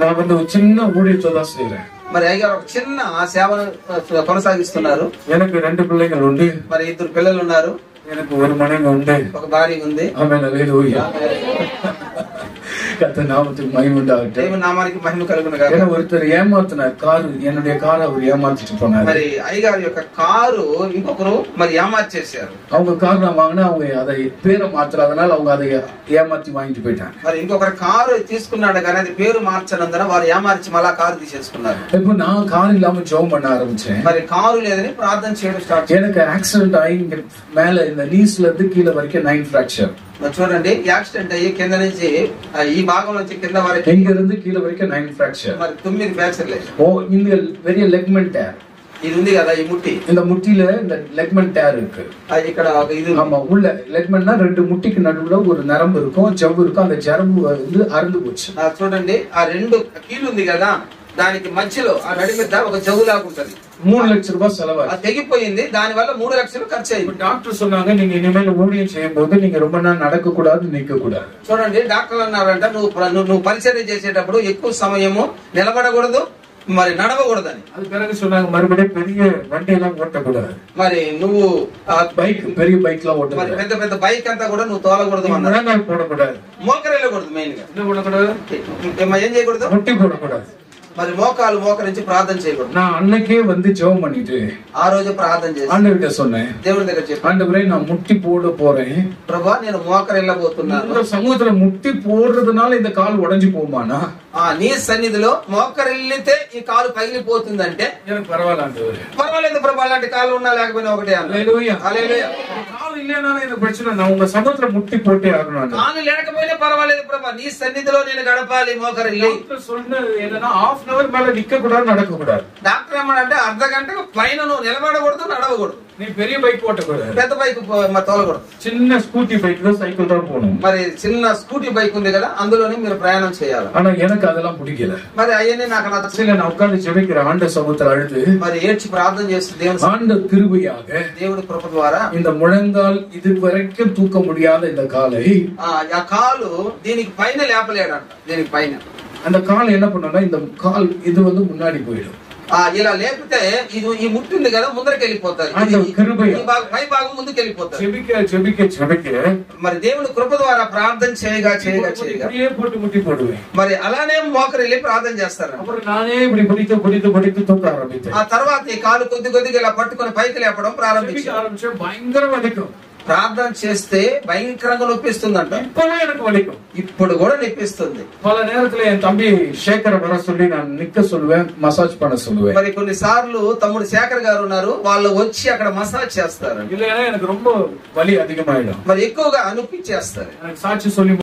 நான் வந்து ஒரு சின்ன ஊழியத்தை தான் செய்யறேன். మరి అయ్యగారు ఒక చిన్న సేవను కొనసాగిస్తున్నారు. எனக்கு 2 பிள்ளைகள் உண்டு. మరి 2 పిల్లలు ఉన్నారు. எனக்கு ஒரு மனைவி உண்டு. ఒక భార్య ఉంది. ஆமென். ஹல்லேலூயா. கர்த்தர் நாமத்துக்கு மகிமை உண்டாகட்டும். దేవుని నామానికి మహిమ కలుగును గాక. என்ன ஒருத்தர் ஏமாத்தினார். என்னுடைய காரை அவர் ஏமாத்திட்டு போனாரு. మరి అయ్యగారి యొక్క కారు ఇంకొకరు మరి ఏమార్చేశారు. அவங்க கார் நான் வாங்கினா அவங்க அதை பேரை மாத்துறதுனால அவங்க அதை ஏமாத்தி வாங்கிட்டு போயிட்டாங்க. మరి ఇంకొకరు కారు తీసుకున్నాడు కానీ అది పేరు మార్చనందున వారు ఏమార్చి మళ్ళా కారు తీసేసుకున్నారు. இப்போ நான் கார் இல்லாம ஜெபம் பண்ண ஆரம்பிச்சேன். మరి కారు లేదని ప్రార్థన చేయడం స్టార్ట్. எனக்கு ஆக்சிடென்ட் ஆகி இங்க மேல இந்த நீஸ்ல இருந்து கீழே வரைக்கும் 9 ஃபிராக்சர். చూడండి, యాక్సిడెంట్ అయ్యి కింద నుంచి ఈ భాగం నుంచి కింద వరకు இங்க இருந்து கீழே வரைக்கும் 9 ஃபிராக்சர். మరి 9 ఫ్రాక్చర్లు. ஓ, இந்த பெரிய லெக்மெண்ட் டேர் ఇది ఉంది కదా, ఈ ముట్టి, இந்த முட்டில இந்த லெக்மெண்ட் டேர் இருக்கு. ఇక్కడ ఇది ஆமா, உள்ள லெக்மெண்ட்னா 2 முட்டிக்கு நடுவுல ஒரு நரம்பு இருக்கும், ஜவ்வு இருக்கும். அந்த ஜரம்பு வந்து அறுந்து போச்சு. చూడండి, ఆ 2 కీలు ఉంది కదా, దానికి మధ్యలో ఆ నడి మీద ఒక జవ్వులాగా ఉంటది. 3 லட்சம் ரூபாய் செலவாச்சு. అది తెగిపోయింది. దాని వల్ల 3 లక్షలు ఖర్చు అయింది. டாக்டர் சொன்னாங்க, நீங்க இனிமேல் ஊழியம் செய்யும் போது நீங்க ரொம்ப நாள் நடக்க கூடாது, நிக்க கூடாது. చూడండి, డాక్టర్లు అన్నారంట, నువ్వు పరిచర్య చేసేటప్పుడు ఎక్కువ సమయము నిలబడకూడదు, మరి నడవకూడదని. அது பிறகு சொன்னாங்க, மறுபடியும் பெரிய வண்டி எல்லாம் ஓட்டக்கூடாது, మరి నువ్వు பைக் பெரிய பைக் எல்லாம் మరి ஓட்டக்கூடாது, పెద్ద పెద్ద బైక్ అంతా కూడా నువ్వు తోలకూడదు అన్నారు. முழங்கால் போடக்கூடாது, మోకరెళ్ళకూడదు. మెయిన్ గా என்ன போடக்கூடாது, ఏం చేయకూడదు, முட்டி போடக்கூடாது. మరి మోకాలు మోకరించి ప్రార్థన చేయకూడదు. நான் அன்னைக்கே வந்து ஜெபம் பண்ணிட்டு ఆ రోజు ప్రార్థన చేసి ஆண்டவர்கிட்ட சொன்னேன், దేవుడి దగ్గర చెప్పి, ஆண்டவரே நான் முட்டி போட போறேன், ప్రభువా నేను మోకరెళ్ళబోతున్నాను. இந்த சமூகத்துல முட்டி போடுறதுனால இந்த கால் உடைஞ்சு போகுமானா? నీ సన్నిధిలో మోకరెళ్ళితే ఈ కాలు పగిలిపోతుందంటే எனக்கு பரவாயில்ல ஆண்டவரே. పర్వాలేదు ప్రభు, అలాంటి కాలు ఉన్నా లేకపోయినా ఒకటే అన్నారు. ஹல்லேலூயா. హల్లెలూయా. கால் இல்லைனாலும் எனக்கு பிரச்சனை, நான் உங்க சமூகத்துல முட்டி போட்டே ஆகணும். కాలు లేకపోయినా పర్వాలేదు ప్రభు, నీ సన్నిధిలో నేను గడపాలి మోకరెళ్ళి. டாக்டர் சொன்னது என்னன்னா, half an hour மேல நிக்க கூடாது, நடக்க கூடாது. డాక్టర్ ఏమన్నాడంటే అర్ధ గంటకు పైన నువ్వు నిలబడకూడదు, నడవకూడదు. நீ பெரிய பைக் ஓட்டக்கூடாது, పెద్ద బైక్ తోలకూడదు. சின்ன ஸ்கூட்டி பைக் தான், சைக்கிள் தான் போகணும். మరి చిన్న స్కూటీ బైక్ ఉంది కదా, అందులోనే మీరు ప్రయాణం చేయాలి. ஆனா எனக்கு அதெல்லாம் பிடிக்கல. మరి అవన్నీ నాకు నచ్చలేదు. சில நான் உட்கார்ந்து ஜெபிக்கிற ஆண்ட சமூகத்தில் அழுது, మరి ఏడ్చి ప్రార్థన చేస్తూ ஆண்ட கிருபையாக దేవుడి కృప ద్వారా இந்த முழங்கால் இது வரைக்கும் தூக்க முடியாத இந்த காலை, ఆ కాలు దీనికి పైన లేపలేడంట. దీనికి పైన அந்த கால் என்ன பண்ணும்னா, இந்த கால் இது வந்து முன்னாடி போயிடும். ఇలా లేపితే ఇది ఈ ముట్టు ఉంది కదా ముందరికి వెళ్ళిపోతారు, పై భాగం ముందుకు వెళ్ళిపోతారు. మరి దేవుని కృప ద్వారా ప్రార్థన చేయగా మరి అలానే మోకరు వెళ్ళి ప్రార్థన చేస్తారు. ఆ తర్వాత ఈ కాలు కొద్ది కొద్దిగా ఇలా పట్టుకొని పైకి లేపడం ప్రారంభించారు. ప్రార్థన చేస్తే భయంకరంగా నొప్పిస్తుందంట. ఇప్పుడు కూడా నొప్పిస్తుంది. మరి కొన్నిసార్లు తమ్ముడు శేఖర్ గారు ఉన్నారు, వాళ్ళు వచ్చి అక్కడ మసాజ్ చేస్తారు, మరి ఎక్కువగా అనిపించేస్తారు.